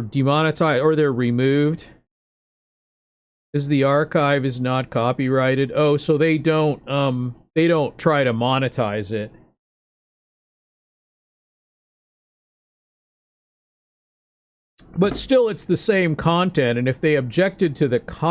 demonetized, or they're removed. Is the archive is not copyrighted. Oh, so they don't try to monetize it. But still, it's the same content, and if they objected to the